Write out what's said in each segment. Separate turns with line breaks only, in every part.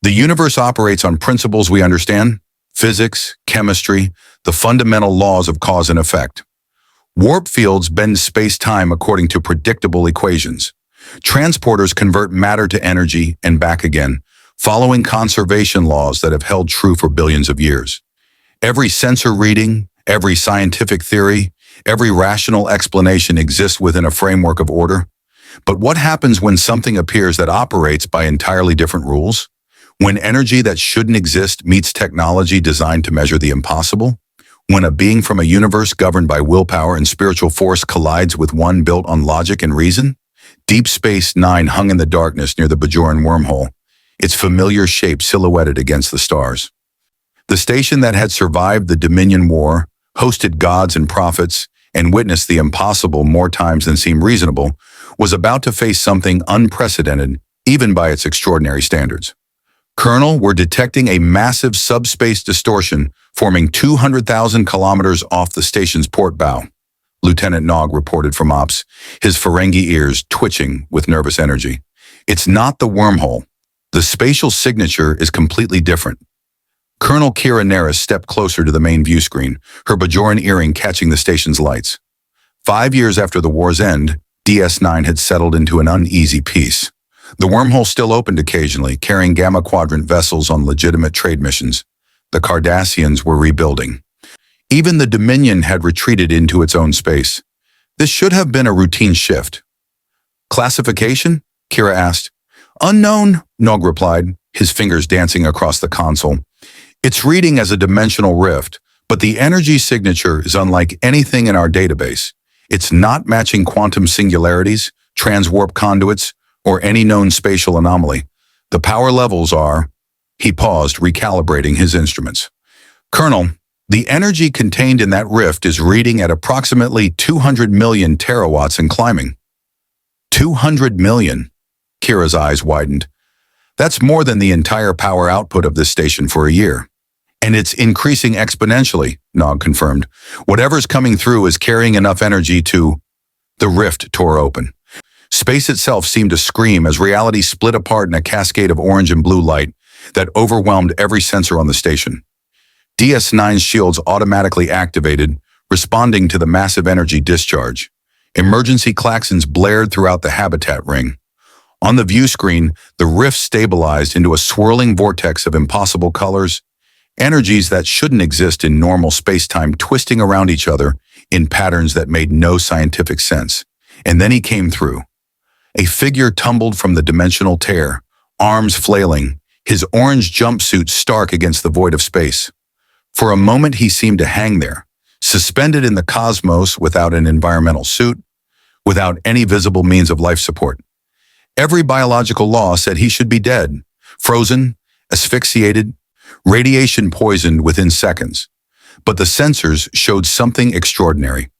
The universe operates on principles we understand: physics, chemistry, the fundamental laws of cause and effect. Warp fields bend space-time according to predictable equations. Transporters convert matter to energy and back again, following conservation laws that have held true for billions of years. Every sensor reading, every scientific theory, every rational explanation exists within a framework of order. But what happens when something appears that operates by entirely different rules? When energy that shouldn't exist meets technology designed to measure the impossible? When a being from a universe governed by willpower and spiritual force collides with one built on logic and reason? Deep Space Nine hung in the darkness near the Bajoran wormhole, its familiar shape silhouetted against the stars. The station that had survived the Dominion War, hosted gods and prophets, and witnessed the impossible more times than seemed reasonable, was about to face something unprecedented, even by its extraordinary standards. Colonel, we're detecting a massive subspace distortion forming 200,000 kilometers off the station's port bow, Lieutenant Nog reported from ops, his Ferengi ears twitching with nervous energy. It's not the wormhole. The spatial signature is completely different. Colonel Kira Nerys stepped closer to the main view screen, her Bajoran earring catching the station's lights. 5 years after the war's end, DS9 had settled into an uneasy peace. The wormhole still opened occasionally, carrying Gamma Quadrant vessels on legitimate trade missions. The Cardassians were rebuilding. Even the Dominion had retreated into its own space. This should have been a routine shift. Classification? Kira asked. Unknown, Nog replied, his fingers dancing across the console. It's reading as a dimensional rift, but the energy signature is unlike anything in our database. It's not matching quantum singularities, transwarp conduits, or any known spatial anomaly. The power levels are... He paused, recalibrating his instruments. Colonel, the energy contained in that rift is reading at approximately 200 million terawatts and climbing. 200 million? Kira's eyes widened. That's more than the entire power output of this station for a year. And it's increasing exponentially, Nog confirmed. Whatever's coming through is carrying enough energy to... The rift tore open. Space itself seemed to scream as reality split apart in a cascade of orange and blue light that overwhelmed every sensor on the station. DS9's shields automatically activated, responding to the massive energy discharge. Emergency klaxons blared throughout the habitat ring. On the view screen, the rift stabilized into a swirling vortex of impossible colors, energies that shouldn't exist in normal space-time twisting around each other in patterns that made no scientific sense. And then he came through. A figure tumbled from the dimensional tear, arms flailing, his orange jumpsuit stark against the void of space. For a moment he seemed to hang there, suspended in the cosmos without an environmental suit, without any visible means of life support. Every biological law said he should be dead, frozen, asphyxiated, radiation poisoned within seconds. But the sensors showed something extraordinary.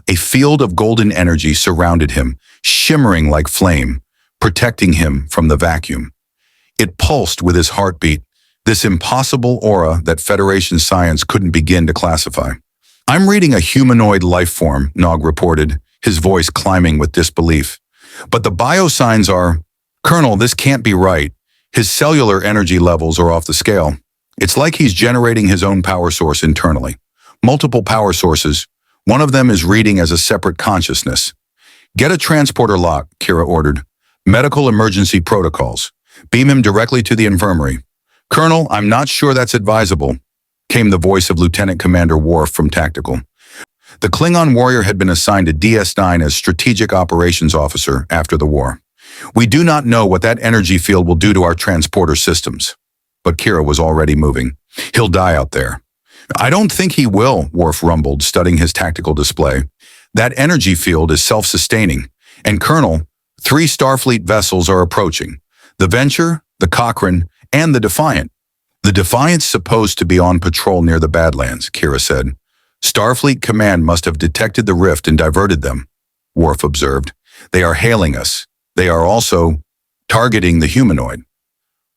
A field of golden energy surrounded him, shimmering like flame, protecting him from the vacuum. It pulsed with his heartbeat, this impossible aura that Federation science couldn't begin to classify. I'm reading a humanoid life form, Nog reported, his voice climbing with disbelief. But the biosigns are... Colonel, this can't be right. His cellular energy levels are off the scale. It's like he's generating his own power source internally. Multiple power sources. One of them is reading as a separate consciousness. Get a transporter lock, Kira ordered. Medical emergency protocols. Beam him directly to the infirmary. Colonel, I'm not sure that's advisable, came the voice of Lieutenant Commander Worf from Tactical. The Klingon warrior had been assigned to DS9 as Strategic Operations Officer after the war. We do not know what that energy field will do to our transporter systems. But Kira was already moving. He'll die out there. I don't think he will, Worf rumbled, studying his tactical display. That energy field is self-sustaining. And Colonel, 3 Starfleet vessels are approaching. The Venture, the Cochrane, and the Defiant. The Defiant's supposed to be on patrol near the Badlands, Kira said. Starfleet Command must have detected the rift and diverted them, Worf observed. They are hailing us. They are also targeting the humanoid.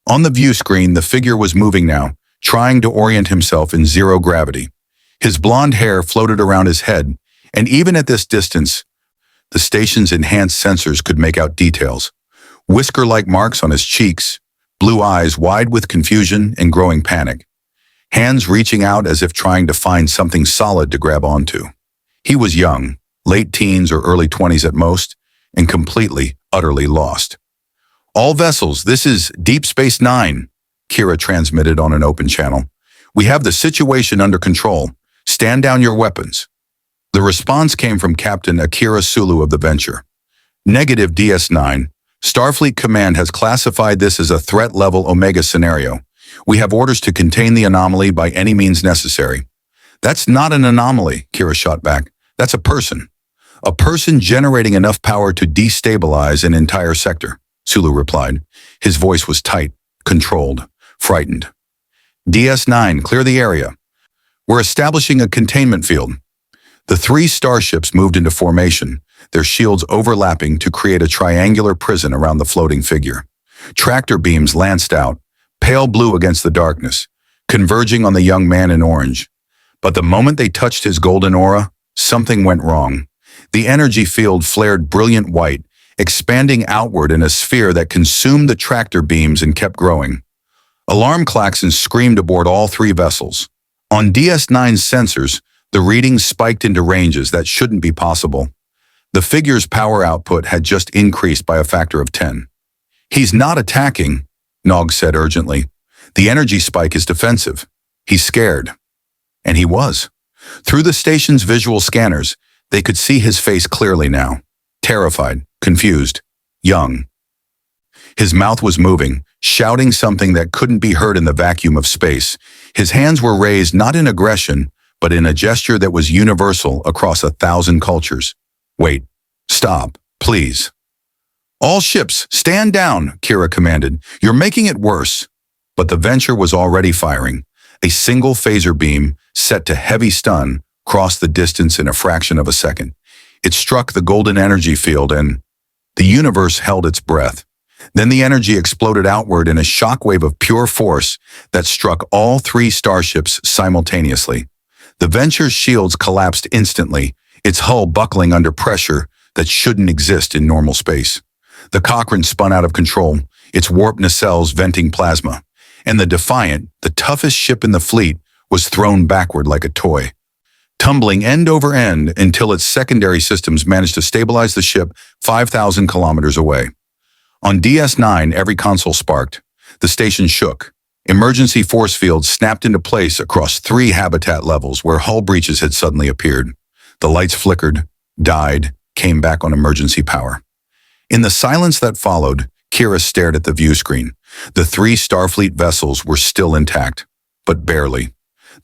On the view screen, the figure was moving now, trying to orient himself in zero gravity. His blonde hair floated around his head, and even at this distance, the station's enhanced sensors could make out details. Whisker-like marks on his cheeks, blue eyes wide with confusion and growing panic, hands reaching out as if trying to find something solid to grab onto. He was young, late teens or early 20s at most, and completely, utterly lost. "All vessels, this is Deep Space Nine," Kira transmitted on an open channel. "We have the situation under control. Stand down your weapons." The response came from Captain Akira Sulu of the Venture. "Negative DS9. Starfleet Command has classified this as a threat level Omega scenario. We have orders to contain the anomaly by any means necessary." "That's not an anomaly," Kira shot back. "That's a person. A person generating enough power to destabilize an entire sector," Sulu replied. His voice was tight, controlled, frightened. "DS9, clear the area. We're establishing a containment field." The three starships moved into formation, their shields overlapping to create a triangular prison around the floating figure. Tractor beams lanced out, pale blue against the darkness, converging on the young man in orange. But the moment they touched his golden aura, something went wrong. The energy field flared brilliant white, expanding outward in a sphere that consumed the tractor beams and kept growing. Alarm klaxons screamed aboard all three vessels. On DS9's sensors, the readings spiked into ranges that shouldn't be possible. The figure's power output had just increased by a factor of 10. "He's not attacking," Nog said urgently. "The energy spike is defensive. He's scared." And he was. Through the station's visual scanners, they could see his face clearly now. Terrified, confused, young. His mouth was moving, shouting something that couldn't be heard in the vacuum of space. His hands were raised not in aggression, but in a gesture that was universal across 1,000 cultures. "Wait. Stop. Please." "All ships, stand down," Kira commanded. "You're making it worse." But the Venture was already firing. A single phaser beam, set to heavy stun, crossed the distance in a fraction of a second. It struck the golden energy field and the universe held its breath. Then the energy exploded outward in a shockwave of pure force that struck all three starships simultaneously. The Venture's shields collapsed instantly, its hull buckling under pressure that shouldn't exist in normal space. The Cochrane spun out of control, its warp nacelles venting plasma, and the Defiant, the toughest ship in the fleet, was thrown backward like a toy, tumbling end over end until its secondary systems managed to stabilize the ship 5,000 kilometers away. On DS9, every console sparked. The station shook. Emergency force fields snapped into place across 3 habitat levels where hull breaches had suddenly appeared. The lights flickered, died, came back on emergency power. In the silence that followed, Kira stared at the view screen. The 3 Starfleet vessels were still intact, but barely.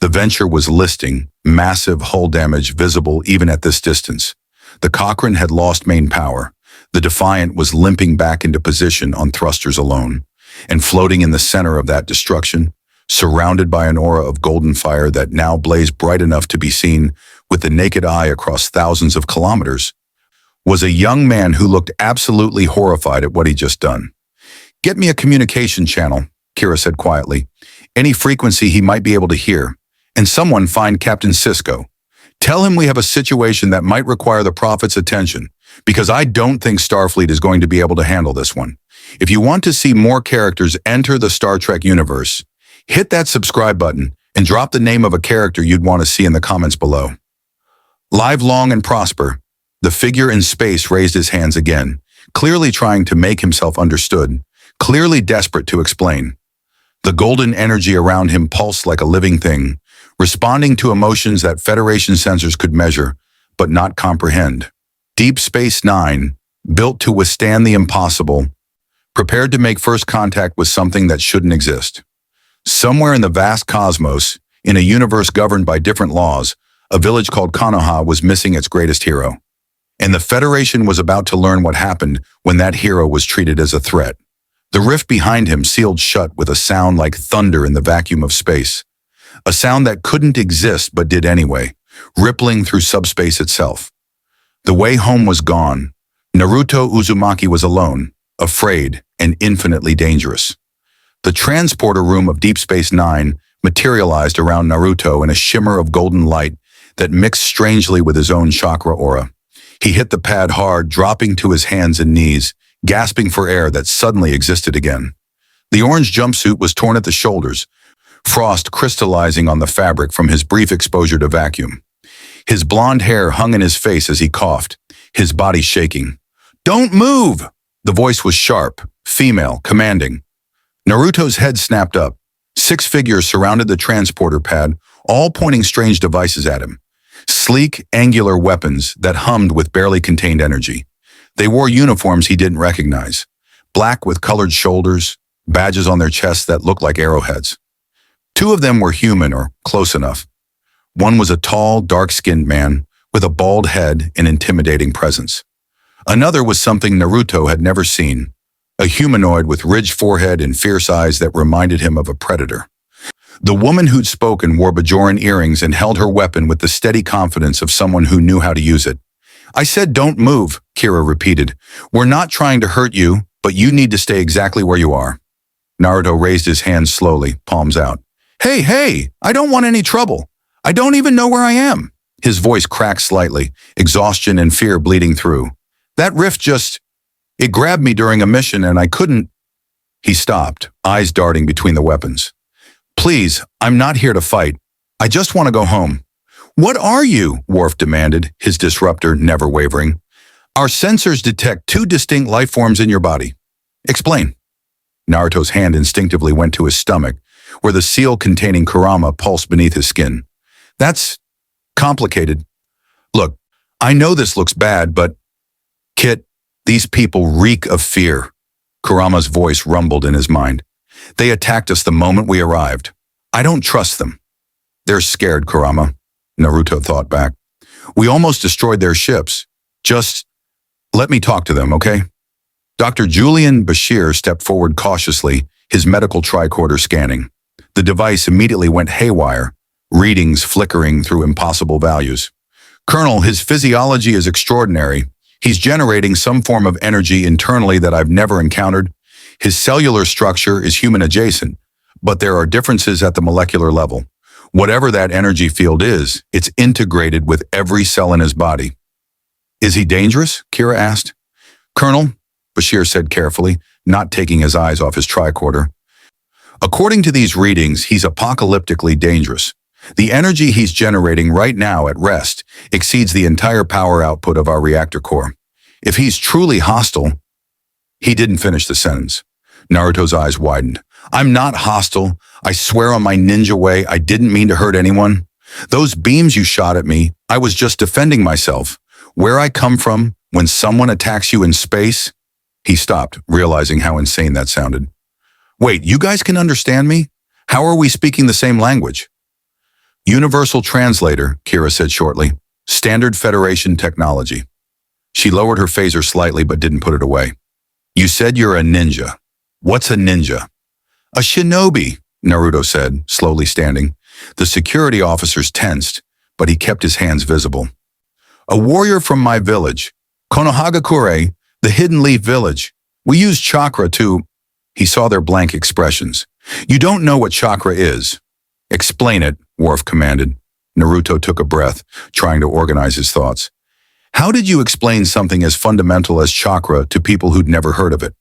The Venture was listing, massive hull damage visible even at this distance. The Cochrane had lost main power. The Defiant was limping back into position on thrusters alone. And floating in the center of that destruction, surrounded by an aura of golden fire that now blazed bright enough to be seen with the naked eye across thousands of kilometers, was a young man who looked absolutely horrified at what he'd just done. "Get me a communication channel," Kira said quietly. "Any frequency he might be able to hear. And someone find Captain Sisko. Tell him we have a situation that might require the Prophet's attention, because I don't think Starfleet is going to be able to handle this one. If you want to see more characters enter the Star Trek universe, hit that subscribe button and drop the name of a character you'd want to see in the comments below." "Live long and prosper." The figure in space raised his hands again, clearly trying to make himself understood, clearly desperate to explain. The golden energy around him pulsed like a living thing, responding to emotions that Federation sensors could measure, but not comprehend. Deep Space Nine, built to withstand the impossible, prepared to make first contact with something that shouldn't exist. Somewhere in the vast cosmos, in a universe governed by different laws, a village called Konoha was missing its greatest hero. And the Federation was about to learn what happened when that hero was treated as a threat. The rift behind him sealed shut with a sound like thunder in the vacuum of space. A sound that couldn't exist but did anyway, rippling through subspace itself. The way home was gone. Naruto Uzumaki was alone, afraid, and infinitely dangerous. The transporter room of Deep Space Nine materialized around Naruto in a shimmer of golden light that mixed strangely with his own chakra aura. He hit the pad hard, dropping to his hands and knees, gasping for air that suddenly existed again. The orange jumpsuit was torn at the shoulders, frost crystallizing on the fabric from his brief exposure to vacuum. His blonde hair hung in his face as he coughed, his body shaking. "Don't move!" The voice was sharp, female, commanding. Naruto's head snapped up. 6 figures surrounded the transporter pad, all pointing strange devices at him. Sleek, angular weapons that hummed with barely contained energy. They wore uniforms he didn't recognize. Black with colored shoulders, badges on their chests that looked like arrowheads. 2 of them were human or close enough. One was a tall, dark-skinned man with a bald head and intimidating presence. Another was something Naruto had never seen, a humanoid with ridged forehead and fierce eyes that reminded him of a predator. The woman who'd spoken wore Bajoran earrings and held her weapon with the steady confidence of someone who knew how to use it. "I said don't move," Kira repeated. "We're not trying to hurt you, but you need to stay exactly where you are." Naruto raised his hands slowly, palms out. Hey, I don't want any trouble. I don't even know where I am." His voice cracked slightly, exhaustion and fear bleeding through. "That rift it grabbed me during a mission and I couldn't." He stopped, eyes darting between the weapons. "Please, I'm not here to fight. I just want to go home." "What are you?" Worf demanded, his disruptor never wavering. "Our sensors detect 2 distinct life forms in your body." "Explain." Naruto's hand instinctively went to his stomach, where the seal containing Kurama pulsed beneath his skin. "That's complicated. Look, I know this looks bad, but Kit, these people reek of fear." Kurama's voice rumbled in his mind. "They attacked us the moment we arrived. I don't trust them." "They're scared, Kurama," Naruto thought back. "We almost destroyed their ships. Just let me talk to them, okay?" Dr. Julian Bashir stepped forward cautiously, his medical tricorder scanning. The device immediately went haywire, readings flickering through impossible values. "Colonel, his physiology is extraordinary. He's generating some form of energy internally that I've never encountered. His cellular structure is human adjacent, but there are differences at the molecular level. Whatever that energy field is, it's integrated with every cell in his body." "Is he dangerous?" Kira asked. "Colonel," Bashir said carefully, not taking his eyes off his tricorder. "According to these readings, he's apocalyptically dangerous. The energy he's generating right now at rest exceeds the entire power output of our reactor core. If he's truly hostile..." He didn't finish the sentence. Naruto's eyes widened. "I'm not hostile. I swear on my ninja way, I didn't mean to hurt anyone. Those beams you shot at me, I was just defending myself. Where I come from, when someone attacks you in space..." He stopped, realizing how insane that sounded. "Wait, you guys can understand me? How are we speaking the same language?" "Universal translator," Kira said shortly. "Standard Federation technology." She lowered her phaser slightly but didn't put it away. "You said you're a ninja. What's a ninja?" "A shinobi," Naruto said, slowly standing. The security officers tensed, but he kept his hands visible. "A warrior from my village, Konohagakure, the Hidden Leaf Village. We use chakra to..." He saw their blank expressions. "You don't know what chakra is." "Explain it," Worf commanded. Naruto took a breath, trying to organize his thoughts. "How did you explain something as fundamental as chakra to people who'd never heard of it?"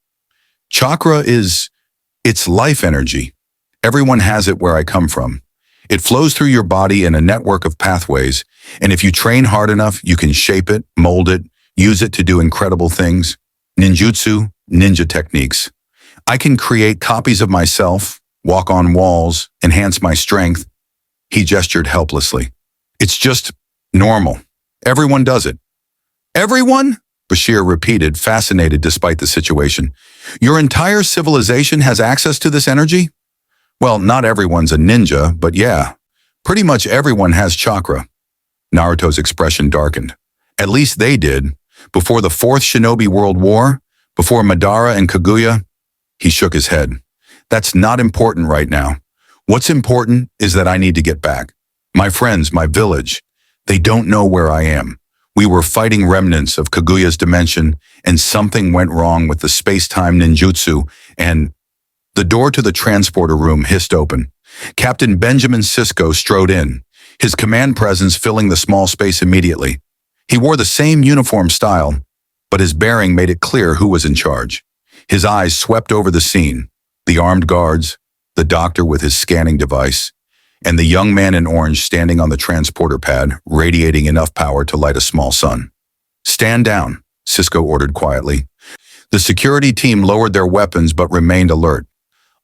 "Chakra it's life energy. Everyone has it where I come from. It flows through your body in a network of pathways, and if you train hard enough, you can shape it, mold it, use it to do incredible things. Ninjutsu, ninja techniques. I can create copies of myself, walk on walls, enhance my strength." He gestured helplessly. "It's just normal. Everyone does it." "Everyone?" Bashir repeated, fascinated despite the situation. "Your entire civilization has access to this energy?" "Well, not everyone's a ninja, but yeah, pretty much everyone has chakra." Naruto's expression darkened. "At least they did. Before the 4th Shinobi World War, before Madara and Kaguya." He shook his head. "That's not important right now. What's important is that I need to get back. My friends, my village, they don't know where I am. We were fighting remnants of Kaguya's dimension, and something went wrong with the space-time ninjutsu, and..." The door to the transporter room hissed open. Captain Benjamin Sisko strode in, his command presence filling the small space immediately. He wore the same uniform style, but his bearing made it clear who was in charge. His eyes swept over the scene. The armed guards, the doctor with his scanning device, and the young man in orange standing on the transporter pad, radiating enough power to light a small sun. "Stand down," Cisco ordered quietly. The security team lowered their weapons but remained alert.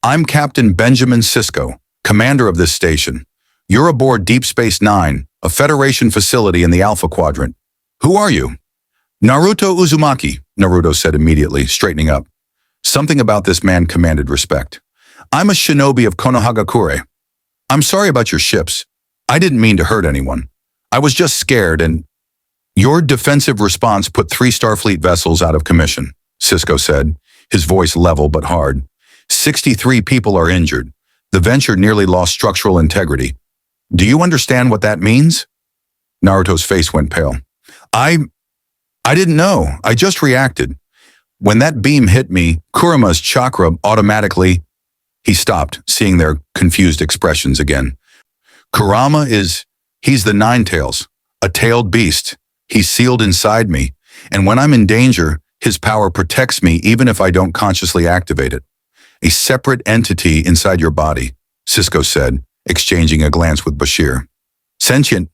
"I'm Captain Benjamin Sisko, commander of this station. You're aboard Deep Space Nine, a Federation facility in the Alpha Quadrant. Who are you?" "Naruto Uzumaki," Naruto said immediately, straightening up. Something about this man commanded respect. "I'm a shinobi of Konohagakure. I'm sorry about your ships. I didn't mean to hurt anyone. I was just scared and—" "Your defensive response put 3 Starfleet vessels out of commission," Cisco said, his voice level but hard. 63 people are injured. The venture nearly lost structural integrity. Do you understand what that means?" Naruto's face went pale. I didn't know. I just reacted. When that beam hit me, Kurama's chakra automatically—" He stopped, seeing their confused expressions again. He's the Nine-Tails, a tailed beast. He's sealed inside me, and when I'm in danger, his power protects me even if I don't consciously activate it. A separate entity inside your body, Cisco said, exchanging a glance with Bashir. "Sentient.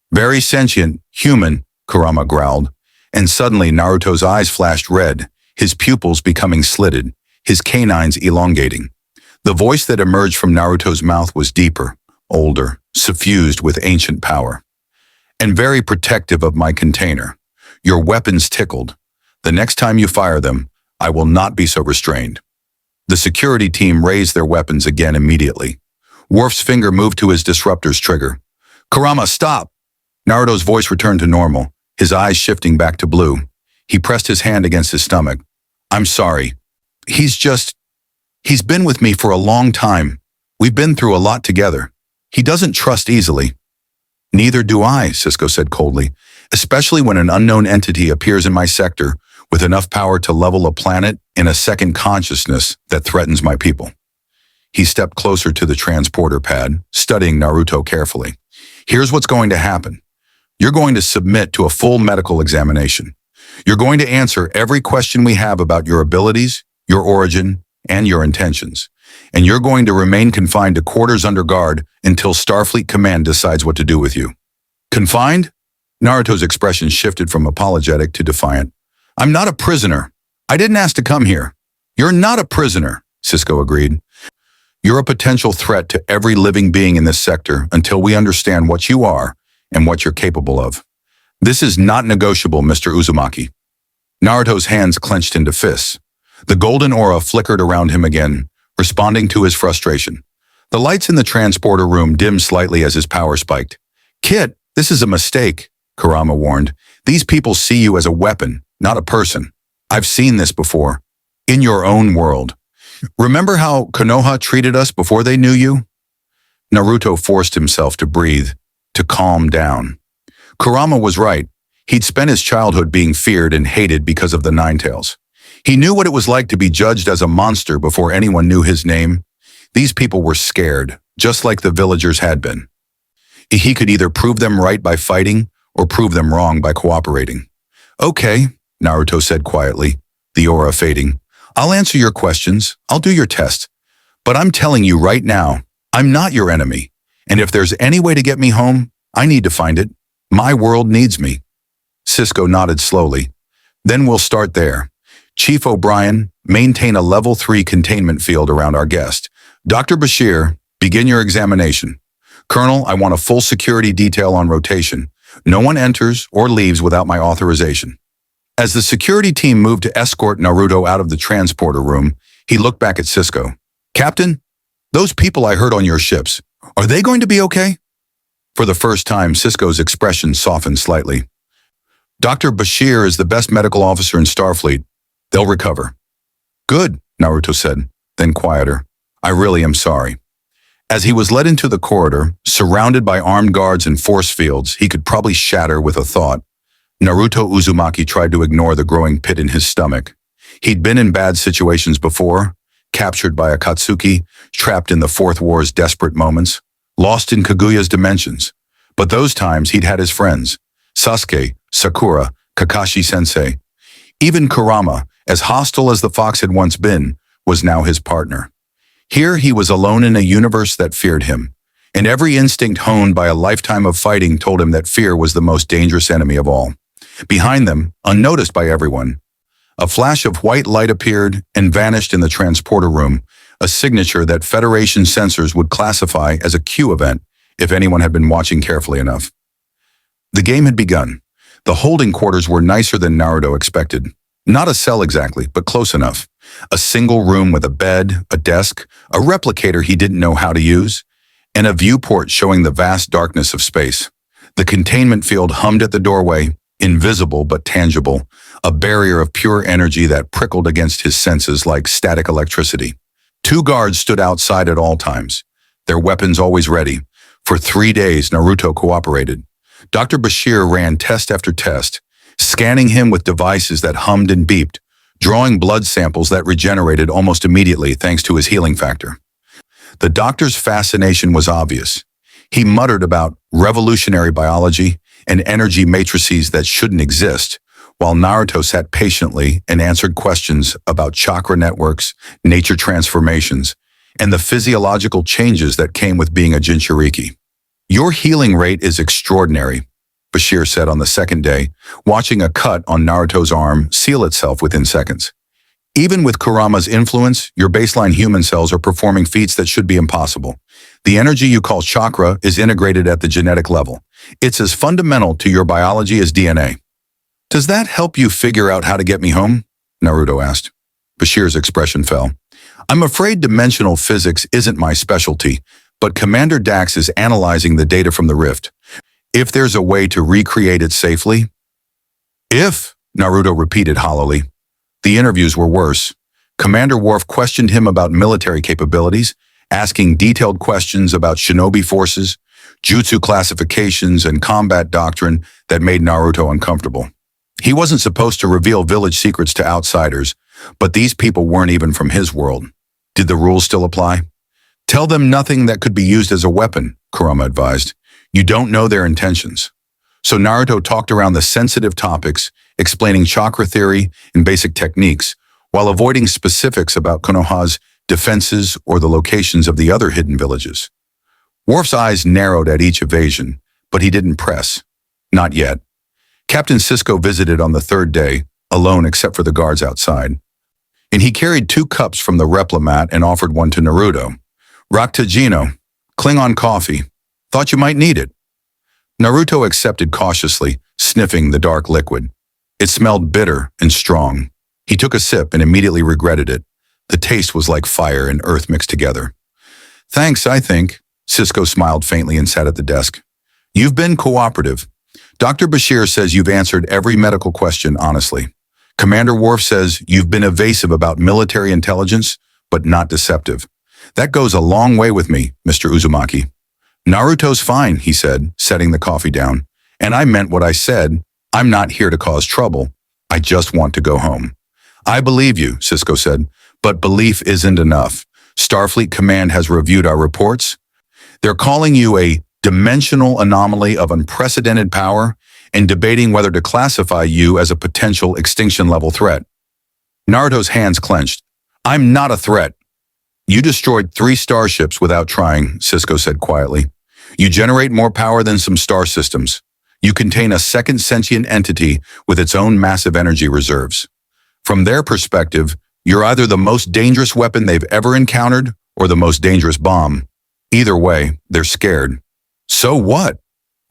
Very sentient, human," Kurama growled, and suddenly Naruto's eyes flashed red, his pupils becoming slitted, his canines elongating. The voice that emerged from Naruto's mouth was deeper, older, suffused with ancient power. "And very protective of my container. Your weapons tickled. The next time you fire them, I will not be so restrained." The security team raised their weapons again immediately. Worf's finger moved to his disruptor's trigger. "Kurama, stop!" Naruto's voice returned to normal, his eyes shifting back to blue. He pressed his hand against his stomach. "I'm sorry. He's been with me for a long time. We've been through a lot together. He doesn't trust easily." "Neither do I," Cisco said coldly, "especially when an unknown entity appears in my sector with enough power to level a planet in a second consciousness that threatens my people." He stepped closer to the transporter pad, studying Naruto carefully. "Here's what's going to happen. You're going to submit to a full medical examination. You're going to answer every question we have about your abilities, your origin, and your intentions. And you're going to remain confined to quarters under guard until Starfleet Command decides what to do with you." "Confined?" Naruto's expression shifted from apologetic to defiant. "I'm not a prisoner. I didn't ask to come here." "You're not a prisoner," Cisco agreed. "You're a potential threat to every living being in this sector until we understand what you are and what you're capable of. This is not negotiable, Mr. Uzumaki." Naruto's hands clenched into fists. The golden aura flickered around him again, responding to his frustration. The lights in the transporter room dimmed slightly as his power spiked. "Kid, this is a mistake," Kurama warned. "These people see you as a weapon, not a person. I've seen this before. In your own world. Remember how Konoha treated us before they knew you?" Naruto forced himself to breathe, to calm down. Kurama was right. He'd spent his childhood being feared and hated because of the Nine-Tails. He knew what it was like to be judged as a monster before anyone knew his name. These people were scared, just like the villagers had been. He could either prove them right by fighting or prove them wrong by cooperating. "Okay," Naruto said quietly, the aura fading. "I'll answer your questions. I'll do your test. But I'm telling you right now, I'm not your enemy. And if there's any way to get me home, I need to find it. My world needs me." Cisco nodded slowly. "Then we'll start there. Chief O'Brien, maintain a level 3 containment field around our guest. Dr. Bashir, begin your examination. Colonel, I want a full security detail on rotation. No one enters or leaves without my authorization." As the security team moved to escort Naruto out of the transporter room, he looked back at Cisco. "Captain, those people I heard on your ships, are they going to be okay?" For the first time, Cisco's expression softened slightly. "Dr. Bashir is the best medical officer in Starfleet. They'll recover." "Good," Naruto said, then quieter. "I really am sorry." As he was led into the corridor, surrounded by armed guards and force fields he could probably shatter with a thought, Naruto Uzumaki tried to ignore the growing pit in his stomach. He'd been in bad situations before, captured by Akatsuki, trapped in the Fourth War's desperate moments, lost in Kaguya's dimensions. But those times he'd had his friends, Sasuke, Sakura, Kakashi-sensei. Even Kurama, as hostile as the fox had once been, was now his partner. Here he was alone in a universe that feared him, and every instinct honed by a lifetime of fighting told him that fear was the most dangerous enemy of all. Behind them, unnoticed by everyone, a flash of white light appeared and vanished in the transporter room, a signature that Federation sensors would classify as a Q event if anyone had been watching carefully enough. The game had begun. The holding quarters were nicer than Naruto expected. Not a cell exactly, but close enough. A single room with a bed, a desk, a replicator he didn't know how to use, and a viewport showing the vast darkness of space. The containment field hummed at the doorway, invisible but tangible, a barrier of pure energy that prickled against his senses like static electricity. 2 guards stood outside at all times, their weapons always ready. For 3 days, Naruto cooperated. Dr. Bashir ran test after test, scanning him with devices that hummed and beeped, drawing blood samples that regenerated almost immediately thanks to his healing factor. The doctor's fascination was obvious. He muttered about revolutionary biology and energy matrices that shouldn't exist, while Naruto sat patiently and answered questions about chakra networks, nature transformations, and the physiological changes that came with being a Jinchuriki. "Your healing rate is extraordinary," Bashir said on the second day, watching a cut on Naruto's arm seal itself within seconds. "Even with Kurama's influence, your baseline human cells are performing feats that should be impossible. The energy you call chakra is integrated at the genetic level. It's as fundamental to your biology as DNA. Does that help you figure out how to get me home?" Naruto asked. Bashir's expression fell. "I'm afraid dimensional physics isn't my specialty, but Commander Dax is analyzing the data from the rift. If there's a way to recreate it safely..." "If," Naruto repeated hollowly. The interviews were worse. Commander Worf questioned him about military capabilities, asking detailed questions about shinobi forces, jutsu classifications, and combat doctrine that made Naruto uncomfortable. He wasn't supposed to reveal village secrets to outsiders, but these people weren't even from his world. Did the rules still apply? "Tell them nothing that could be used as a weapon," Kurama advised. "You don't know their intentions." So Naruto talked around the sensitive topics, explaining chakra theory and basic techniques, while avoiding specifics about Konoha's defenses or the locations of the other hidden villages. Worf's eyes narrowed at each evasion, but he didn't press. Not yet. Captain Sisko visited on the 3rd day, alone except for the guards outside. And he carried 2 cups from the replimat and offered one to Naruto. "Raktajino, Klingon coffee. Thought you might need it." Naruto accepted cautiously, sniffing the dark liquid. It smelled bitter and strong. He took a sip and immediately regretted it. The taste was like fire and earth mixed together. "Thanks, I think." Sisko smiled faintly and sat at the desk. "You've been cooperative. Dr. Bashir says you've answered every medical question honestly. Commander Worf says you've been evasive about military intelligence, but not deceptive. That goes a long way with me, Mr. Uzumaki." "Naruto's fine," he said, setting the coffee down. "And I meant what I said. I'm not here to cause trouble. I just want to go home." "I believe you," Sisko said, "but belief isn't enough. Starfleet Command has reviewed our reports. They're calling you a dimensional anomaly of unprecedented power and debating whether to classify you as a potential extinction-level threat." Naruto's hands clenched. "I'm not a threat." "You destroyed 3 starships without trying," Sisko said quietly. "You generate more power than some star systems. You contain a second sentient entity with its own massive energy reserves. From their perspective, you're either the most dangerous weapon they've ever encountered or the most dangerous bomb. Either way, they're scared." "So what?"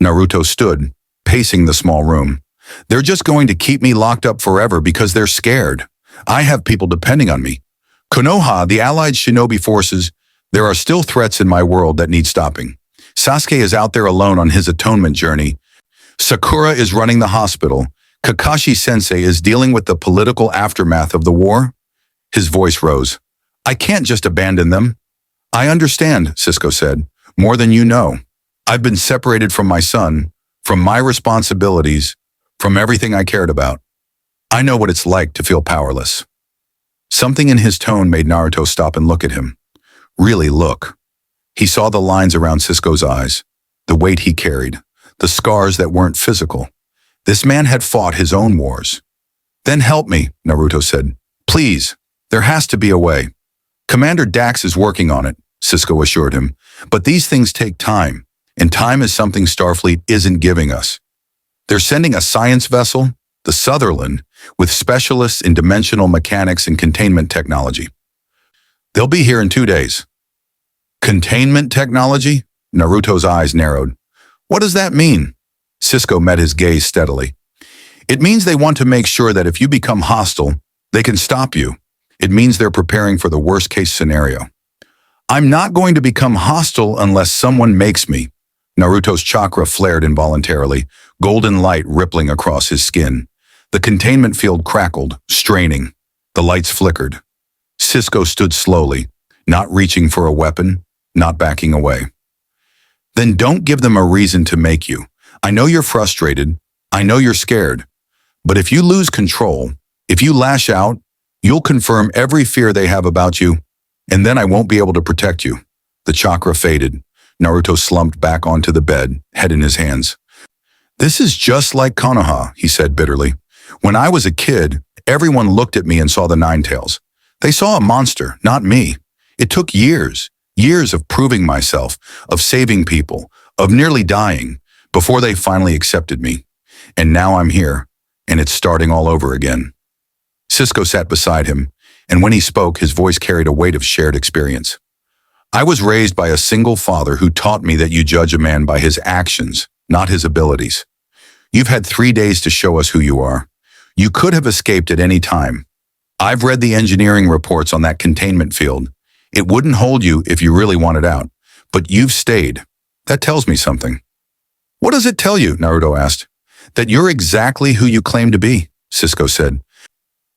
Naruto stood, pacing the small room. "They're just going to keep me locked up forever because they're scared. I have people depending on me. Konoha, the allied shinobi forces, there are still threats in my world that need stopping. Sasuke is out there alone on his atonement journey. Sakura is running the hospital. Kakashi-sensei is dealing with the political aftermath of the war." His voice rose. "I can't just abandon them." "I understand," Sisko said, "more than you know. I've been separated from my son, from my responsibilities, from everything I cared about. I know what it's like to feel powerless." Something in his tone made Naruto stop and look at him. Really look. He saw the lines around Sisko's eyes, the weight he carried, the scars that weren't physical. This man had fought his own wars. "Then help me," Naruto said. "Please, there has to be a way." Commander Dax is working on it, Sisko assured him. But these things take time, and time is something Starfleet isn't giving us. They're sending a science vessel, the Sutherland, with specialists in dimensional mechanics and containment technology. They'll be here in 2 days. Containment technology? Naruto's eyes narrowed. What does that mean? Sisko met his gaze steadily. It means they want to make sure that if you become hostile, they can stop you. It means they're preparing for the worst-case scenario. I'm not going to become hostile unless someone makes me. Naruto's chakra flared involuntarily, golden light rippling across his skin. The containment field crackled, straining. The lights flickered. Sisko stood slowly, not reaching for a weapon, not backing away. Then don't give them a reason to make you. I know you're frustrated. I know you're scared. But if you lose control, if you lash out, you'll confirm every fear they have about you, and then I won't be able to protect you. The chakra faded. Naruto slumped back onto the bed, head in his hands. This is just like Konoha, he said bitterly. When I was a kid, everyone looked at me and saw the Nine Tails. They saw a monster, not me. It took years of proving myself, of saving people, of nearly dying, before they finally accepted me. And now I'm here, and it's starting all over again. Sisko sat beside him, and when he spoke, his voice carried a weight of shared experience. I was raised by a single father who taught me that you judge a man by his actions, not his abilities. You've had 3 days to show us who you are. You could have escaped at any time. I've read the engineering reports on that containment field. It wouldn't hold you if you really wanted out, but you've stayed. That tells me something. What does it tell you? Naruto asked. That you're exactly who you claim to be, Sisko said.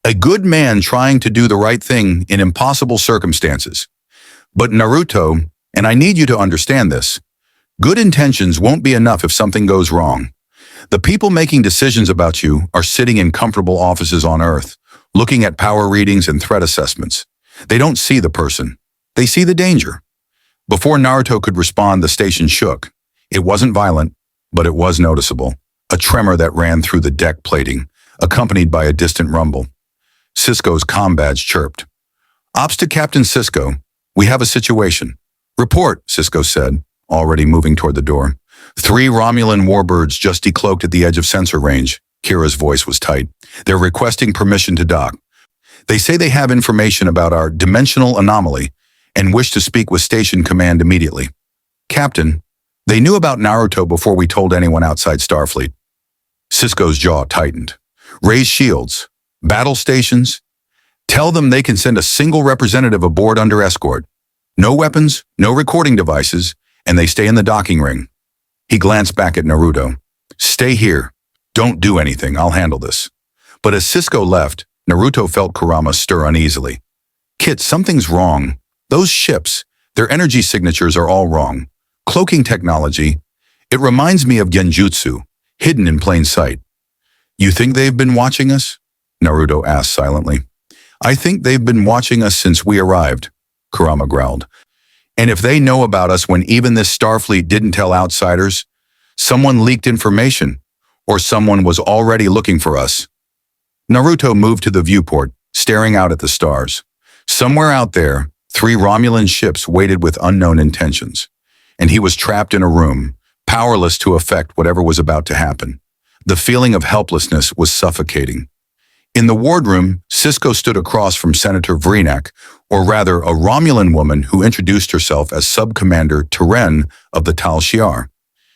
A good man trying to do the right thing in impossible circumstances. But Naruto, and I need you to understand this, good intentions won't be enough if something goes wrong. The people making decisions about you are sitting in comfortable offices on Earth, looking at power readings and threat assessments. They don't see the person. They see the danger. Before Naruto could respond, the station shook. It wasn't violent, but it was noticeable. A tremor that ran through the deck plating, accompanied by a distant rumble. Sisko's comm badge chirped. Ops to Captain Sisko. We have a situation. Report, Sisko said, already moving toward the door. 3 Romulan warbirds just decloaked at the edge of sensor range. Kira's voice was tight. They're requesting permission to dock. They say they have information about our dimensional anomaly and wish to speak with Station Command immediately. Captain, they knew about Naruto before we told anyone outside Starfleet. Sisko's jaw tightened. Raise shields. Battle stations. Tell them they can send a single representative aboard under escort. No weapons, no recording devices, and they stay in the docking ring. He glanced back at Naruto. Stay here. Don't do anything. I'll handle this. But as Sisko left, Naruto felt Kurama stir uneasily. Kit, something's wrong. Those ships, their energy signatures are all wrong. Cloaking technology. It reminds me of genjutsu, hidden in plain sight. You think they've been watching us? Naruto asked silently. I think they've been watching us since we arrived, Kurama growled. And if they know about us when even this Starfleet didn't tell outsiders, someone leaked information, or someone was already looking for us. Naruto moved to the viewport, staring out at the stars. Somewhere out there, 3 Romulan ships waited with unknown intentions, and he was trapped in a room, powerless to affect whatever was about to happen. The feeling of helplessness was suffocating. In the wardroom, Sisko stood across from Senator Vreenak, or rather a Romulan woman who introduced herself as Sub-Commander Teren of the Tal Shiar.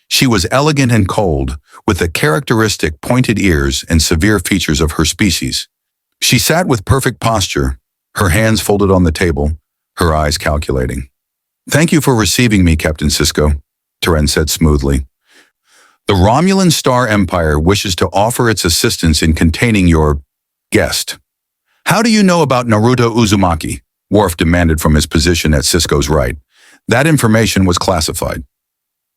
She was elegant and cold, with the characteristic pointed ears and severe features of her species. She sat with perfect posture, her hands folded on the table, her eyes calculating. Thank you for receiving me, Captain Sisko, Teren said smoothly. The Romulan Star Empire wishes to offer its assistance in containing your guest. How do you know about Naruto Uzumaki? Worf demanded from his position at Sisko's right. That information was classified.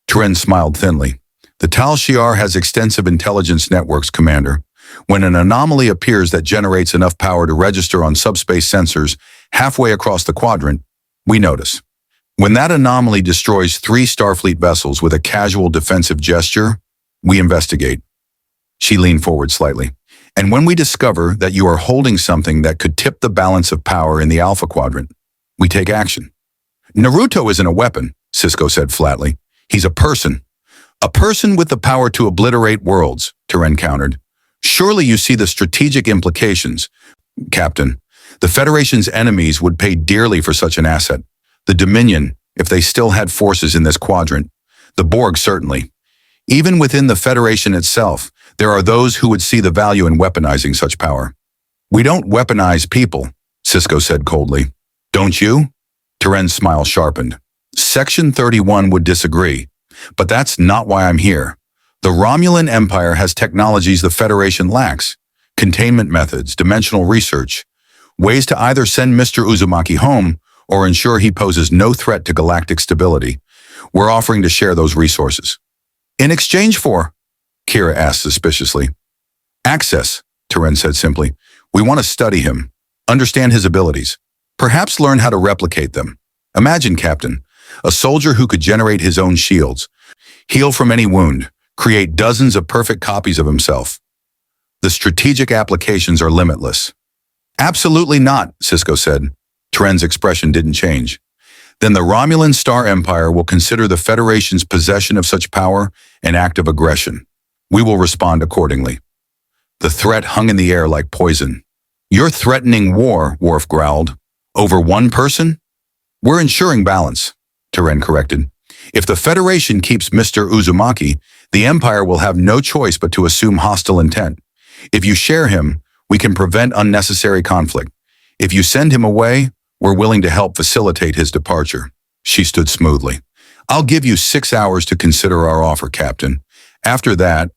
Teren smiled thinly. The Tal Shiar has extensive intelligence networks, Commander. When an anomaly appears that generates enough power to register on subspace sensors halfway across the quadrant, we notice. When that anomaly destroys 3 Starfleet vessels with a casual defensive gesture, we investigate. She leaned forward slightly. And when we discover that you are holding something that could tip the balance of power in the Alpha Quadrant, We take action. Naruto isn't a weapon, Cisco said flatly. He's a person. A person with the power to obliterate worlds, Teren countered. Surely you see the strategic implications. Captain, the Federation's enemies would pay dearly for such an asset. The Dominion, if they still had forces in this quadrant. The Borg, certainly. Even within the Federation itself, there are those who would see the value in weaponizing such power. We don't weaponize people, Cisco said coldly. Don't you? Teren's smile sharpened. Section 31 would disagree, but that's not why I'm here. The Romulan Empire has technologies the Federation lacks. Containment methods, dimensional research, ways to either send Mr. Uzumaki home or ensure he poses no threat to galactic stability. We're offering to share those resources. In exchange for? Kira asked suspiciously. Access, Teren said simply. We want to study him, understand his abilities, perhaps learn how to replicate them. Imagine, Captain, a soldier who could generate his own shields, heal from any wound, create dozens of perfect copies of himself. The strategic applications are limitless. Absolutely not, Cisco said. Teren's expression didn't change. Then the Romulan Star Empire will consider the Federation's possession of such power an act of aggression. We will respond accordingly. The threat hung in the air like poison. You're threatening war, Worf growled. Over one person? We're ensuring balance, Teren corrected. If the Federation keeps Mr. Uzumaki, the Empire will have no choice but to assume hostile intent. If you share him, we can prevent unnecessary conflict. If you send him away, we're willing to help facilitate his departure. She stood smoothly. I'll give you 6 hours to consider our offer, Captain. After that,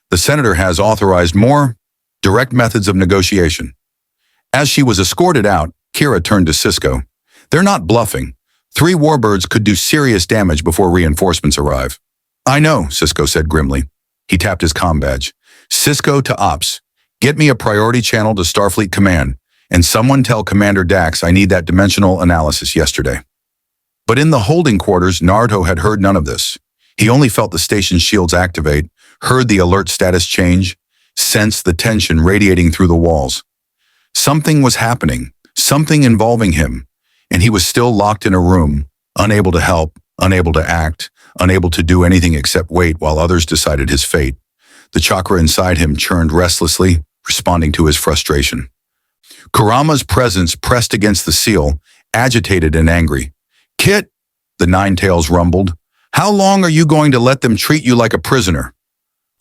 the Senator has authorized more direct methods of negotiation. As she was escorted out, Kira turned to Cisco. They're not bluffing. 3 warbirds could do serious damage before reinforcements arrive. I know, Cisco said grimly. He tapped his comm badge. Cisco to Ops. Get me a priority channel to Starfleet Command, and someone tell Commander Dax I need that dimensional analysis yesterday. But in the holding quarters, Naruto had heard none of this. He only felt the station's shields activate, heard the alert status change, sensed the tension radiating through the walls. Something was happening, something involving him, and he was still locked in a room, unable to help, unable to act, unable to do anything except wait while others decided his fate. The chakra inside him churned restlessly, responding to his frustration. Kurama's presence pressed against the seal, agitated and angry. Kit, the Nine-Tails rumbled. How long are you going to let them treat you like a prisoner?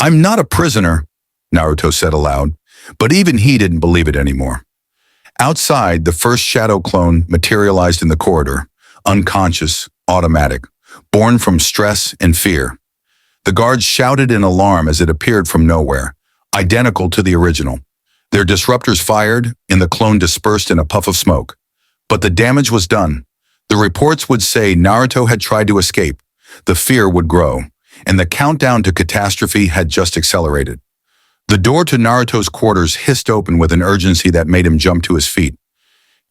I'm not a prisoner, Naruto said aloud, but even he didn't believe it anymore. Outside, the first shadow clone materialized in the corridor, unconscious, automatic, born from stress and fear. The guards shouted in alarm as it appeared from nowhere, identical to the original. Their disruptors fired, and the clone dispersed in a puff of smoke. But the damage was done. The reports would say Naruto had tried to escape. The fear would grow, and the countdown to catastrophe had just accelerated. The door to Naruto's quarters hissed open with an urgency that made him jump to his feet.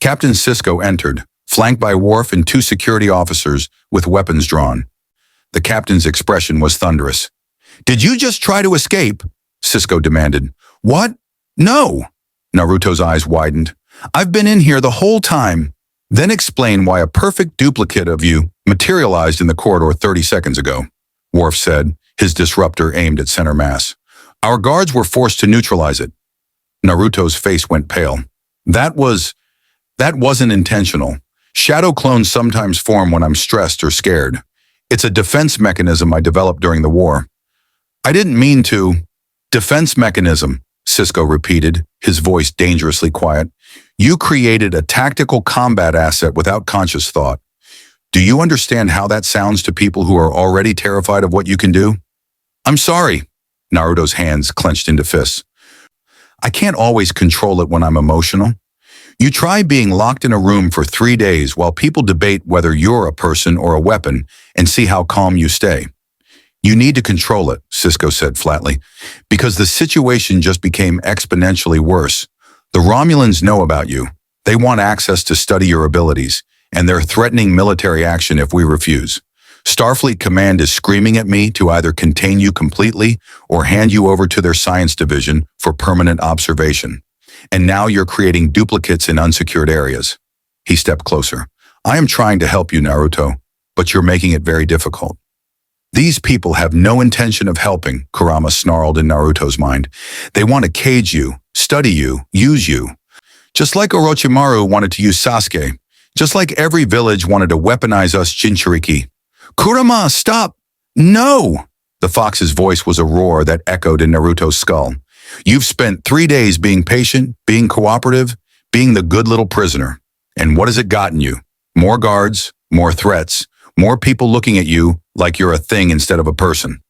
Captain Cisco entered, flanked by Worf and 2 security officers with weapons drawn. The captain's expression was thunderous. Did you just try to escape? Cisco demanded. What? No! Naruto's eyes widened. I've been in here the whole time. Then explain why a perfect duplicate of you materialized in the corridor 30 seconds ago, Worf said, his disruptor aimed at center mass. Our guards were forced to neutralize it. Naruto's face went pale. That wasn't intentional. Shadow clones sometimes form when I'm stressed or scared. It's a defense mechanism I developed during the war. I didn't mean to. Defense mechanism, Cisco repeated, his voice dangerously quiet. You created a tactical combat asset without conscious thought. Do you understand how that sounds to people who are already terrified of what you can do? I'm sorry. Naruto's hands clenched into fists. I can't always control it when I'm emotional. You try being locked in a room for 3 days while people debate whether you're a person or a weapon and see how calm you stay. You need to control it, Cisco said flatly, because the situation just became exponentially worse. The Romulans know about you. They want access to study your abilities, and they're threatening military action if we refuse. Starfleet Command is screaming at me to either contain you completely or hand you over to their science division for permanent observation. And now you're creating duplicates in unsecured areas. He stepped closer. I am trying to help you, Naruto, but you're making it very difficult. These people have no intention of helping, Kurama snarled in Naruto's mind. They want to cage you, study you, use you. Just like Orochimaru wanted to use Sasuke. Just like every village wanted to weaponize us Jinchuriki. Kurama, stop! No! The fox's voice was a roar that echoed in Naruto's skull. You've spent 3 days being patient, being cooperative, being the good little prisoner. And what has it gotten you? More guards, more threats, more people looking at you like you're a thing instead of a person.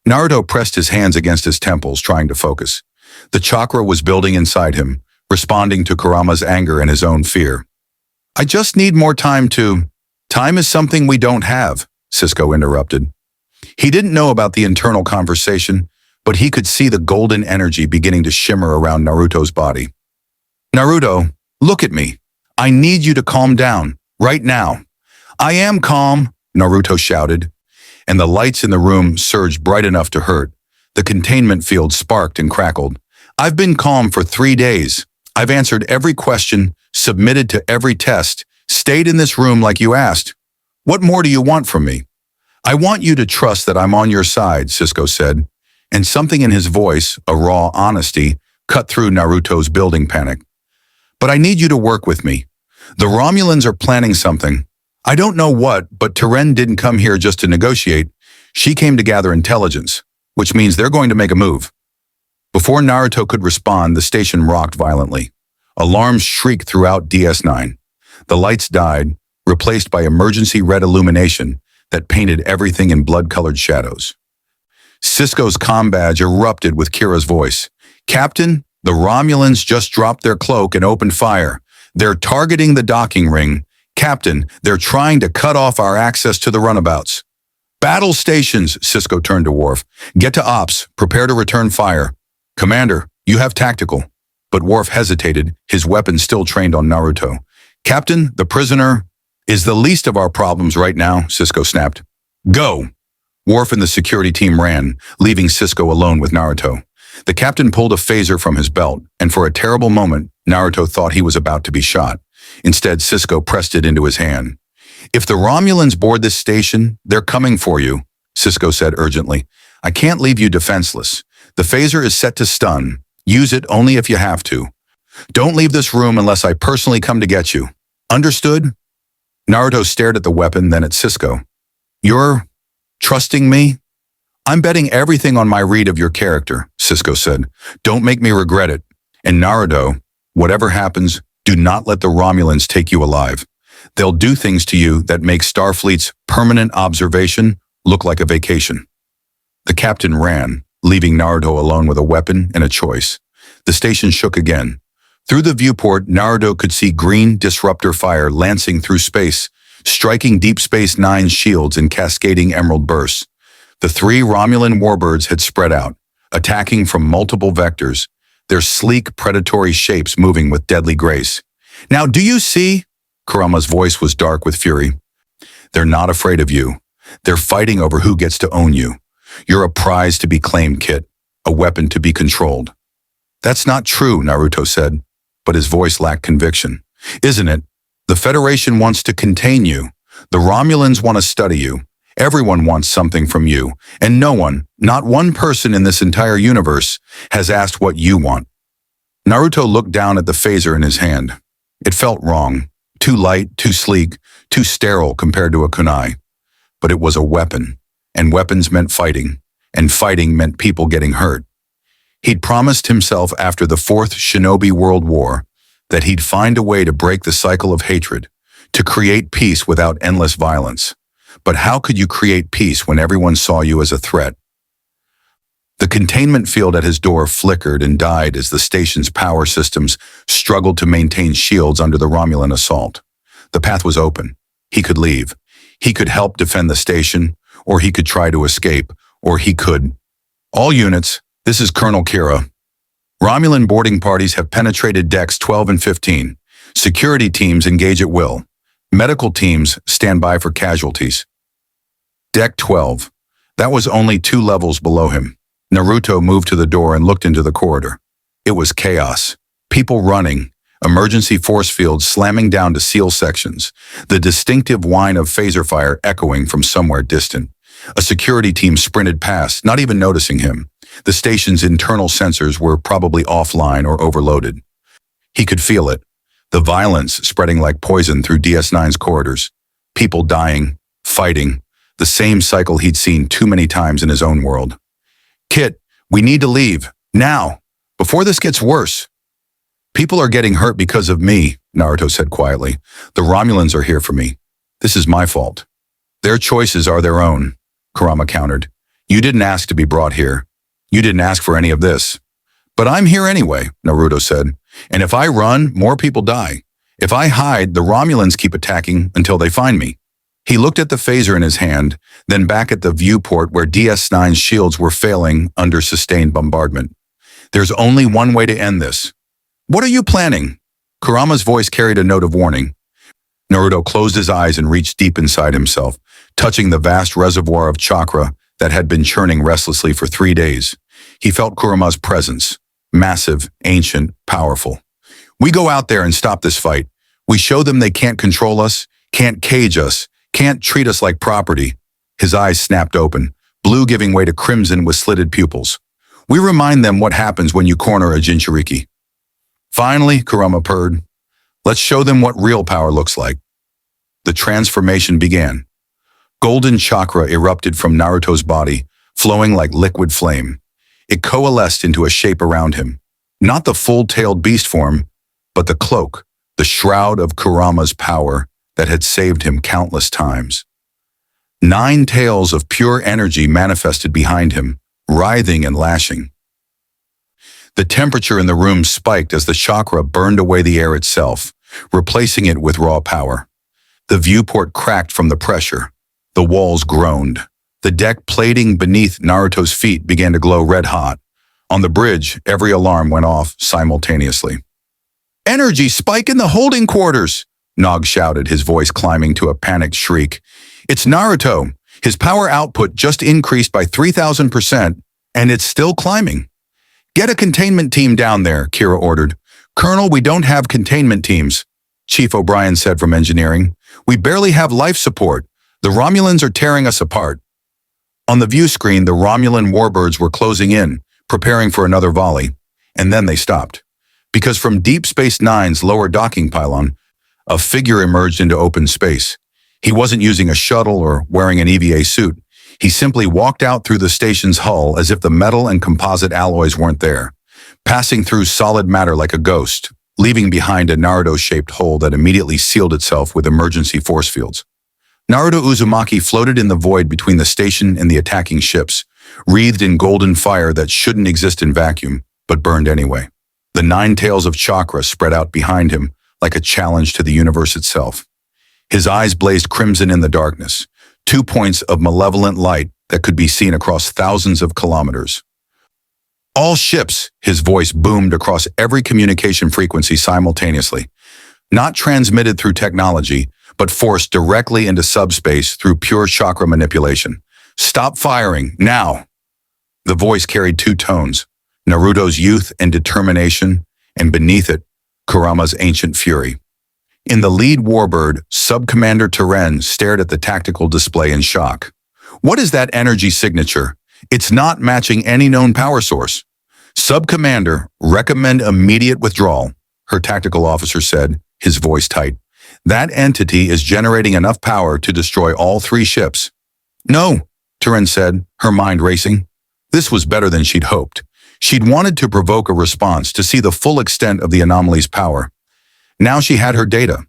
Naruto pressed his hands against his temples, trying to focus. The chakra was building inside him, responding to Kurama's anger and his own fear. I just need more time to... Time is something we don't have, Cisco interrupted. He didn't know about the internal conversation, but he could see the golden energy beginning to shimmer around Naruto's body. Naruto, look at me. I need you to calm down, right now. I am calm, Naruto shouted, and the lights in the room surged bright enough to hurt. The containment field sparked and crackled. I've been calm for 3 days. I've answered every question, submitted to every test, stayed in this room like you asked. What more do you want from me? I want you to trust that I'm on your side, Cisco said, and something in his voice, a raw honesty, cut through Naruto's building panic. But I need you to work with me. The Romulans are planning something. I don't know what, but Teren didn't come here just to negotiate. She came to gather intelligence, which means they're going to make a move. Before Naruto could respond, the station rocked violently. Alarms shrieked throughout DS9. The lights died, replaced by emergency red illumination that painted everything in blood-colored shadows. Cisco's comm badge erupted with Kira's voice. Captain, the Romulans just dropped their cloak and opened fire. They're targeting the docking ring. Captain, they're trying to cut off our access to the runabouts. Battle stations, Cisco turned to Worf. Get to ops, prepare to return fire. Commander, you have tactical. But Worf hesitated, his weapon still trained on Naruto. Captain, the prisoner is the least of our problems right now, Cisco snapped. Go! Worf and the security team ran, leaving Cisco alone with Naruto. The captain pulled a phaser from his belt, and for a terrible moment, Naruto thought he was about to be shot. Instead, Cisco pressed it into his hand. If the Romulans board this station, they're coming for you, Cisco said urgently. I can't leave you defenseless. The phaser is set to stun. Use it only if you have to. Don't leave this room unless I personally come to get you. Understood? Naruto stared at the weapon, then at Cisco. You're trusting me? I'm betting everything on my read of your character, Cisco said. Don't make me regret it. And Naruto, whatever happens, do not let the Romulans take you alive. They'll do things to you that make Starfleet's permanent observation look like a vacation. The captain ran, leaving Naruto alone with a weapon and a choice. The station shook again. Through the viewport, Naruto could see green disruptor fire lancing through space, striking Deep Space Nine's shields in cascading emerald bursts. The 3 Romulan warbirds had spread out, attacking from multiple vectors, their sleek, predatory shapes moving with deadly grace. Now, do you see? Kurama's voice was dark with fury. They're not afraid of you. They're fighting over who gets to own you. You're a prize to be claimed, Kit, a weapon to be controlled. That's not true, Naruto said, but his voice lacked conviction. Isn't it? The Federation wants to contain you. The Romulans want to study you. Everyone wants something from you, and no one, not one person in this entire universe, has asked what you want. Naruto looked down at the phaser in his hand. It felt wrong. Too light, too sleek, too sterile compared to a kunai. But it was a weapon, and weapons meant fighting, and fighting meant people getting hurt. He'd promised himself after the 4th Shinobi World War that he'd find a way to break the cycle of hatred, to create peace without endless violence. But how could you create peace when everyone saw you as a threat? The containment field at his door flickered and died as the station's power systems struggled to maintain shields under the Romulan assault. The path was open. He could leave. He could help defend the station, or he could try to escape, or he could. All units, this is Colonel Kira. Romulan boarding parties have penetrated decks 12 and 15. Security teams engage at will. Medical teams stand by for casualties. Deck 12. That was only 2 levels below him. Naruto moved to the door and looked into the corridor. It was chaos. People running, emergency force fields slamming down to seal sections, the distinctive whine of phaser fire echoing from somewhere distant. A security team sprinted past, not even noticing him. The station's internal sensors were probably offline or overloaded. He could feel it, the violence spreading like poison through DS9's corridors. People dying, fighting, the same cycle he'd seen too many times in his own world. "Kit, we need to leave, now, before this gets worse." "People are getting hurt because of me," Naruto said quietly. "The Romulans are here for me. This is my fault." "Their choices are their own," Kurama countered. "You didn't ask to be brought here. You didn't ask for any of this." "But I'm here anyway," Naruto said. "And if I run, more people die. If I hide, the Romulans keep attacking until they find me." He looked at the phaser in his hand, then back at the viewport where DS9's shields were failing under sustained bombardment. "There's only one way to end this." "What are you planning?" Kurama's voice carried a note of warning. Naruto closed his eyes and reached deep inside himself, touching the vast reservoir of chakra that had been churning restlessly for 3 days. He felt Kurama's presence, massive, ancient, powerful. "We go out there and stop this fight. We show them they can't control us, can't cage us, can't treat us like property." His eyes snapped open, blue giving way to crimson with slitted pupils. "We remind them what happens when you corner a Jinchuriki." "Finally," Kurama purred, "let's show them what real power looks like." The transformation began. Golden chakra erupted from Naruto's body, flowing like liquid flame. It coalesced into a shape around him. Not the full-tailed beast form, but the cloak, the shroud of Kurama's power that had saved him countless times. 9 tails of pure energy manifested behind him, writhing and lashing. The temperature in the room spiked as the chakra burned away the air itself, replacing it with raw power. The viewport cracked from the pressure. The walls groaned. The deck plating beneath Naruto's feet began to glow red-hot. On the bridge, every alarm went off simultaneously. "Energy spike in the holding quarters!" Nog shouted, his voice climbing to a panicked shriek. "It's Naruto. His power output just increased by 3,000%, and it's still climbing." "Get a containment team down there," Kira ordered. "Colonel, we don't have containment teams," Chief O'Brien said from engineering. "We barely have life support. The Romulans are tearing us apart." On the view screen, the Romulan warbirds were closing in, preparing for another volley, and then they stopped. Because from Deep Space Nine's lower docking pylon, a figure emerged into open space. He wasn't using a shuttle or wearing an EVA suit. He simply walked out through the station's hull as if the metal and composite alloys weren't there, passing through solid matter like a ghost, leaving behind a Naruto-shaped hole that immediately sealed itself with emergency force fields. Naruto Uzumaki floated in the void between the station and the attacking ships, wreathed in golden fire that shouldn't exist in vacuum, but burned anyway. The 9 tails of chakra spread out behind him like a challenge to the universe itself. His eyes blazed crimson in the darkness, 2 points of malevolent light that could be seen across thousands of kilometers. "All ships," his voice boomed across every communication frequency simultaneously, not transmitted through technology, but forced directly into subspace through pure chakra manipulation. "Stop firing, now!" The voice carried 2 tones, Naruto's youth and determination, and beneath it, Kurama's ancient fury. In the lead warbird, Sub-Commander Teren stared at the tactical display in shock. "What is that energy signature? It's not matching any known power source." "Sub-Commander, recommend immediate withdrawal," her tactical officer said, his voice tight. "That entity is generating enough power to destroy all 3 ships." "No," Teren said, her mind racing. This was better than she'd hoped. She'd wanted to provoke a response to see the full extent of the anomaly's power. Now she had her data.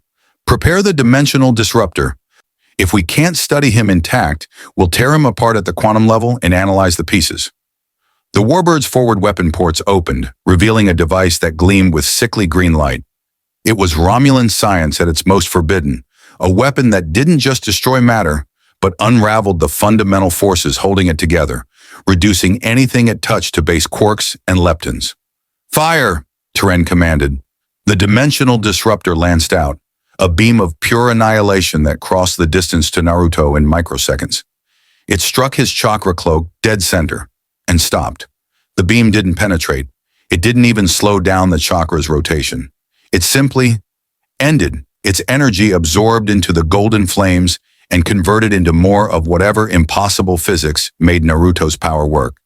"Prepare the dimensional disruptor. If we can't study him intact, we'll tear him apart at the quantum level and analyze the pieces." The warbird's forward weapon ports opened, revealing a device that gleamed with sickly green light. It was Romulan science at its most forbidden, a weapon that didn't just destroy matter, but unraveled the fundamental forces holding it together, reducing anything it touched to base quarks and leptons. "Fire!" Teren commanded. The dimensional disruptor lanced out, a beam of pure annihilation that crossed the distance to Naruto in microseconds. It struck his chakra cloak dead center and stopped. The beam didn't penetrate. It didn't even slow down the chakra's rotation. It simply ended, its energy absorbed into the golden flames and converted into more of whatever impossible physics made Naruto's power work.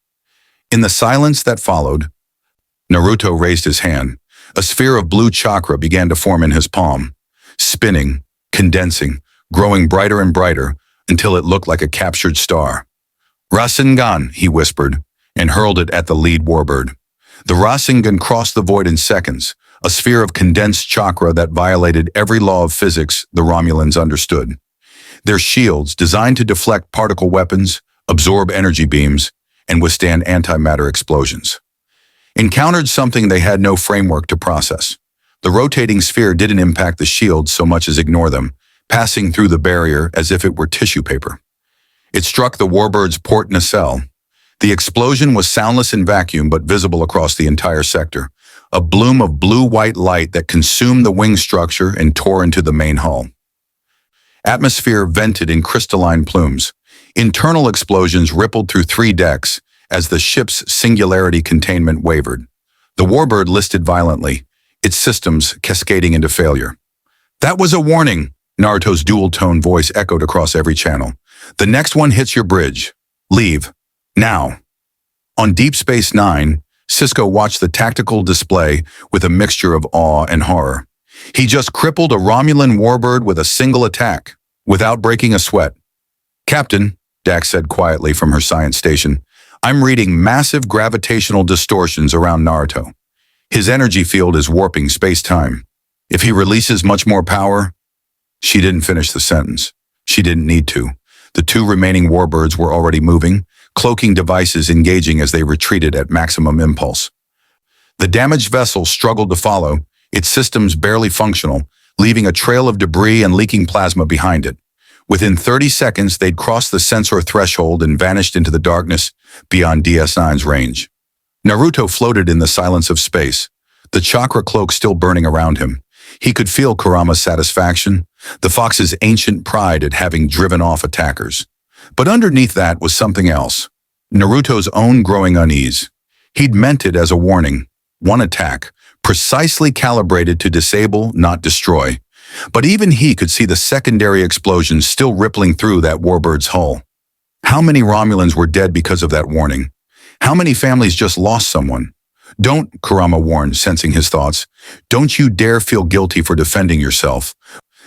In the silence that followed, Naruto raised his hand. A sphere of blue chakra began to form in his palm, spinning, condensing, growing brighter and brighter until it looked like a captured star. Rasengan, he whispered, and hurled it at the lead warbird. The Rasengan crossed the void in seconds, a sphere of condensed chakra that violated every law of physics the Romulans understood. Their shields, designed to deflect particle weapons, absorb energy beams, and withstand antimatter explosions, encountered something they had no framework to process. The rotating sphere didn't impact the shields so much as ignore them, passing through the barrier as if it were tissue paper. It struck the warbird's port nacelle. The explosion was soundless in vacuum but visible across the entire sector, a bloom of blue-white light that consumed the wing structure and tore into the main hull. Atmosphere vented in crystalline plumes. Internal explosions rippled through 3 decks as the ship's singularity containment wavered. The warbird listed violently, its systems cascading into failure. "That was a warning," Naruto's dual-tone voice echoed across every channel. "The next one hits your bridge. Leave. Now." On Deep Space Nine, Sisko watched the tactical display with a mixture of awe and horror. He just crippled a Romulan warbird with a single attack, without breaking a sweat. "Captain," Dax said quietly from her science station, "I'm reading massive gravitational distortions around Naruto. His energy field is warping space-time. If he releases much more power—" She didn't finish the sentence. She didn't need to. The 2 remaining warbirds were already moving, cloaking devices engaging as they retreated at maximum impulse. The damaged vessel struggled to follow, its systems barely functional, leaving a trail of debris and leaking plasma behind it. Within 30 seconds, they'd crossed the sensor threshold and vanished into the darkness beyond DS9's range. Naruto floated in the silence of space, the chakra cloak still burning around him. He could feel Kurama's satisfaction, the fox's ancient pride at having driven off attackers. But underneath that was something else, Naruto's own growing unease. He'd meant it as a warning, one attack, precisely calibrated to disable, not destroy. But even he could see the secondary explosions still rippling through that warbird's hull. How many Romulans were dead because of that warning? How many families just lost someone? "Don't," Kurama warned, sensing his thoughts. "Don't you dare feel guilty for defending yourself.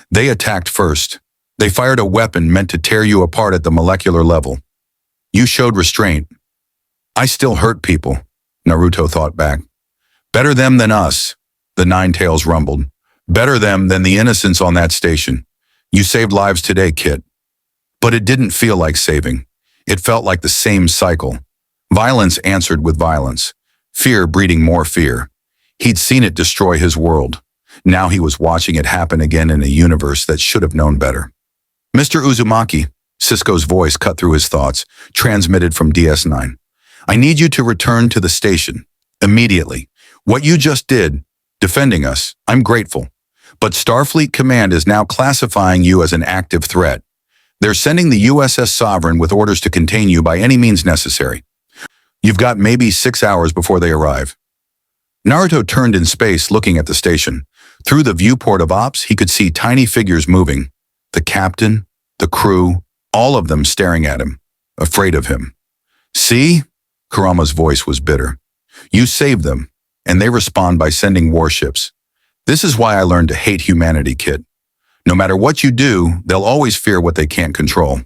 They attacked first. They fired a weapon meant to tear you apart at the molecular level. You showed restraint." "I still hurt people," Naruto thought back. "Better them than us," the Nine-Tails rumbled. "Better them than the innocents on that station. You saved lives today, Kit." But it didn't feel like saving. It felt like the same cycle. Violence answered with violence. Fear breeding more fear. He'd seen it destroy his world. Now he was watching it happen again in a universe that should have known better. "Mr. Uzumaki," Sisko's voice cut through his thoughts, transmitted from DS9. "I need you to return to the station. Immediately. What you just did, defending us, I'm grateful. But Starfleet Command is now classifying you as an active threat. They're sending the USS Sovereign with orders to contain you by any means necessary. You've got maybe 6 hours before they arrive." Naruto turned in space, looking at the station. Through the viewport of Ops, he could see tiny figures moving. The captain, the crew, all of them staring at him, afraid of him. "See?" Kurama's voice was bitter. "You saved them, and they respond by sending warships. This is why I learned to hate humanity, Kit. No matter what you do, they'll always fear what they can't control."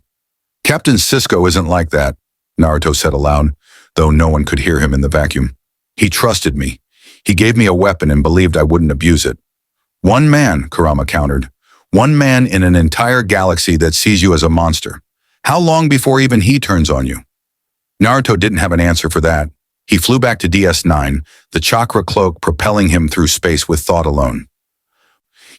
"Captain Sisko isn't like that," Naruto said aloud, though no one could hear him in the vacuum. "He trusted me. He gave me a weapon and believed I wouldn't abuse it." "One man," Kurama countered. "One man in an entire galaxy that sees you as a monster. How long before even he turns on you?" Naruto didn't have an answer for that. He flew back to DS9, the chakra cloak propelling him through space with thought alone.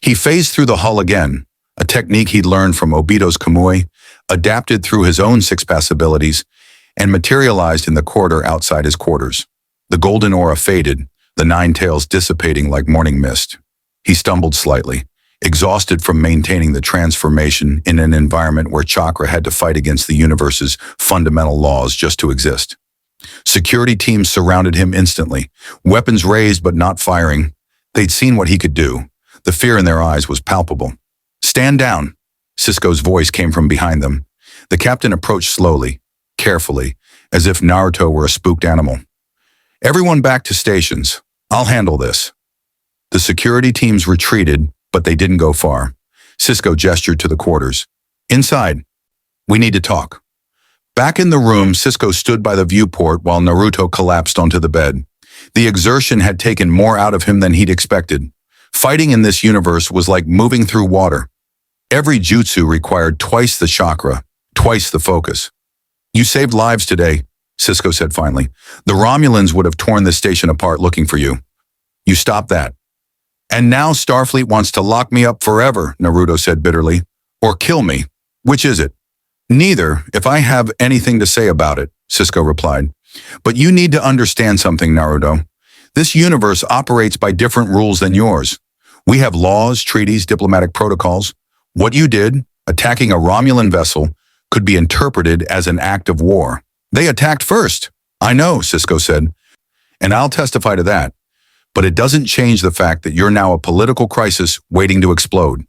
He phased through the hull again, a technique he'd learned from Obito's Kamui, adapted through his own 6-pass abilities, and materialized in the corridor outside his quarters. The golden aura faded, the Nine-Tails dissipating like morning mist. He stumbled slightly, exhausted from maintaining the transformation in an environment where chakra had to fight against the universe's fundamental laws just to exist. Security teams surrounded him instantly, weapons raised but not firing. They'd seen what he could do. The fear in their eyes was palpable. "Stand down," Sisko's voice came from behind them. The captain approached slowly, carefully, as if Naruto were a spooked animal. "Everyone back to stations. I'll handle this." The security teams retreated, but they didn't go far. Sisko gestured to the quarters. "Inside. We need to talk." Back in the room, Sisko stood by the viewport while Naruto collapsed onto the bed. The exertion had taken more out of him than he'd expected. Fighting in this universe was like moving through water. Every jutsu required twice the chakra, twice the focus. "You saved lives today," Sisko said finally. "The Romulans would have torn this station apart looking for you. You stopped that. And now Starfleet wants to lock me up forever," Naruto said bitterly. "Or kill me. Which is it?" "Neither, if I have anything to say about it," Sisko replied. "But you need to understand something, Naruto. This universe operates by different rules than yours. We have laws, treaties, diplomatic protocols. What you did, attacking a Romulan vessel, could be interpreted as an act of war. They attacked first." "I know," Sisko said, "and I'll testify to that. But it doesn't change the fact that you're now a political crisis waiting to explode.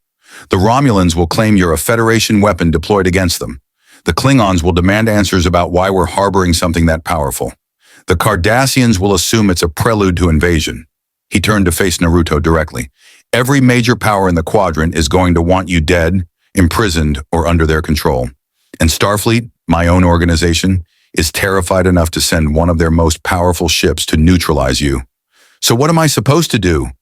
The Romulans will claim you're a Federation weapon deployed against them. The Klingons will demand answers about why we're harboring something that powerful. The Cardassians will assume it's a prelude to invasion." He turned to face Naruto directly. "Every major power in the quadrant is going to want you dead, imprisoned, or under their control. And Starfleet, my own organization, is terrified enough to send one of their most powerful ships to neutralize you. So what am I supposed to do?"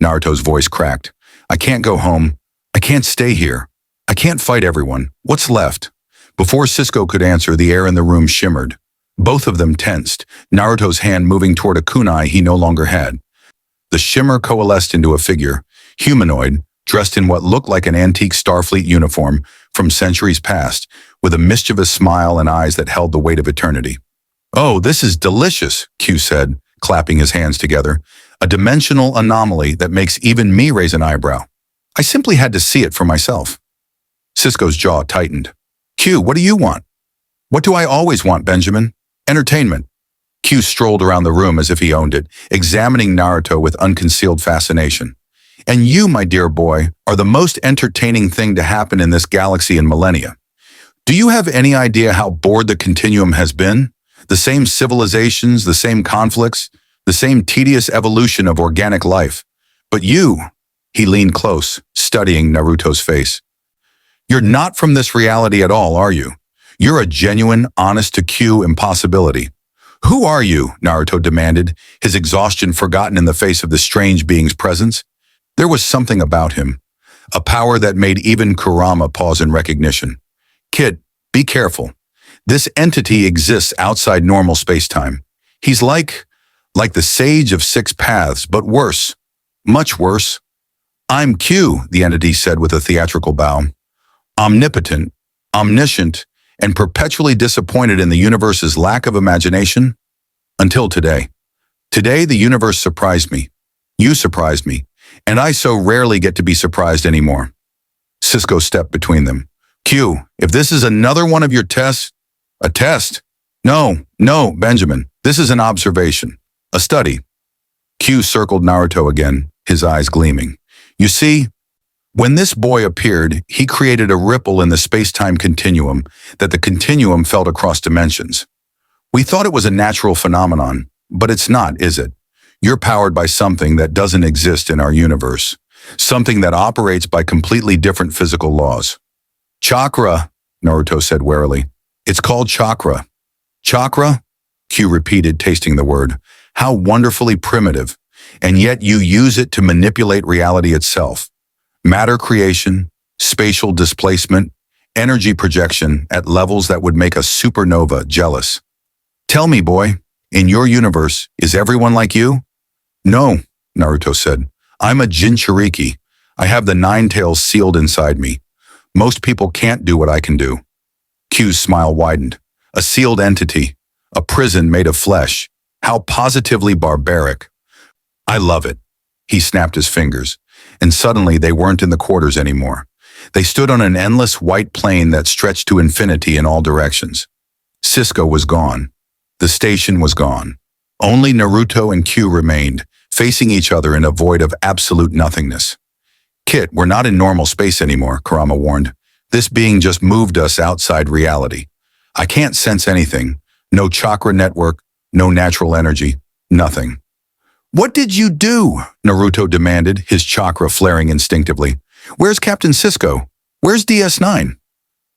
Naruto's voice cracked. "I can't go home. I can't stay here. I can't fight everyone. What's left?" Before Sisko could answer, the air in the room shimmered. Both of them tensed, Naruto's hand moving toward a kunai he no longer had. The shimmer coalesced into a figure, humanoid, dressed in what looked like an antique Starfleet uniform from centuries past, with a mischievous smile and eyes that held the weight of eternity. "Oh, this is delicious," Q said, clapping his hands together. "A dimensional anomaly that makes even me raise an eyebrow. I simply had to see it for myself." Sisko's jaw tightened. "Q, what do you want?" "What do I always want, Benjamin? Entertainment." Q strolled around the room as if he owned it, examining Naruto with unconcealed fascination. "And you, my dear boy, are the most entertaining thing to happen in this galaxy in millennia. Do you have any idea how bored the continuum has been? The same civilizations, the same conflicts, the same tedious evolution of organic life. But you," he leaned close, studying Naruto's face. "You're not from this reality at all, are you? You're a genuine, honest-to-Q impossibility." "Who are you?" Naruto demanded, his exhaustion forgotten in the face of the strange being's presence. There was something about him, a power that made even Kurama pause in recognition. "Kid, be careful. This entity exists outside normal space-time. He's like the Sage of Six Paths, but worse. Much worse." "I'm Q," the entity said with a theatrical bow. "Omnipotent, omniscient, and perpetually disappointed in the universe's lack of imagination? Until today. Today, the universe surprised me. You surprised me, and I so rarely get to be surprised anymore." Sisko stepped between them. "Q, if this is another one of your tests..." "A test? No, Benjamin. This is an observation. A study." Q circled Naruto again, his eyes gleaming. "You see, when this boy appeared, he created a ripple in the space-time continuum that the continuum felt across dimensions. We thought it was a natural phenomenon, but it's not, is it? You're powered by something that doesn't exist in our universe, something that operates by completely different physical laws." "Chakra," Naruto said warily. "It's called chakra." "Chakra?" Q repeated, tasting the word. "How wonderfully primitive, and yet you use it to manipulate reality itself. Matter creation, spatial displacement, energy projection at levels that would make a supernova jealous. Tell me, boy, in your universe, is everyone like you?" "No," Naruto said. "I'm a Jinchuriki. I have the nine tails sealed inside me. Most people can't do what I can do." Q's smile widened. "A sealed entity, a prison made of flesh. How positively barbaric." "I love it." He snapped his fingers, and suddenly they weren't in the quarters anymore. They stood on an endless white plain that stretched to infinity in all directions. Sisko was gone. The station was gone. Only Naruto and Q remained, facing each other in a void of absolute nothingness. Kit, we're not in normal space anymore, Kurama warned. This being just moved us outside reality. I can't sense anything. No chakra network, no natural energy, nothing. What did you do? Naruto demanded, his chakra flaring instinctively. Where's Captain Sisko? Where's DS9?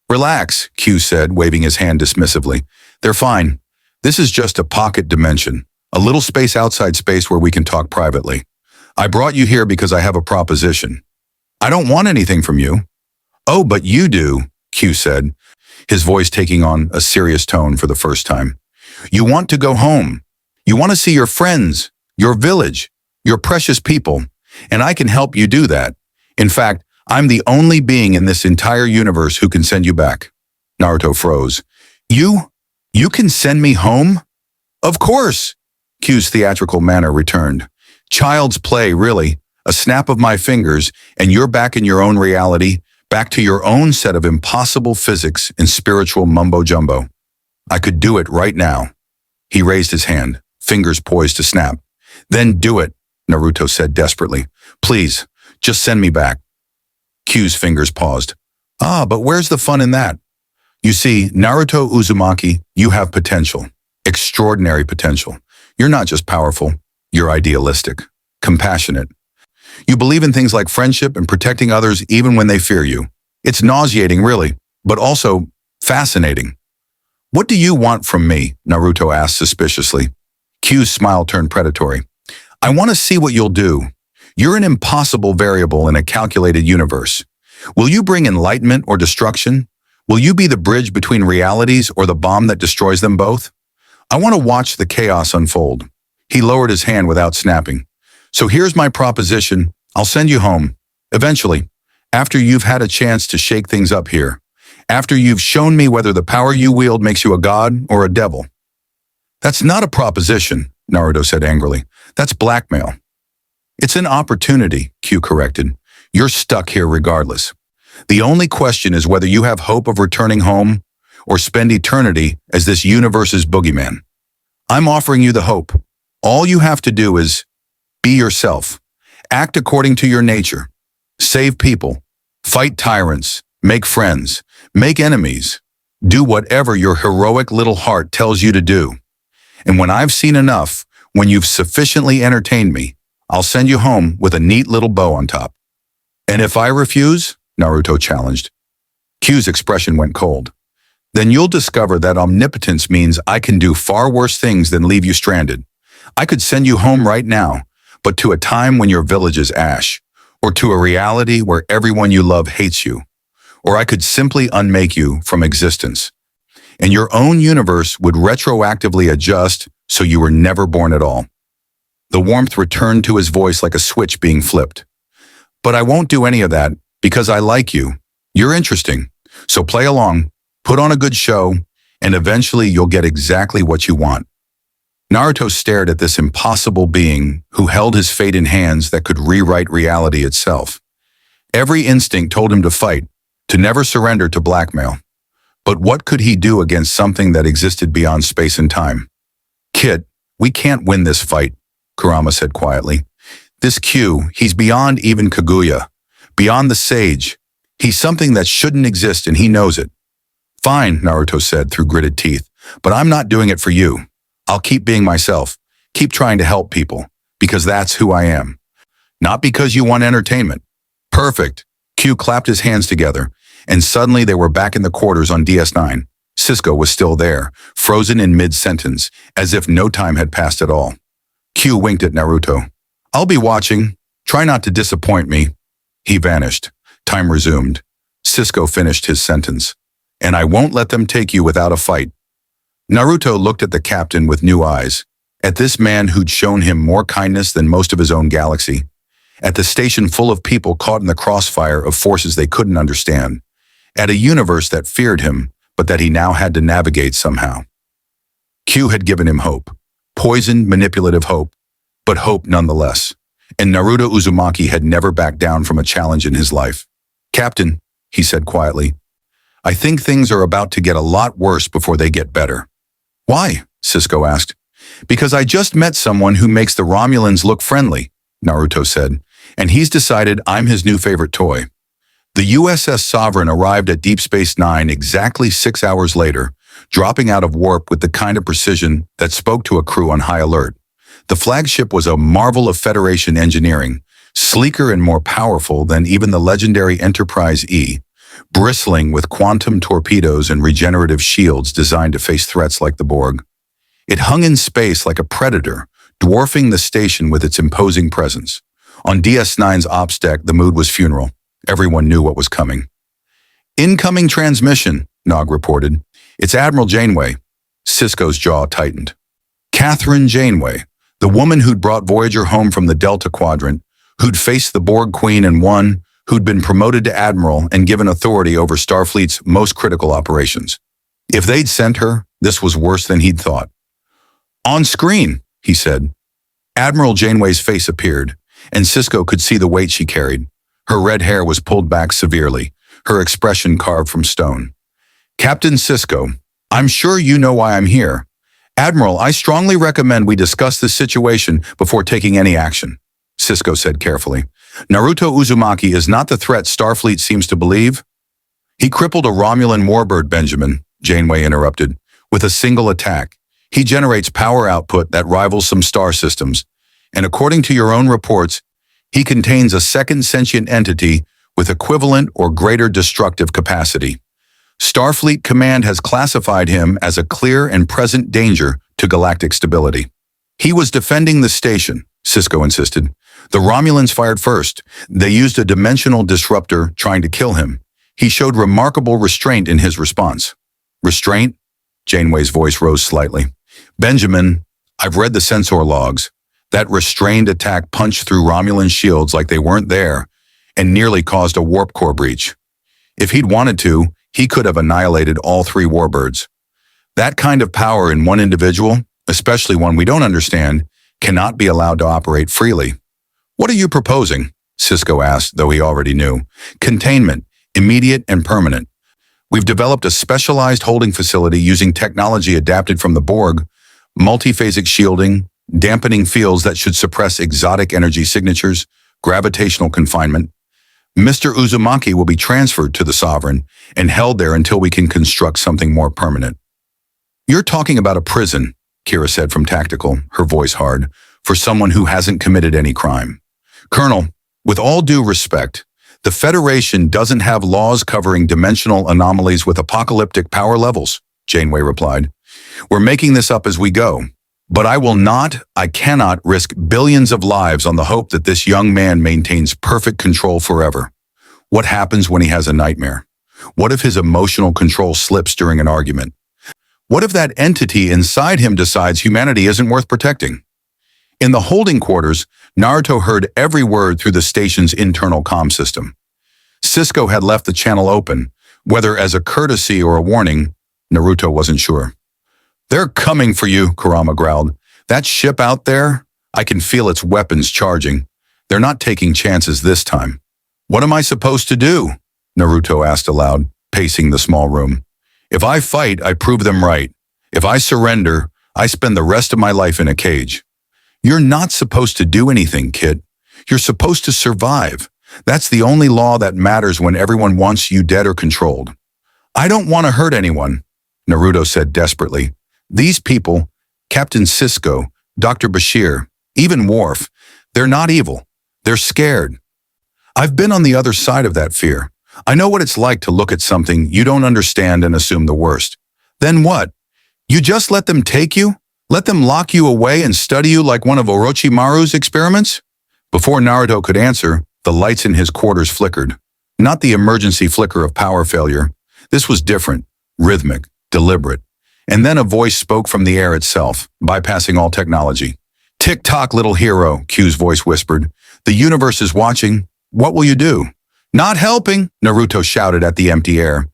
Relax, Q said, waving his hand dismissively. They're fine. This is just a pocket dimension, a little space outside space where we can talk privately. I brought you here because I have a proposition. I don't want anything from you. Oh, but you do, Q said, his voice taking on a serious tone for the first time. You want to go home. You want to see your friends, your village, your precious people, and I can help you do that. In fact, I'm the only being in this entire universe who can send you back. Naruto froze. You can send me home? Of course, Q's theatrical manner returned. Child's play, really. A snap of my fingers, and you're back in your own reality, back to your own set of impossible physics and spiritual mumbo-jumbo. I could do it right now. He raised his hand, fingers poised to snap. Then do it, Naruto said desperately. Please, just send me back. Q's fingers paused. But where's the fun in that? You see, Naruto Uzumaki, you have potential. Extraordinary potential. You're not just powerful, you're idealistic, compassionate. You believe in things like friendship and protecting others even when they fear you. It's nauseating, really, but also fascinating. What do you want from me? Naruto asked suspiciously. Q's smile turned predatory. I want to see what you'll do. You're an impossible variable in a calculated universe. Will you bring enlightenment or destruction? Will you be the bridge between realities or the bomb that destroys them both? I want to watch the chaos unfold. He lowered his hand without snapping. So here's my proposition. I'll send you home. Eventually. After you've had a chance to shake things up here. After you've shown me whether the power you wield makes you a god or a devil. That's not a proposition, Naruto said angrily. That's blackmail. It's an opportunity, Q corrected. You're stuck here regardless. The only question is whether you have hope of returning home or spend eternity as this universe's boogeyman. I'm offering you the hope. All you have to do is be yourself. Act according to your nature. Save people. Fight tyrants. Make friends. Make enemies. Do whatever your heroic little heart tells you to do. And when I've seen enough, when you've sufficiently entertained me, I'll send you home with a neat little bow on top. And if I refuse? Naruto challenged. Q's expression went cold. Then you'll discover that omnipotence means I can do far worse things than leave you stranded. I could send you home right now, but to a time when your village is ash, or to a reality where everyone you love hates you. Or I could simply unmake you from existence. And your own universe would retroactively adjust so you were never born at all. The warmth returned to his voice like a switch being flipped. But I won't do any of that because I like you. You're interesting. So play along, put on a good show, and eventually you'll get exactly what you want. Naruto stared at this impossible being who held his fate in hands that could rewrite reality itself. Every instinct told him to fight, to never surrender to blackmail. But what could he do against something that existed beyond space and time? Kid, we can't win this fight, Kurama said quietly. This Q, he's beyond even Kaguya, beyond the sage. He's something that shouldn't exist and he knows it. Fine, Naruto said through gritted teeth, but I'm not doing it for you. I'll keep being myself, keep trying to help people, because that's who I am. Not because you want entertainment. Perfect. Q clapped his hands together, and suddenly they were back in the quarters on DS9. Sisko was still there, frozen in mid-sentence, as if no time had passed at all. Q winked at Naruto. I'll be watching. Try not to disappoint me. He vanished. Time resumed. Sisko finished his sentence. And I won't let them take you without a fight. Naruto looked at the captain with new eyes, at this man who'd shown him more kindness than most of his own galaxy, at the station full of people caught in the crossfire of forces they couldn't understand, at a universe that feared him, but that he now had to navigate somehow. Q had given him hope, poisoned, manipulative hope, but hope nonetheless, and Naruto Uzumaki had never backed down from a challenge in his life. Captain, he said quietly, I think things are about to get a lot worse before they get better. Why? Sisko asked. Because I just met someone who makes the Romulans look friendly, Naruto said, and he's decided I'm his new favorite toy. The USS Sovereign arrived at Deep Space Nine exactly 6 hours later, dropping out of warp with the kind of precision that spoke to a crew on high alert. The flagship was a marvel of Federation engineering, sleeker and more powerful than even the legendary Enterprise E, bristling with quantum torpedoes and regenerative shields designed to face threats like the Borg. It hung in space like a predator, dwarfing the station with its imposing presence. On DS9's ops deck, the mood was funeral. Everyone knew what was coming. Incoming transmission, Nog reported. It's Admiral Janeway. Sisko's jaw tightened. Catherine Janeway, the woman who'd brought Voyager home from the Delta Quadrant, who'd faced the Borg Queen and won, who'd been promoted to Admiral and given authority over Starfleet's most critical operations. If they'd sent her, this was worse than he'd thought. On screen, he said. Admiral Janeway's face appeared, and Sisko could see the weight she carried. Her red hair was pulled back severely, her expression carved from stone. Captain Sisko, I'm sure you know why I'm here. Admiral, I strongly recommend we discuss this situation before taking any action, Sisko said carefully. Naruto Uzumaki is not the threat Starfleet seems to believe. He crippled a Romulan warbird, Benjamin, Janeway interrupted, with a single attack. He generates power output that rivals some star systems, and according to your own reports, he contains a second sentient entity with equivalent or greater destructive capacity. Starfleet Command has classified him as a clear and present danger to galactic stability. He was defending the station, Sisko insisted. The Romulans fired first. They used a dimensional disruptor trying to kill him. He showed remarkable restraint in his response. Restraint? Janeway's voice rose slightly. Benjamin, I've read the sensor logs. That restrained attack punched through Romulan shields like they weren't there and nearly caused a warp core breach. If he'd wanted to, he could have annihilated all 3 warbirds. That kind of power in one individual, especially one we don't understand, cannot be allowed to operate freely. What are you proposing? Sisko asked, though he already knew. Containment, immediate and permanent. We've developed a specialized holding facility using technology adapted from the Borg, multiphasic shielding, dampening fields that should suppress exotic energy signatures, gravitational confinement. Mr. Uzumaki will be transferred to the Sovereign and held there until we can construct something more permanent. You're talking about a prison, Kira said from Tactical, her voice hard, for someone who hasn't committed any crime. Colonel, with all due respect, the Federation doesn't have laws covering dimensional anomalies with apocalyptic power levels, Janeway replied. We're making this up as we go. But I cannot risk billions of lives on the hope that this young man maintains perfect control forever. What happens when he has a nightmare? What if his emotional control slips during an argument? What if that entity inside him decides humanity isn't worth protecting? In the holding quarters, Naruto heard every word through the station's internal comm system. Sisko had left the channel open, whether as a courtesy or a warning, Naruto wasn't sure. They're coming for you, Kurama growled. That ship out there, I can feel its weapons charging. They're not taking chances this time. What am I supposed to do? Naruto asked aloud, pacing the small room. If I fight, I prove them right. If I surrender, I spend the rest of my life in a cage. You're not supposed to do anything, kid. You're supposed to survive. That's the only law that matters when everyone wants you dead or controlled. I don't want to hurt anyone, Naruto said desperately. These people, Captain Sisko, Dr. Bashir, even Worf, they're not evil. They're scared. I've been on the other side of that fear. I know what it's like to look at something you don't understand and assume the worst. Then what? You just let them take you? Let them lock you away and study you like one of Orochimaru's experiments? Before Naruto could answer, the lights in his quarters flickered. Not the emergency flicker of power failure. This was different, rhythmic, deliberate. And then a voice spoke from the air itself, bypassing all technology. Tick-tock, little hero, Q's voice whispered. The universe is watching. What will you do? Not helping, Naruto shouted at the empty air.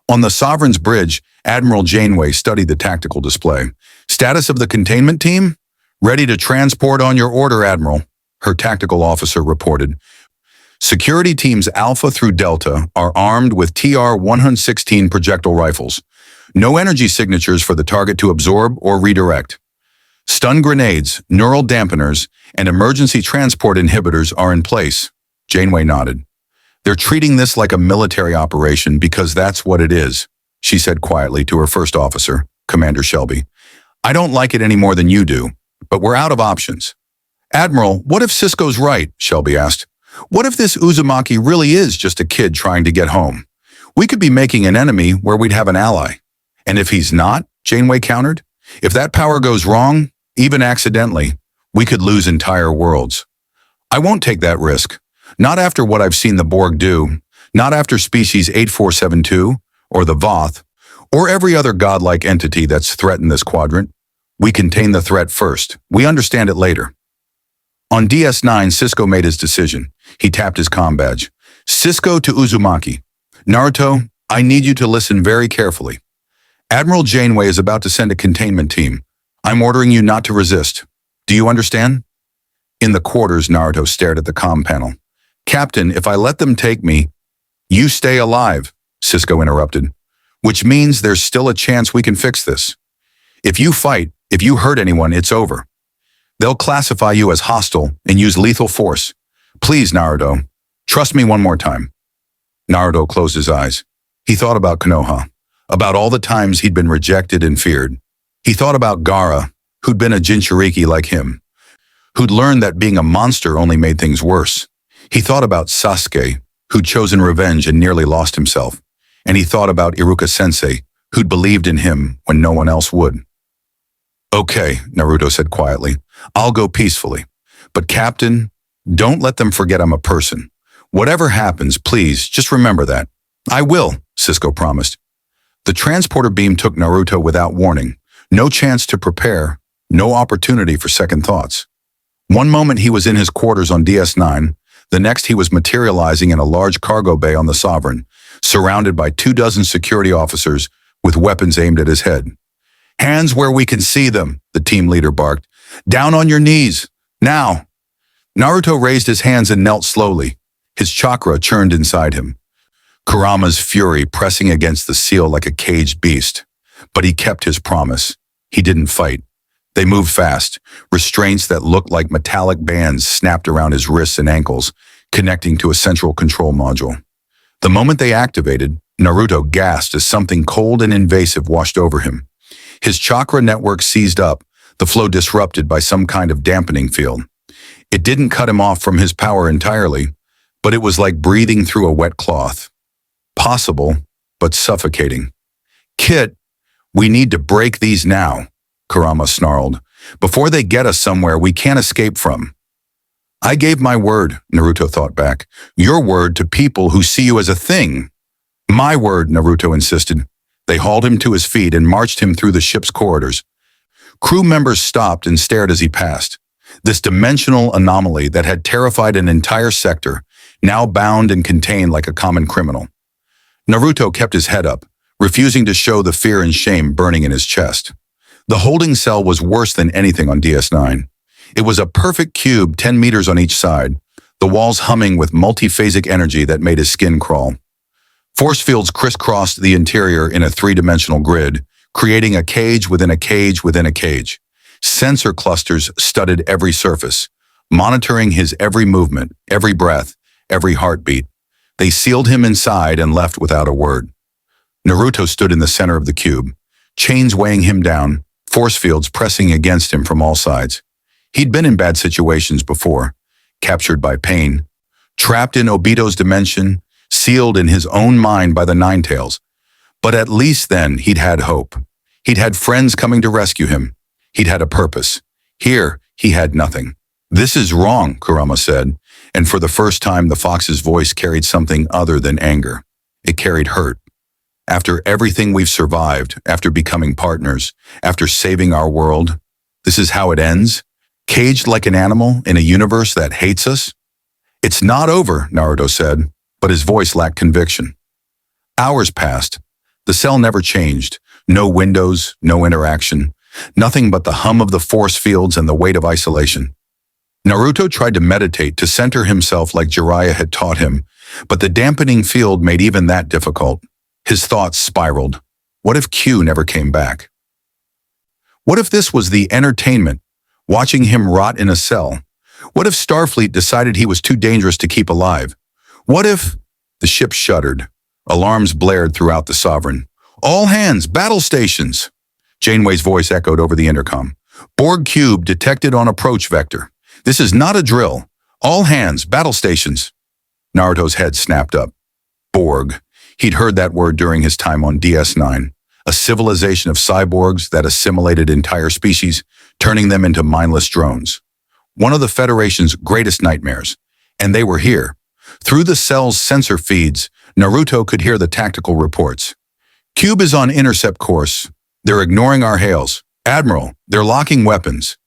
On the Sovereign's bridge, Admiral Janeway studied the tactical display. Status of the containment team? Ready to transport on your order, Admiral, her tactical officer reported. Security teams Alpha through Delta are armed with TR-116 projectile rifles. No energy signatures for the target to absorb or redirect. Stun grenades, neural dampeners, and emergency transport inhibitors are in place. Janeway nodded. They're treating this like a military operation because that's what it is, she said quietly to her first officer, Commander Shelby. I don't like it any more than you do, but we're out of options. Admiral, what if Sisko's right? Shelby asked. What if this Uzumaki really is just a kid trying to get home? We could be making an enemy where we'd have an ally. And if he's not, Janeway countered, if that power goes wrong, even accidentally, we could lose entire worlds. I won't take that risk. Not after what I've seen the Borg do, not after species 8472, or the Voth, or every other godlike entity that's threatened this quadrant. We contain the threat first. We understand it later. On DS9, Sisko made his decision. He tapped his comm badge. Sisko to Uzumaki. Naruto, I need you to listen very carefully. Admiral Janeway is about to send a containment team. I'm ordering you not to resist. Do you understand? In the quarters, Naruto stared at the comm panel. Captain, if I let them take me, you stay alive, Sisko interrupted, which means there's still a chance we can fix this. If you fight, if you hurt anyone, it's over. They'll classify you as hostile and use lethal force. Please, Naruto, trust me one more time. Naruto closed his eyes. He thought about Konoha, about all the times he'd been rejected and feared. He thought about Gaara, who'd been a Jinchuriki like him, who'd learned that being a monster only made things worse. He thought about Sasuke, who'd chosen revenge and nearly lost himself. And he thought about Iruka-sensei, who'd believed in him when no one else would. Okay, Naruto said quietly, I'll go peacefully. But Captain, don't let them forget I'm a person. Whatever happens, please, just remember that. I will, Sisko promised. The transporter beam took Naruto without warning. No chance to prepare, no opportunity for second thoughts. One moment he was in his quarters on DS9, the next he was materializing in a large cargo bay on the Sovereign, surrounded by 24 security officers with weapons aimed at his head. Hands where we can see them, the team leader barked. Down on your knees, now. Naruto raised his hands and knelt slowly. His chakra churned inside him. Kurama's fury pressing against the seal like a caged beast. But he kept his promise. He didn't fight. They moved fast, restraints that looked like metallic bands snapped around his wrists and ankles, connecting to a central control module. The moment they activated, Naruto gasped as something cold and invasive washed over him. His chakra network seized up, the flow disrupted by some kind of dampening field. It didn't cut him off from his power entirely, but it was like breathing through a wet cloth. Possible, but suffocating. Kit, we need to break these now, Kurama snarled, before they get us somewhere we can't escape from. I gave my word, Naruto thought back. Your word to people who see you as a thing. My word, Naruto insisted. They hauled him to his feet and marched him through the ship's corridors. Crew members stopped and stared as he passed. This dimensional anomaly that had terrified an entire sector, now bound and contained like a common criminal. Naruto kept his head up, refusing to show the fear and shame burning in his chest. The holding cell was worse than anything on DS9. It was a perfect cube 10 meters on each side, the walls humming with multiphasic energy that made his skin crawl. Force fields crisscrossed the interior in a three-dimensional grid, creating a cage within a cage within a cage. Sensor clusters studded every surface, monitoring his every movement, every breath, every heartbeat. They sealed him inside and left without a word. Naruto stood in the center of the cube, chains weighing him down, force fields pressing against him from all sides. He'd been in bad situations before, captured by pain, trapped in Obito's dimension, sealed in his own mind by the Nine Tails. But at least then he'd had hope. He'd had friends coming to rescue him. He'd had a purpose. Here, he had nothing. This is wrong, Kurama said, and for the first time the fox's voice carried something other than anger. It carried hurt. After everything we've survived, after becoming partners, after saving our world, this is how it ends? Caged like an animal in a universe that hates us? It's not over, Naruto said, but his voice lacked conviction. Hours passed. The cell never changed. No windows, no interaction. Nothing but the hum of the force fields and the weight of isolation. Naruto tried to meditate, to center himself like Jiraiya had taught him, but the dampening field made even that difficult. His thoughts spiraled. What if Q never came back? What if this was the entertainment, watching him rot in a cell? What if Starfleet decided he was too dangerous to keep alive? What if... The ship shuddered. Alarms blared throughout the Sovereign. All hands, battle stations! Janeway's voice echoed over the intercom. Borg cube detected on approach vector. This is not a drill. All hands, battle stations. Naruto's head snapped up. Borg. He'd heard that word during his time on DS9. A civilization of cyborgs that assimilated entire species, turning them into mindless drones. One of the Federation's greatest nightmares. And they were here. Through the cell's sensor feeds, Naruto could hear the tactical reports. Cube is on intercept course. They're ignoring our hails. Admiral, they're locking weapons.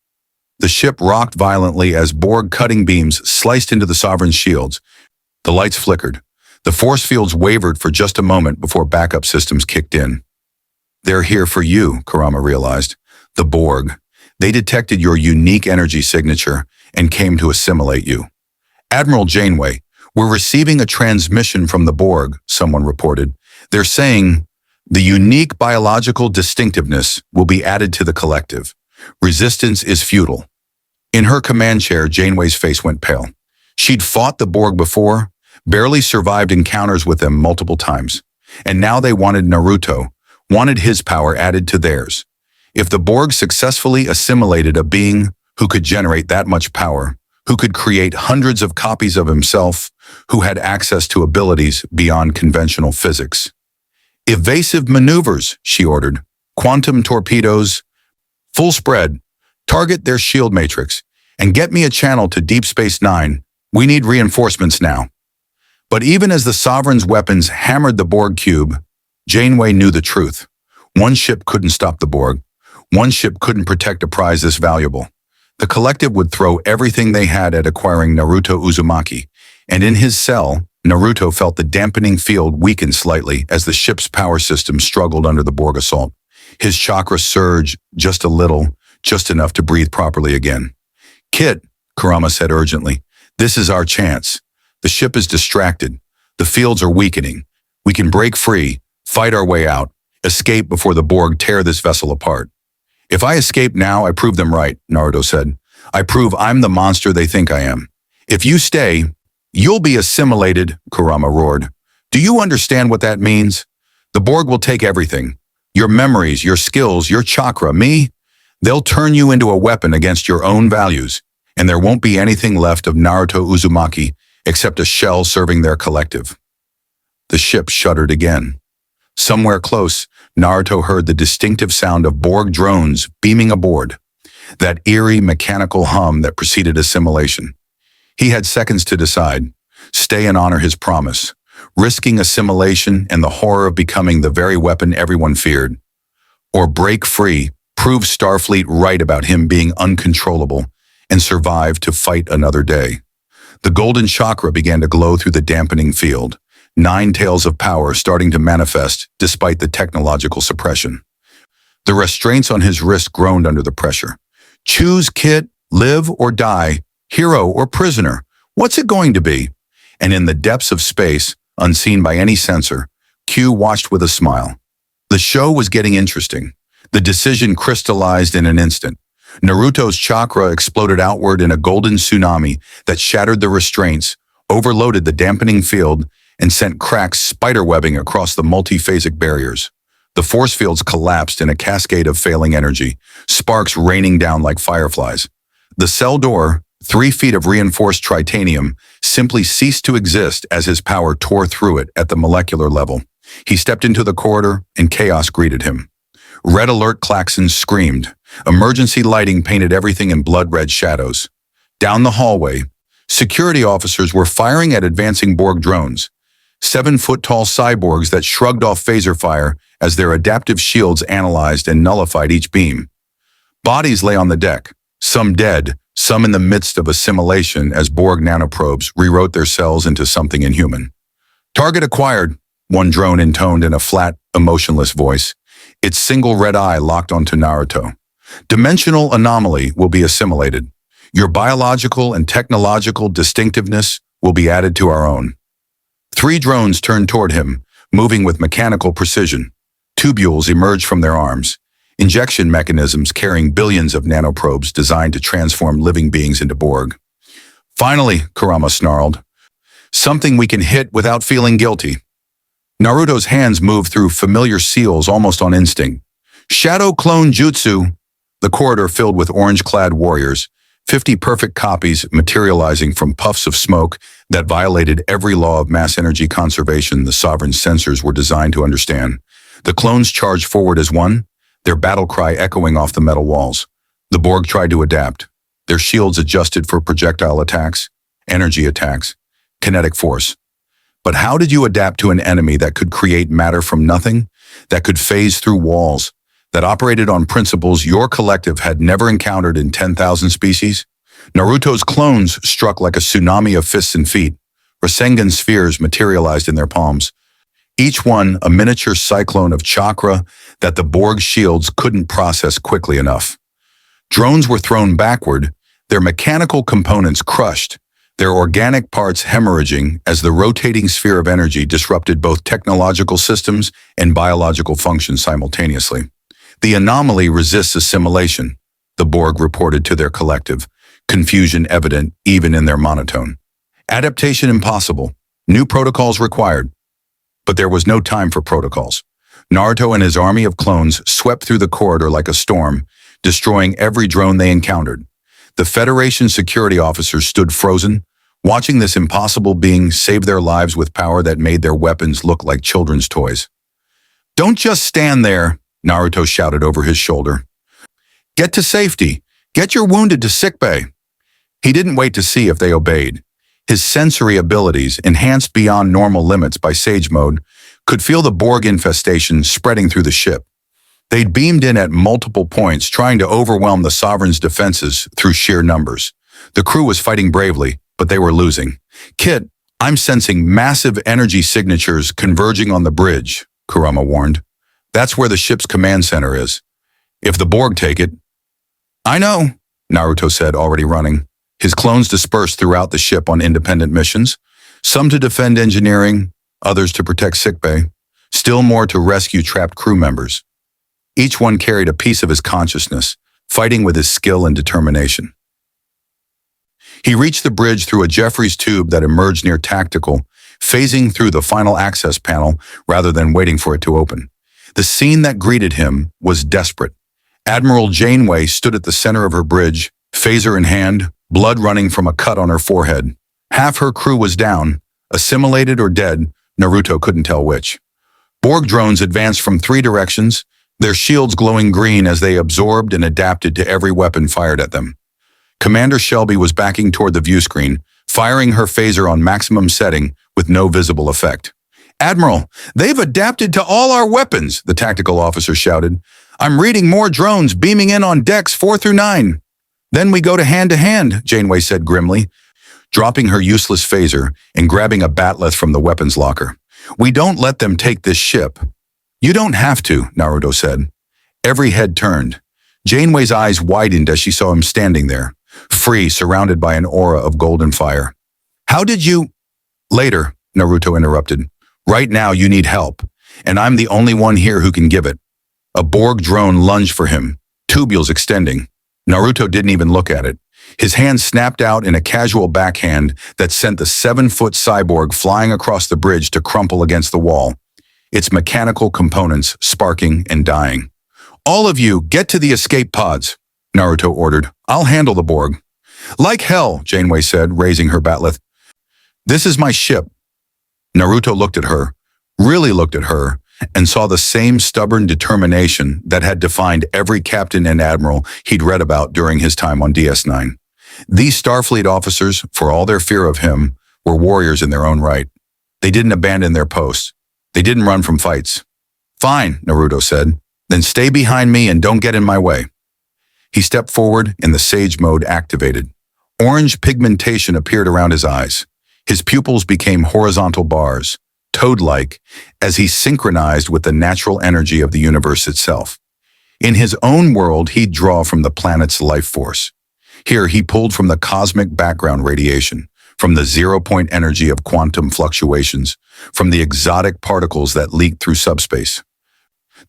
The ship rocked violently as Borg cutting beams sliced into the Sovereign's shields. The lights flickered. The force fields wavered for just a moment before backup systems kicked in. They're here for you, Kurama realized. The Borg. They detected your unique energy signature and came to assimilate you. Admiral Janeway, we're receiving a transmission from the Borg, someone reported. They're saying the unique biological distinctiveness will be added to the collective. Resistance is futile. In her command chair, Janeway's face went pale. She'd fought the Borg before, barely survived encounters with them multiple times. And now they wanted Naruto, wanted his power added to theirs. If the Borg successfully assimilated a being who could generate that much power, who could create hundreds of copies of himself, who had access to abilities beyond conventional physics. Evasive maneuvers, she ordered. Quantum torpedoes. Full spread. Target their shield matrix. And get me a channel to Deep Space Nine. We need reinforcements now. But even as the Sovereign's weapons hammered the Borg cube, Janeway knew the truth. One ship couldn't stop the Borg. One ship couldn't protect a prize this valuable. The collective would throw everything they had at acquiring Naruto Uzumaki, and in his cell, Naruto felt the dampening field weaken slightly as the ship's power system struggled under the Borg assault. His chakra surged just a little, just enough to breathe properly again. Kit, Kurama said urgently, this is our chance. The ship is distracted. The fields are weakening. We can break free, fight our way out, escape before the Borg tear this vessel apart. If I escape now, I prove them right, Naruto said. I prove I'm the monster they think I am. If you stay, you'll be assimilated, Kurama roared. Do you understand what that means? The Borg will take everything. Your memories, your skills, your chakra, me. They'll turn you into a weapon against your own values, and there won't be anything left of Naruto Uzumaki except a shell serving their collective. The ship shuddered again. Somewhere close, Naruto heard the distinctive sound of Borg drones beaming aboard, that eerie mechanical hum that preceded assimilation. He had seconds to decide, stay and honor his promise, risking assimilation and the horror of becoming the very weapon everyone feared, or break free, prove Starfleet right about him being uncontrollable, and survive to fight another day. The golden chakra began to glow through the dampening field, 9 tails of power starting to manifest despite the technological suppression. The restraints on his wrist groaned under the pressure. Choose, Kit, live or die, hero or prisoner. What's it going to be? And in the depths of space, unseen by any sensor, Q watched with a smile. The show was getting interesting. The decision crystallized in an instant. Naruto's chakra exploded outward in a golden tsunami that shattered the restraints, overloaded the dampening field, and sent cracks spiderwebbing across the multi-phasic barriers. The force fields collapsed in a cascade of failing energy, sparks raining down like fireflies. The cell door, 3 feet of reinforced tritanium, simply ceased to exist as his power tore through it at the molecular level. He stepped into the corridor, and chaos greeted him. Red alert klaxons screamed. Emergency lighting painted everything in blood-red shadows. Down the hallway, security officers were firing at advancing Borg drones, 7-foot-tall cyborgs that shrugged off phaser fire as their adaptive shields analyzed and nullified each beam. Bodies lay on the deck, some dead, some in the midst of assimilation as Borg nanoprobes rewrote their cells into something inhuman. Target acquired, one drone intoned in a flat, emotionless voice, its single red eye locked onto Naruto. Dimensional anomaly will be assimilated. Your biological and technological distinctiveness will be added to our own. 3 drones turned toward him, moving with mechanical precision. Tubules emerged from their arms. injection mechanisms carrying billions of nanoprobes designed to transform living beings into Borg. Finally, Kurama snarled, something we can hit without feeling guilty. Naruto's hands moved through familiar seals almost on instinct. Shadow clone jutsu. The corridor filled with orange-clad warriors, 50 perfect copies materializing from puffs of smoke that violated every law of mass energy conservation the sovereign sensors were designed to understand. The clones charged forward as one, their battle cry echoing off the metal walls. The Borg tried to adapt. Their shields adjusted for projectile attacks, energy attacks, kinetic force. But how did you adapt to an enemy that could create matter from nothing, that could phase through walls, that operated on principles your collective had never encountered in 10,000 species? Naruto's clones struck like a tsunami of fists and feet. Rasengan spheres materialized in their palms, each one a miniature cyclone of chakra that the Borg shields couldn't process quickly enough. Drones were thrown backward, their mechanical components crushed, their organic parts hemorrhaging as the rotating sphere of energy disrupted both technological systems and biological functions simultaneously. The anomaly resists assimilation, the Borg reported to their collective, confusion evident even in their monotone. Adaptation impossible, new protocols required. But there was no time for protocols. Naruto and his army of clones swept through the corridor like a storm, destroying every drone they encountered. The Federation security officers stood frozen, watching this impossible being save their lives with power that made their weapons look like children's toys. "Don't just stand there," Naruto shouted over his shoulder. "Get to safety. Get your wounded to sickbay." He didn't wait to see if they obeyed. His sensory abilities, enhanced beyond normal limits by Sage Mode, could feel the Borg infestation spreading through the ship. They'd beamed in at multiple points, trying to overwhelm the Sovereign's defenses through sheer numbers. The crew was fighting bravely, but they were losing. "Kit, I'm sensing massive energy signatures converging on the bridge," Kurama warned. "That's where the ship's command center is. If the Borg take it..." "I know," Naruto said, already running. His clones dispersed throughout the ship on independent missions, some to defend engineering, others to protect sickbay, still more to rescue trapped crew members. Each one carried a piece of his consciousness, fighting with his skill and determination. He reached the bridge through a Jeffries tube that emerged near Tactical, phasing through the final access panel rather than waiting for it to open. The scene that greeted him was desperate. Admiral Janeway stood at the center of her bridge, phaser in hand, blood running from a cut on her forehead. Half her crew was down, assimilated or dead, Naruto couldn't tell which. Borg drones advanced from 3 directions, their shields glowing green as they absorbed and adapted to every weapon fired at them. Commander Shelby was backing toward the view screen, firing her phaser on maximum setting with no visible effect. "Admiral, they've adapted to all our weapons," the tactical officer shouted. "I'm reading more drones beaming in on decks 4 through 9. "Then we go to hand," Janeway said grimly, dropping her useless phaser and grabbing a batleth from the weapons locker. "We don't let them take this ship." "You don't have to," Naruto said. Every head turned. Janeway's eyes widened as she saw him standing there, free, surrounded by an aura of golden fire. "How did you—" "Later," Naruto interrupted. "Right now you need help, and I'm the only one here who can give it." A Borg drone lunged for him, tubules extending. Naruto didn't even look at it. His hand snapped out in a casual backhand that sent the 7-foot cyborg flying across the bridge to crumple against the wall, its mechanical components sparking and dying. "All of you, get to the escape pods," Naruto ordered. "I'll handle the Borg." "Like hell," Janeway said, raising her batleth. "This is my ship." Naruto looked at her, really looked at her, and saw the same stubborn determination that had defined every captain and admiral he'd read about during his time on DS9. These Starfleet officers, for all their fear of him, were warriors in their own right. They didn't abandon their posts. They didn't run from fights. "Fine," Naruto said. "Then stay behind me and don't get in my way." He stepped forward and the Sage Mode activated. Orange pigmentation appeared around his eyes. His pupils became horizontal bars, toad-like, as he synchronized with the natural energy of the universe itself. In his own world, he'd draw from the planet's life force. Here, he pulled from the cosmic background radiation, from the zero-point energy of quantum fluctuations, from the exotic particles that leaked through subspace.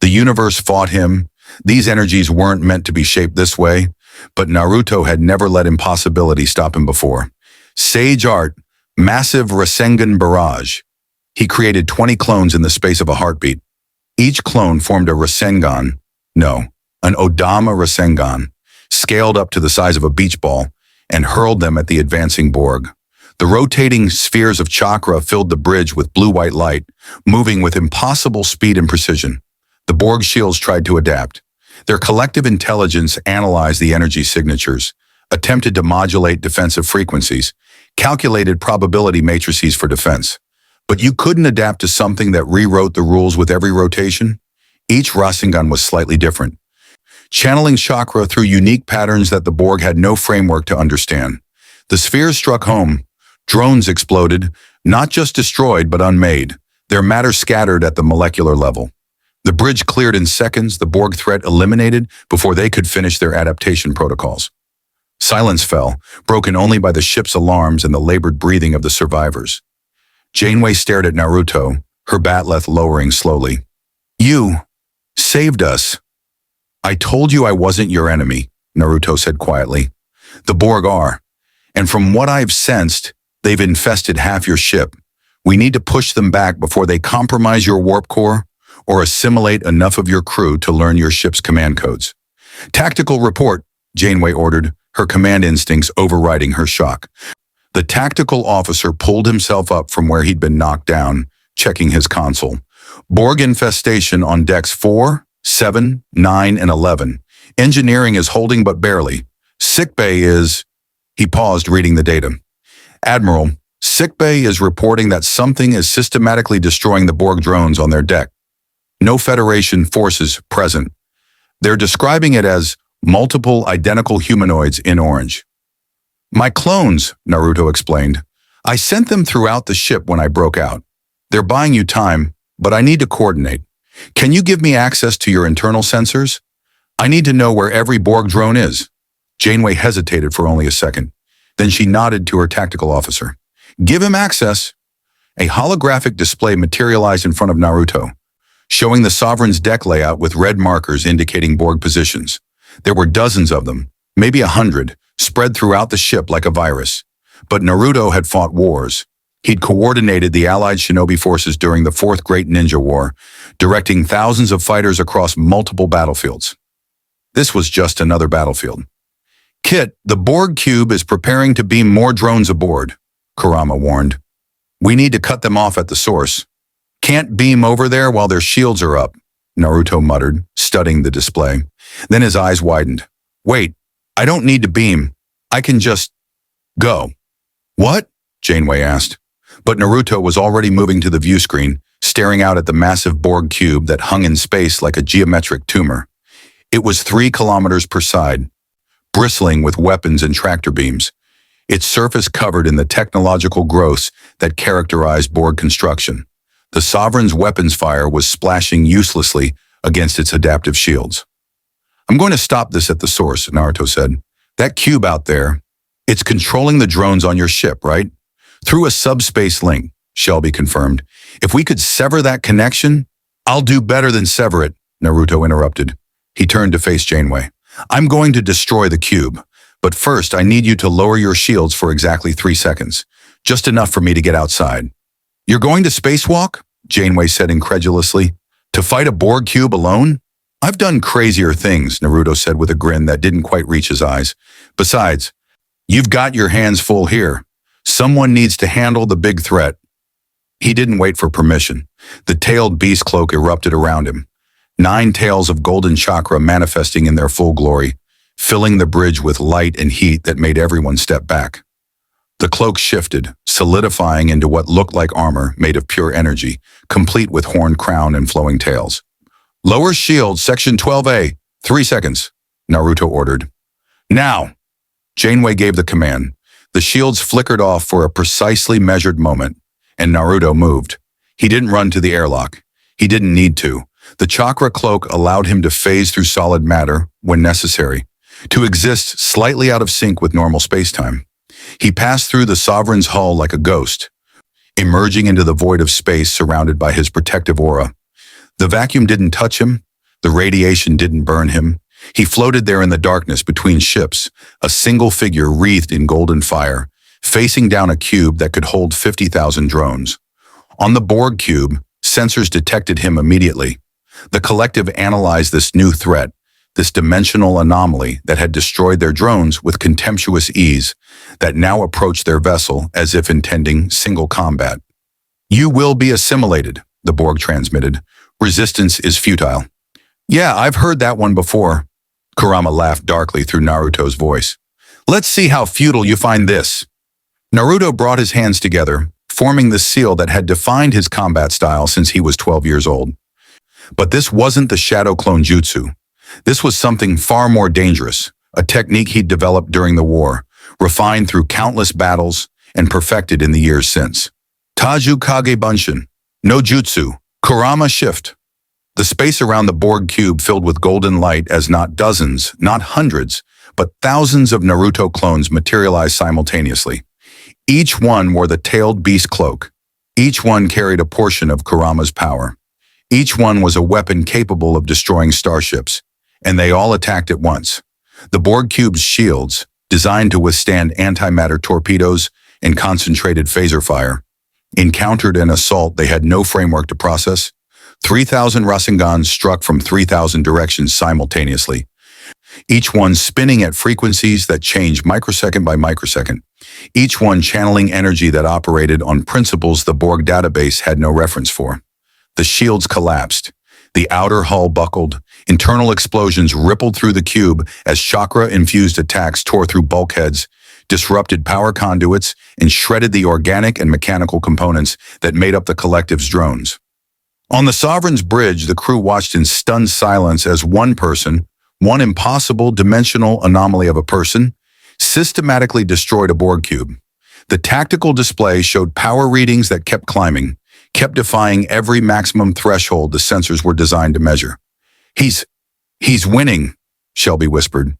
The universe fought him, These energies weren't meant to be shaped this way, but Naruto had never let impossibility stop him before. Sage art, massive Rasengan barrage. He created 20 clones in the space of a heartbeat. Each clone formed a Rasengan, no, an Odama Rasengan, scaled up to the size of a beach ball, and hurled them at the advancing Borg. The rotating spheres of chakra filled the bridge with blue-white light, moving with impossible speed and precision. The Borg shields tried to adapt. Their collective intelligence analyzed the energy signatures, attempted to modulate defensive frequencies, calculated probability matrices for defense. But you couldn't adapt to something that rewrote the rules with every rotation? Each Rasengan was slightly different, channeling chakra through unique patterns that the Borg had no framework to understand. The spheres struck home. Drones exploded, not just destroyed but unmade, their matter scattered at the molecular level. The bridge cleared in seconds, the Borg threat eliminated before they could finish their adaptation protocols. Silence fell, broken only by the ship's alarms and the labored breathing of the survivors. Janeway stared at Naruto, her bat'leth lowering slowly. "You saved us." "I told you I wasn't your enemy," Naruto said quietly. "The Borg are, and from what I've sensed, they've infested half your ship. We need to push them back before they compromise your warp core or assimilate enough of your crew to learn your ship's command codes." "Tactical report," Janeway ordered, her command instincts overriding her shock. The tactical officer pulled himself up from where he'd been knocked down, checking his console. "Borg infestation on decks 4, 7, 9, and 11. Engineering is holding but barely. Sickbay is..." He paused, reading the data. "Admiral, Sickbay is reporting that something is systematically destroying the Borg drones on their deck. No Federation forces present. They're describing it as multiple identical humanoids in orange." "My clones," Naruto explained. "I sent them throughout the ship when I broke out. They're buying you time, but I need to coordinate. Can you give me access to your internal sensors? I need to know where every Borg drone is." Janeway hesitated for only a second. Then she nodded to her tactical officer. "Give him access." A holographic display materialized in front of Naruto, showing the Sovereign's deck layout with red markers indicating Borg positions. There were dozens of them, maybe 100, spread throughout the ship like a virus. But Naruto had fought wars. He'd coordinated the Allied shinobi forces during the Fourth Great Ninja War, directing thousands of fighters across multiple battlefields. This was just another battlefield. "Kit, the Borg cube is preparing to beam more drones aboard," Kurama warned. "We need to cut them off at the source." "Can't beam over there while their shields are up," Naruto muttered, studying the display. Then his eyes widened. "Wait, I don't need to beam. I can just go." "What?" Janeway asked. But Naruto was already moving to the view screen, staring out at the massive Borg cube that hung in space like a geometric tumor. It was 3 kilometers per side, bristling with weapons and tractor beams, its surface covered in the technological growths that characterized Borg construction. The Sovereign's weapons fire was splashing uselessly against its adaptive shields. "I'm going to stop this at the source," Naruto said. "That cube out there, it's controlling the drones on your ship, right?" "Through a subspace link," Shelby confirmed. "If we could sever that connection..." "I'll do better than sever it," Naruto interrupted. He turned to face Janeway. "I'm going to destroy the cube, but first I need you to lower your shields for exactly 3 seconds, just enough for me to get outside." "You're going to spacewalk?" Janeway said incredulously. "To fight a Borg cube alone?" "I've done crazier things," Naruto said with a grin that didn't quite reach his eyes. "Besides, you've got your hands full here. Someone needs to handle the big threat." He didn't wait for permission. The tailed beast cloak erupted around him, 9 tails of golden chakra manifesting in their full glory, filling the bridge with light and heat that made everyone step back. The cloak shifted, solidifying into what looked like armor made of pure energy, complete with horned crown and flowing tails. "Lower shield, section 12A, 3 seconds," Naruto ordered. "Now!" Janeway gave the command. The shields flickered off for a precisely measured moment, and Naruto moved. He didn't run to the airlock. He didn't need to. The chakra cloak allowed him to phase through solid matter when necessary, to exist slightly out of sync with normal spacetime. He passed through the Sovereign's hull like a ghost, emerging into the void of space surrounded by his protective aura. The vacuum didn't touch him. The radiation didn't burn him. He floated there in the darkness between ships, a single figure wreathed in golden fire, facing down a cube that could hold 50,000 drones. On the Borg cube, sensors detected him immediately. The collective analyzed this new threat, this dimensional anomaly that had destroyed their drones with contemptuous ease, that now approached their vessel as if intending single combat. "You will be assimilated," the Borg transmitted. "Resistance is futile." "Yeah, I've heard that one before." Kurama laughed darkly through Naruto's voice. "Let's see how futile you find this." Naruto brought his hands together, forming the seal that had defined his combat style since he was 12 years old. But this wasn't the shadow clone jutsu. This was something far more dangerous, a technique he'd developed during the war, refined through countless battles and perfected in the years since. Taju Kage Bunshin, no jutsu, Kurama shift. The space around the Borg cube filled with golden light as not dozens, not hundreds, but thousands of Naruto clones materialized simultaneously. Each one wore the tailed beast cloak. Each one carried a portion of Kurama's power. Each one was a weapon capable of destroying starships, and they all attacked at once. The Borg cube's shields, designed to withstand antimatter torpedoes and concentrated phaser fire, encountered an assault they had no framework to process. 3,000 Rasengans struck from 3,000 directions simultaneously, each one spinning at frequencies that changed microsecond by microsecond, each one channeling energy that operated on principles the Borg database had no reference for. The shields collapsed. The outer hull buckled. Internal explosions rippled through the cube as chakra-infused attacks tore through bulkheads, disrupted power conduits, and shredded the organic and mechanical components that made up the collective's drones. On the Sovereign's bridge, the crew watched in stunned silence as one person, one impossible dimensional anomaly of a person, systematically destroyed a Borg cube. The tactical display showed power readings that kept climbing, kept defying every maximum threshold the sensors were designed to measure. He's winning, Shelby whispered.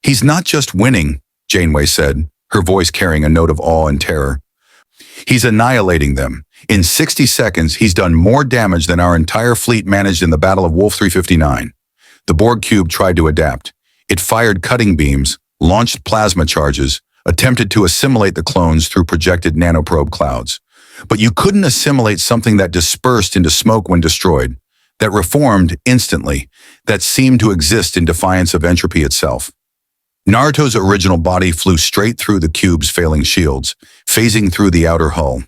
"He's not just winning," Janeway said, her voice carrying a note of awe and terror. "He's annihilating them. In 60 seconds, he's done more damage than our entire fleet managed in the Battle of Wolf 359. The Borg cube tried to adapt. It fired cutting beams, launched plasma charges, attempted to assimilate the clones through projected nanoprobe clouds. But you couldn't assimilate something that dispersed into smoke when destroyed, that reformed instantly, that seemed to exist in defiance of entropy itself. Naruto's original body flew straight through the cube's failing shields, phasing through the outer hull.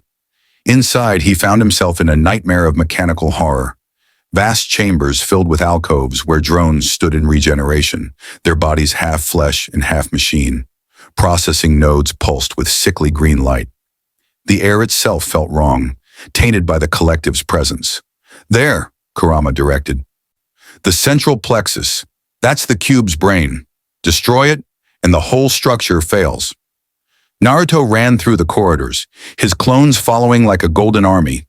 Inside, he found himself in a nightmare of mechanical horror. Vast chambers filled with alcoves where drones stood in regeneration, their bodies half flesh and half machine. Processing nodes pulsed with sickly green light. The air itself felt wrong, tainted by the collective's presence. "There," Kurama directed. "The central plexus. That's the cube's brain. Destroy it, and the whole structure fails." Naruto ran through the corridors, his clones following like a golden army.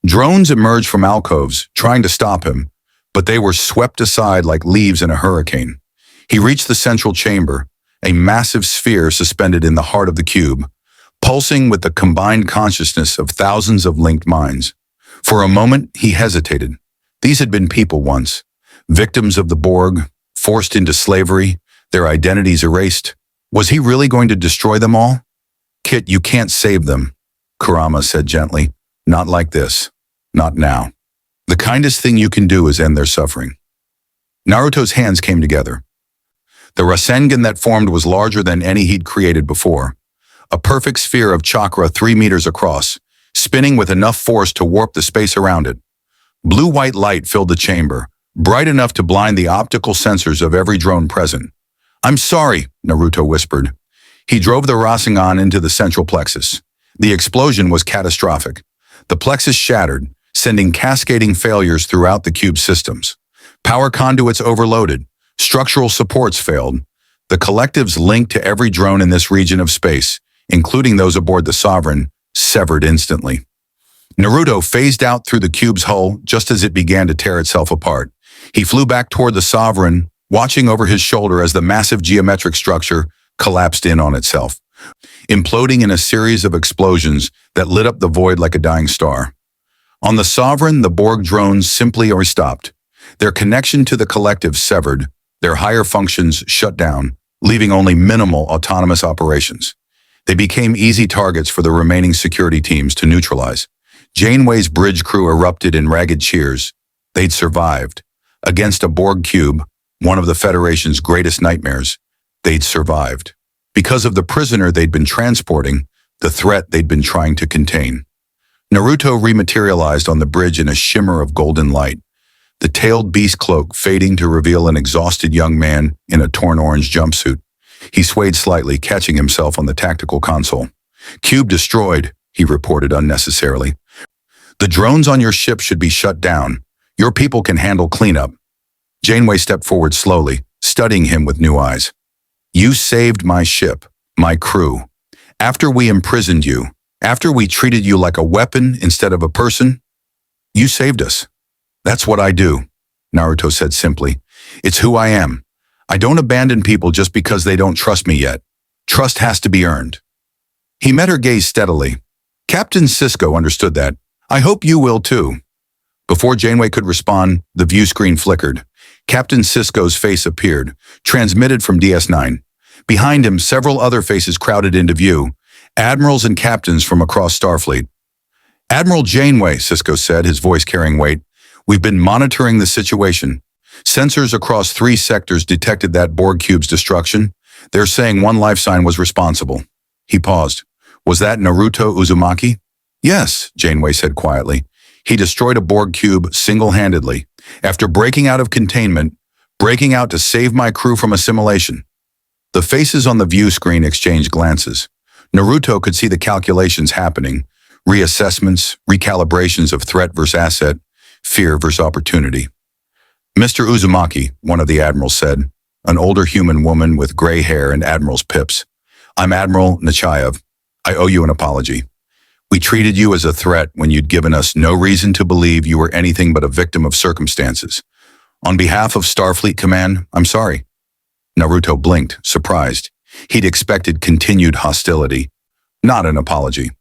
Drones emerged from alcoves, trying to stop him, but they were swept aside like leaves in a hurricane. He reached the central chamber, a massive sphere suspended in the heart of the cube, pulsing with the combined consciousness of thousands of linked minds. For a moment, he hesitated. These had been people once, victims of the Borg, forced into slavery, their identities erased. Was he really going to destroy them all? "Kit, you can't save them," Kurama said gently. "Not like this. Not now. The kindest thing you can do is end their suffering." Naruto's hands came together. The Rasengan that formed was larger than any he'd created before. A perfect sphere of chakra 3 meters across, spinning with enough force to warp the space around it. Blue-white light filled the chamber, bright enough to blind the optical sensors of every drone present. "I'm sorry," Naruto whispered. He drove the Rasengan into the central plexus. The explosion was catastrophic. The plexus shattered, sending cascading failures throughout the cube's systems. Power conduits overloaded. Structural supports failed. The collectives linked to every drone in this region of space, including those aboard the Sovereign, severed instantly. Naruto phased out through the cube's hull just as it began to tear itself apart. He flew back toward the Sovereign, watching over his shoulder as the massive geometric structure collapsed in on itself, imploding in a series of explosions that lit up the void like a dying star. On the Sovereign, the Borg drones simply stopped. Their connection to the collective severed, their higher functions shut down, leaving only minimal autonomous operations. They became easy targets for the remaining security teams to neutralize. Janeway's bridge crew erupted in ragged cheers. They'd survived. Against a Borg cube, one of the Federation's greatest nightmares, they'd survived. Because of the prisoner they'd been transporting, the threat they'd been trying to contain. Naruto rematerialized on the bridge in a shimmer of golden light, the tailed beast cloak fading to reveal an exhausted young man in a torn orange jumpsuit. He swayed slightly, catching himself on the tactical console. "Cube destroyed," he reported unnecessarily. "The drones on your ship should be shut down. Your people can handle cleanup." Janeway stepped forward slowly, studying him with new eyes. "You saved my ship, my crew. After we imprisoned you, after we treated you like a weapon instead of a person, you saved us." "That's what I do," Naruto said simply. "It's who I am. I don't abandon people just because they don't trust me yet. Trust has to be earned." He met her gaze steadily. Captain Sisko understood that. "I hope you will too." Before Janeway could respond, the view screen flickered. Captain Sisko's face appeared, transmitted from DS9. Behind him, several other faces crowded into view, admirals and captains from across Starfleet. "Admiral Janeway," Sisko said, his voice carrying weight, "we've been monitoring the situation. Sensors across 3 sectors detected that Borg cube's destruction. They're saying one life sign was responsible." He paused. "Was that Naruto Uzumaki?" "Yes," Janeway said quietly. "He destroyed a Borg cube single-handedly, after breaking out of containment, breaking out to save my crew from assimilation." The faces on the view screen exchanged glances. Naruto could see the calculations happening, reassessments, recalibrations of threat versus asset, fear versus opportunity. "Mr. Uzumaki," one of the admirals said, an older human woman with gray hair and admiral's pips. "I'm Admiral Nechayev. I owe you an apology. We treated you as a threat when you'd given us no reason to believe you were anything but a victim of circumstances. On behalf of Starfleet Command, I'm sorry." Naruto blinked, surprised. He'd expected continued hostility, not an apology.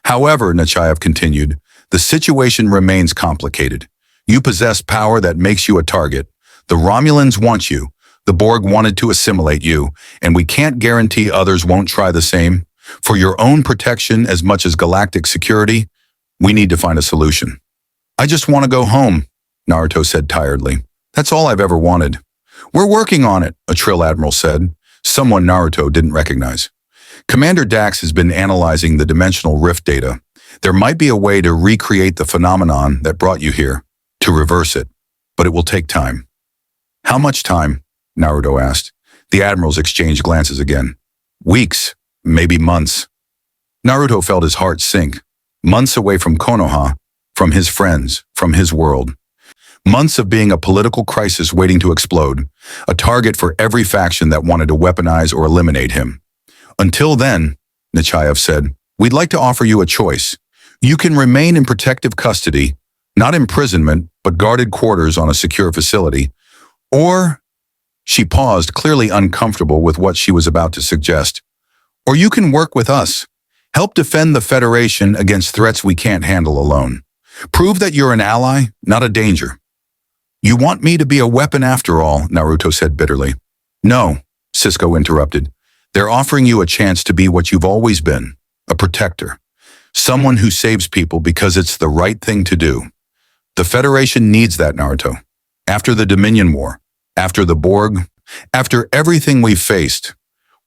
"However," Nechayev continued, "the situation remains complicated. You possess power that makes you a target. The Romulans want you. The Borg wanted to assimilate you, and we can't guarantee others won't try the same. For your own protection as much as galactic security, we need to find a solution." "I just want to go home," Naruto said tiredly. "That's all I've ever wanted." "We're working on it," a Trill Admiral said, someone Naruto didn't recognize. "Commander Dax has been analyzing the dimensional rift data. There might be a way to recreate the phenomenon that brought you here, to reverse it, but it will take time." "How much time?" Naruto asked. The admirals exchanged glances again. "Weeks, maybe months." Naruto felt his heart sink. Months away from Konoha, from his friends, from his world. Months of being a political crisis waiting to explode, a target for every faction that wanted to weaponize or eliminate him. "Until then," Nechayev said, "we'd like to offer you a choice. You can remain in protective custody, not imprisonment, but guarded quarters on a secure facility. Or," she paused, clearly uncomfortable with what she was about to suggest, "or you can work with us. Help defend the Federation against threats we can't handle alone. Prove that you're an ally, not a danger." "You want me to be a weapon after all," Naruto said bitterly. "No," Sisko interrupted. "They're offering you a chance to be what you've always been, a protector. Someone who saves people because it's the right thing to do. The Federation needs that, Naruto. After the Dominion War, after the Borg, after everything we've faced,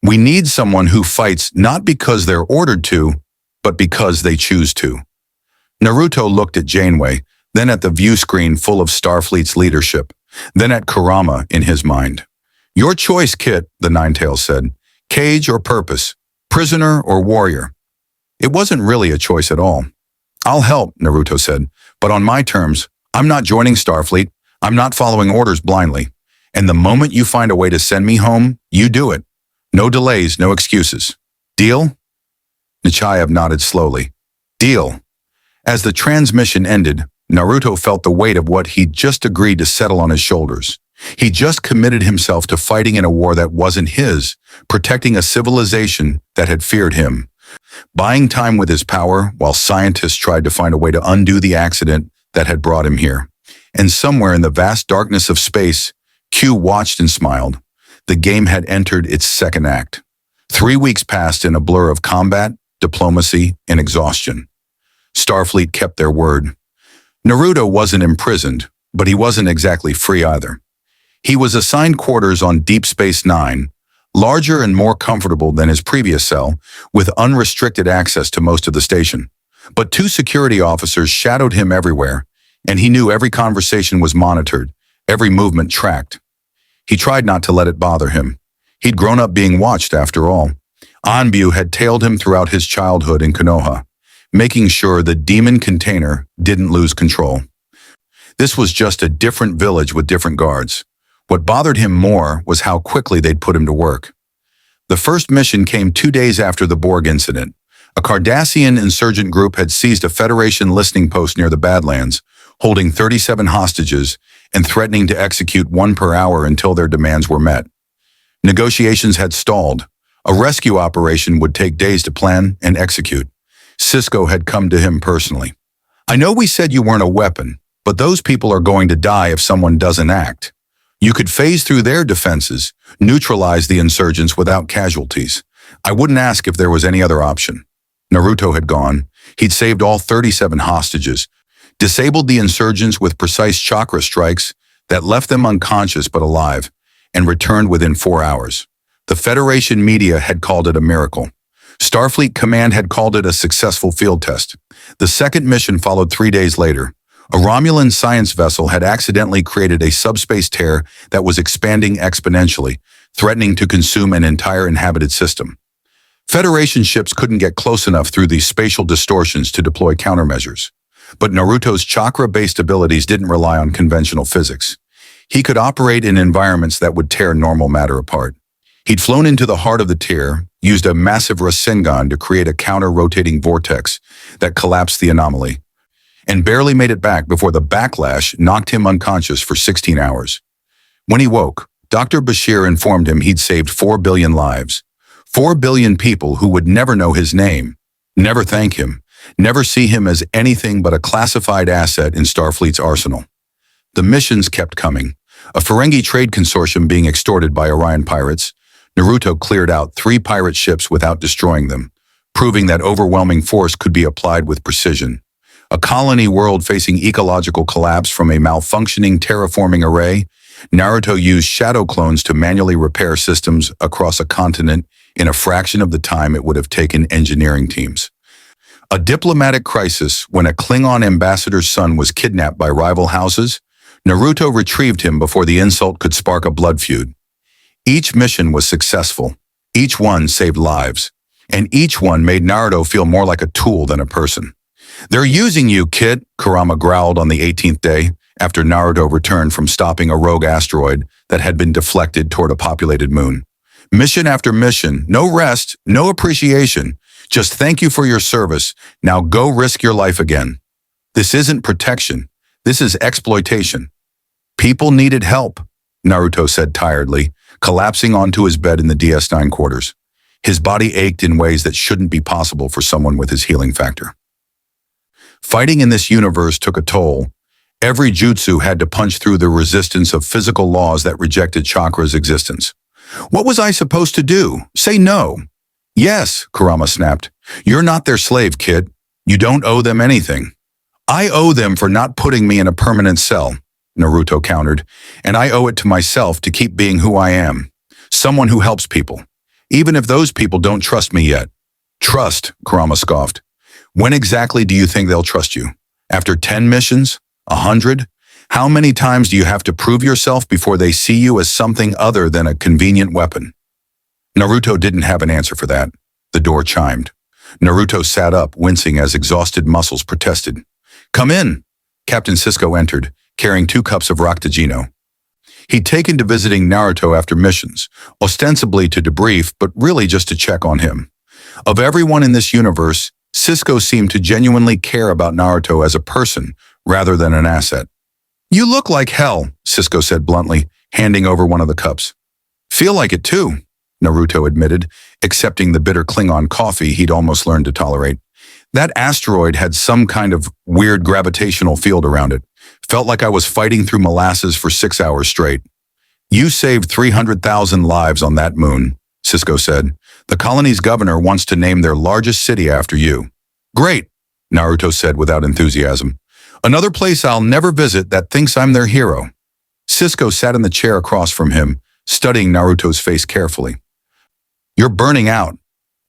we need someone who fights not because they're ordered to, but because they choose to." Naruto looked at Janeway, then at the view screen full of Starfleet's leadership, then at Kurama in his mind. "Your choice, Kit," the Ninetails said. "Cage or purpose, prisoner or warrior." It wasn't really a choice at all. "I'll help," Naruto said, "but on my terms. I'm not joining Starfleet. I'm not following orders blindly. And the moment you find a way to send me home, you do it. No delays, no excuses. Deal?" Nechayev nodded slowly. "Deal." As the transmission ended, Naruto felt the weight of what he'd just agreed to settle on his shoulders. He just committed himself to fighting in a war that wasn't his, protecting a civilization that had feared him, buying time with his power while scientists tried to find a way to undo the accident that had brought him here. And somewhere in the vast darkness of space, Q watched and smiled. The game had entered its second act. 3 weeks passed in a blur of combat, diplomacy, and exhaustion. Starfleet kept their word. Naruto wasn't imprisoned, but he wasn't exactly free either. He was assigned quarters on Deep Space Nine, larger and more comfortable than his previous cell, with unrestricted access to most of the station. But 2 security officers shadowed him everywhere, and he knew every conversation was monitored, every movement tracked. He tried not to let it bother him. He'd grown up being watched after all. Anbu had tailed him throughout his childhood in Konoha, making sure the demon container didn't lose control. This was just a different village with different guards. What bothered him more was how quickly they'd put him to work. The first mission came 2 days after the Borg incident. A Cardassian insurgent group had seized a Federation listening post near the Badlands, holding 37 hostages and threatening to execute 1 per hour until their demands were met. Negotiations had stalled. A rescue operation would take days to plan and execute. Sisko had come to him personally. "I know we said you weren't a weapon, but those people are going to die if someone doesn't act. You could phase through their defenses, neutralize the insurgents without casualties. I wouldn't ask if there was any other option." Naruto had gone. He'd saved all 37 hostages, disabled the insurgents with precise chakra strikes that left them unconscious but alive, and returned within 4 hours. The Federation media had called it a miracle. Starfleet Command had called it a successful field test. The second mission followed 3 days later. A Romulan science vessel had accidentally created a subspace tear that was expanding exponentially, threatening to consume an entire inhabited system. Federation ships couldn't get close enough through these spatial distortions to deploy countermeasures. But Naruto's chakra-based abilities didn't rely on conventional physics. He could operate in environments that would tear normal matter apart. He'd flown into the heart of the tear, used a massive Rasengan to create a counter-rotating vortex that collapsed the anomaly, and barely made it back before the backlash knocked him unconscious for 16 hours. When he woke, Dr. Bashir informed him he'd saved 4 billion lives. 4 billion people who would never know his name, never thank him, never see him as anything but a classified asset in Starfleet's arsenal. The missions kept coming. A Ferengi trade consortium being extorted by Orion pirates. Naruto cleared out 3 pirate ships without destroying them, proving that overwhelming force could be applied with precision. A colony world facing ecological collapse from a malfunctioning terraforming array. Naruto used shadow clones to manually repair systems across a continent in a fraction of the time it would have taken engineering teams. A diplomatic crisis when a Klingon ambassador's son was kidnapped by rival houses. Naruto retrieved him before the insult could spark a blood feud. Each mission was successful. Each one saved lives. And each one made Naruto feel more like a tool than a person. "They're using you, kid," Kurama growled on the 18th day, after Naruto returned from stopping a rogue asteroid that had been deflected toward a populated moon. "Mission after mission, no rest, no appreciation. Just thank you for your service. Now go risk your life again." "This isn't protection. This is exploitation." "People needed help," Naruto said tiredly, collapsing onto his bed in the DS9 quarters. His body ached in ways that shouldn't be possible for someone with his healing factor. Fighting in this universe took a toll. Every jutsu had to punch through the resistance of physical laws that rejected chakra's existence. "What was I supposed to do? Say no." "Yes," Kurama snapped. "You're not their slave, kid. You don't owe them anything." "I owe them for not putting me in a permanent cell," Naruto countered, "and I owe it to myself to keep being who I am. Someone who helps people. Even if those people don't trust me yet." "Trust," Kurama scoffed. "When exactly do you think they'll trust you? After 10 missions? 100? How many times do you have to prove yourself before they see you as something other than a convenient weapon?" Naruto didn't have an answer for that. The door chimed. Naruto sat up, wincing as exhausted muscles protested. "Come in." Captain Sisko entered, carrying 2 cups of Raktajino. He'd taken to visiting Naruto after missions, ostensibly to debrief, but really just to check on him. Of everyone in this universe, Sisko seemed to genuinely care about Naruto as a person rather than an asset. "You look like hell," Sisko said bluntly, handing over one of the cups. "Feel like it too," Naruto admitted, accepting the bitter Klingon coffee he'd almost learned to tolerate. That asteroid had some kind of weird gravitational field around it. Felt like I was fighting through molasses for 6 hours straight. You saved 300,000 lives on that moon, Sisko said. The colony's governor wants to name their largest city after you. Great, Naruto said without enthusiasm. Another place I'll never visit that thinks I'm their hero. Sisko sat in the chair across from him, studying Naruto's face carefully. You're burning out.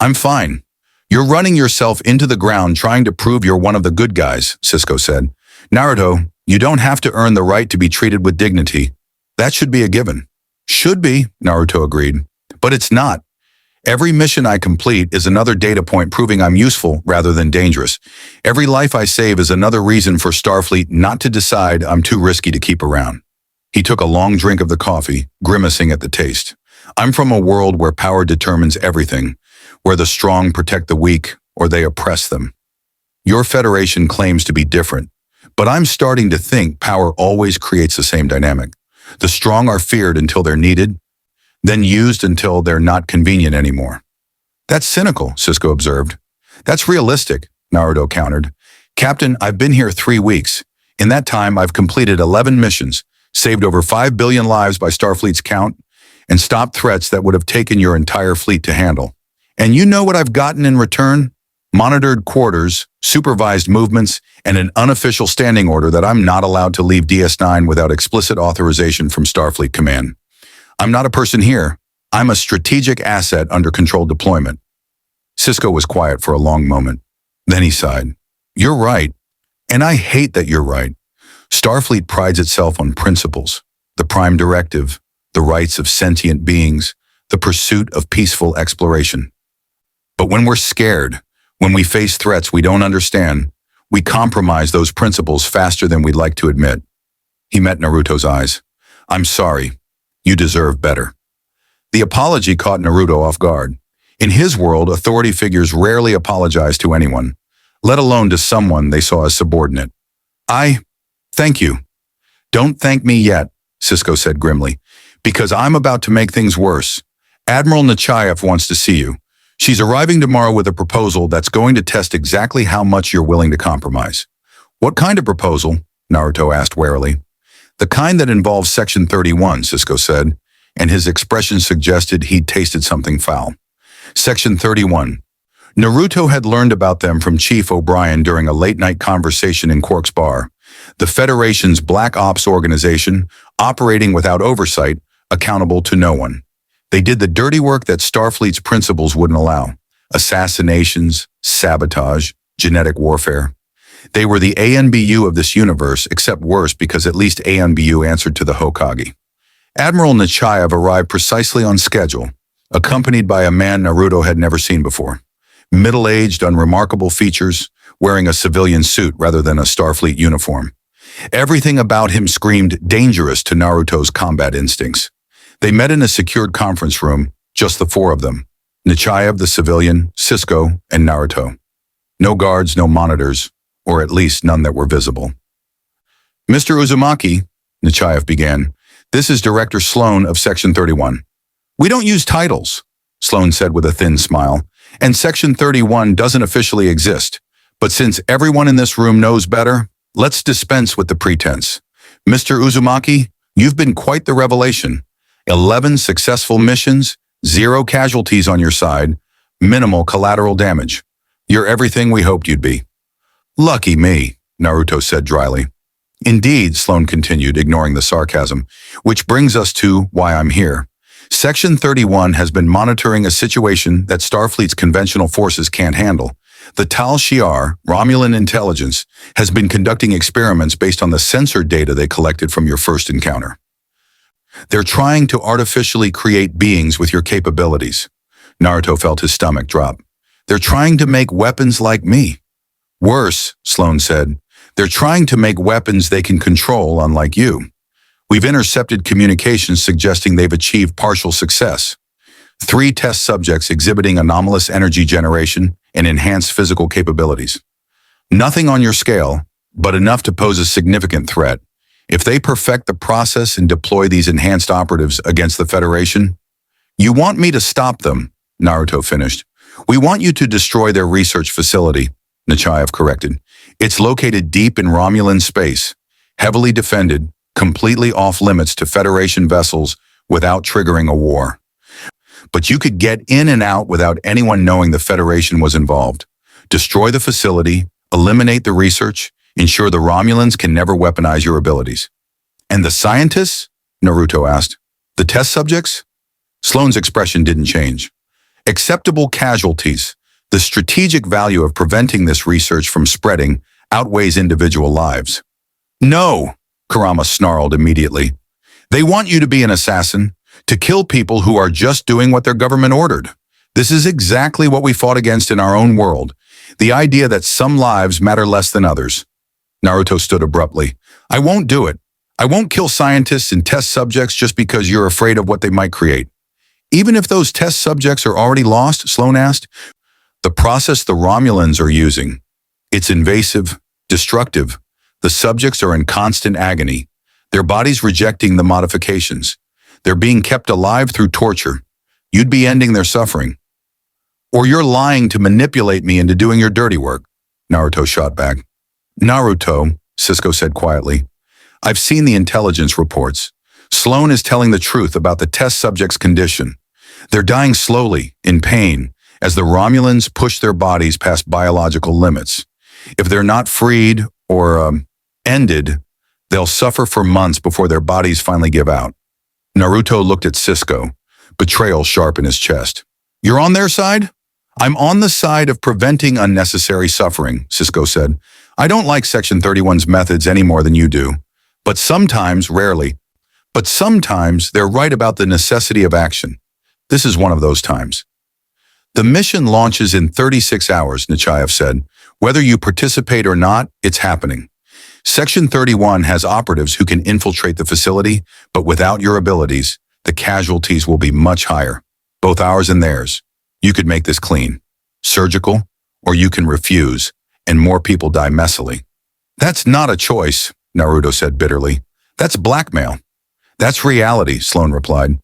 I'm fine. You're running yourself into the ground trying to prove you're one of the good guys, Sisko said. Naruto, you don't have to earn the right to be treated with dignity. That should be a given. Should be, Naruto agreed. But it's not. Every mission I complete is another data point proving I'm useful rather than dangerous. Every life I save is another reason for Starfleet not to decide I'm too risky to keep around. He took a long drink of the coffee, grimacing at the taste. I'm from a world where power determines everything, where the strong protect the weak or they oppress them. Your Federation claims to be different, but I'm starting to think power always creates the same dynamic. The strong are feared until they're needed, then used until they're not convenient anymore. That's cynical, Sisko observed. That's realistic, Naruto countered. Captain, I've been here 3 weeks. In that time, I've completed 11 missions, saved over 5 billion lives by Starfleet's count, and stopped threats that would have taken your entire fleet to handle. And you know what I've gotten in return? Monitored quarters, supervised movements, and an unofficial standing order that I'm not allowed to leave DS9 without explicit authorization from Starfleet Command. I'm not a person here. I'm a strategic asset under controlled deployment. Sisko was quiet for a long moment. Then he sighed. You're right. And I hate that you're right. Starfleet prides itself on principles, the Prime Directive, the rights of sentient beings, the pursuit of peaceful exploration. But when we're scared, when we face threats we don't understand, we compromise those principles faster than we'd like to admit. He met Naruto's eyes. I'm sorry. You deserve better. The apology caught Naruto off guard. In his world, authority figures rarely apologize to anyone, let alone to someone they saw as subordinate. Thank you. Don't thank me yet, Sisko said grimly, because I'm about to make things worse. Admiral Nechayev wants to see you. She's arriving tomorrow with a proposal that's going to test exactly how much you're willing to compromise. What kind of proposal? Naruto asked warily. The kind that involves Section 31, Sisko said, and his expression suggested he'd tasted something foul. Section 31. Naruto had learned about them from Chief O'Brien during a late-night conversation in Quark's bar. The Federation's Black Ops organization, operating without oversight, accountable to no one. They did the dirty work that Starfleet's principles wouldn't allow. Assassinations, sabotage, genetic warfare. They were the ANBU of this universe, except worse because at least ANBU answered to the Hokage. Admiral Nechayev arrived precisely on schedule, accompanied by a man Naruto had never seen before. Middle-aged, unremarkable features, wearing a civilian suit rather than a Starfleet uniform. Everything about him screamed dangerous to Naruto's combat instincts. They met in a secured conference room, just the 4 of them. Nechayev, the civilian, Sisko, and Naruto. No guards, no monitors, or at least none that were visible. Mr. Uzumaki, Nechayev began, this is Director Sloan of Section 31. We don't use titles, Sloan said with a thin smile, and Section 31 doesn't officially exist. But since everyone in this room knows better, let's dispense with the pretense. Mr. Uzumaki, you've been quite the revelation. 11 successful missions, 0 casualties on your side, minimal collateral damage. You're everything we hoped you'd be. Lucky me, Naruto said dryly. Indeed, Sloan continued, ignoring the sarcasm, which brings us to why I'm here. Section 31 has been monitoring a situation that Starfleet's conventional forces can't handle. The Tal Shiar, Romulan intelligence, has been conducting experiments based on the sensor data they collected from your first encounter. They're trying to artificially create beings with your capabilities. Naruto felt his stomach drop. They're trying to make weapons like me. Worse, Sloan said, they're trying to make weapons they can control, unlike you. We've intercepted communications suggesting they've achieved partial success. 3 test subjects exhibiting anomalous energy generation and enhanced physical capabilities. Nothing on your scale, but enough to pose a significant threat. If they perfect the process and deploy these enhanced operatives against the Federation, you want me to stop them, Naruto finished. We want you to destroy their research facility. Nechayev corrected. It's located deep in Romulan space, heavily defended, completely off-limits to Federation vessels without triggering a war. But you could get in and out without anyone knowing the Federation was involved. Destroy the facility, eliminate the research, ensure the Romulans can never weaponize your abilities. And the scientists? Naruto asked. The test subjects? Sloane's expression didn't change. Acceptable casualties. The strategic value of preventing this research from spreading outweighs individual lives. No, Kurama snarled immediately. They want you to be an assassin, to kill people who are just doing what their government ordered. This is exactly what we fought against in our own world, the idea that some lives matter less than others. Naruto stood abruptly. I won't do it. I won't kill scientists and test subjects just because you're afraid of what they might create. Even if those test subjects are already lost, Sloane asked, the process the Romulans are using. It's invasive, destructive. The subjects are in constant agony, their bodies rejecting the modifications. They're being kept alive through torture. You'd be ending their suffering. Or you're lying to manipulate me into doing your dirty work, Naruto shot back. Naruto, Cisco said quietly, I've seen the intelligence reports. Sloane is telling the truth about the test subject's condition. They're dying slowly, in pain, as the Romulans push their bodies past biological limits. If they're not freed or ended, they'll suffer for months before their bodies finally give out. Naruto looked at Cisco, betrayal sharp in his chest. You're on their side? I'm on the side of preventing unnecessary suffering, Cisco said. I don't like Section 31's methods any more than you do. But sometimes, rarely, but sometimes they're right about the necessity of action. This is one of those times. The mission launches in 36 hours, Nechayev said. Whether you participate or not, it's happening. Section 31 has operatives who can infiltrate the facility, but without your abilities, the casualties will be much higher, both ours and theirs. You could make this clean, surgical, or you can refuse, and more people die messily. That's not a choice, Naruto said bitterly. That's blackmail. That's reality, Sloane replied.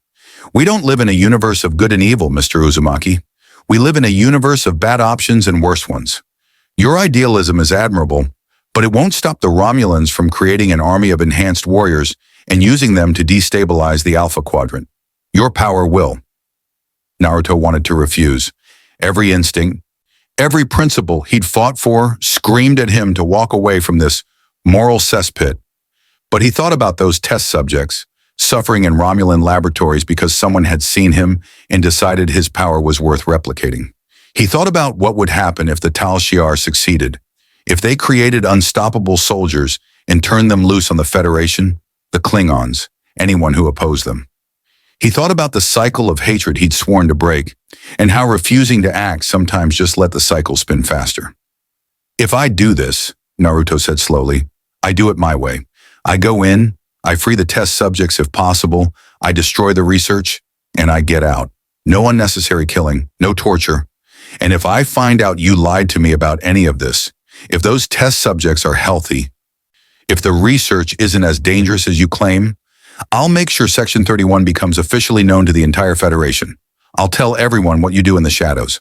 We don't live in a universe of good and evil, Mr. Uzumaki. We live in a universe of bad options and worse ones. Your idealism is admirable, but it won't stop the Romulans from creating an army of enhanced warriors and using them to destabilize the Alpha Quadrant. Your power will. Naruto wanted to refuse. Every instinct, every principle he'd fought for screamed at him to walk away from this moral cesspit. But he thought about those test subjects, suffering in Romulan laboratories because someone had seen him and decided his power was worth replicating. He thought about what would happen if the Tal Shiar succeeded, if they created unstoppable soldiers and turned them loose on the Federation, the Klingons, anyone who opposed them. He thought about the cycle of hatred he'd sworn to break, and how refusing to act sometimes just let the cycle spin faster. If I do this, Naruto said slowly, I do it my way. I go in, I free the test subjects if possible, I destroy the research, and I get out. No unnecessary killing, no torture. And if I find out you lied to me about any of this, if those test subjects are healthy, if the research isn't as dangerous as you claim, I'll make sure Section 31 becomes officially known to the entire Federation. I'll tell everyone what you do in the shadows.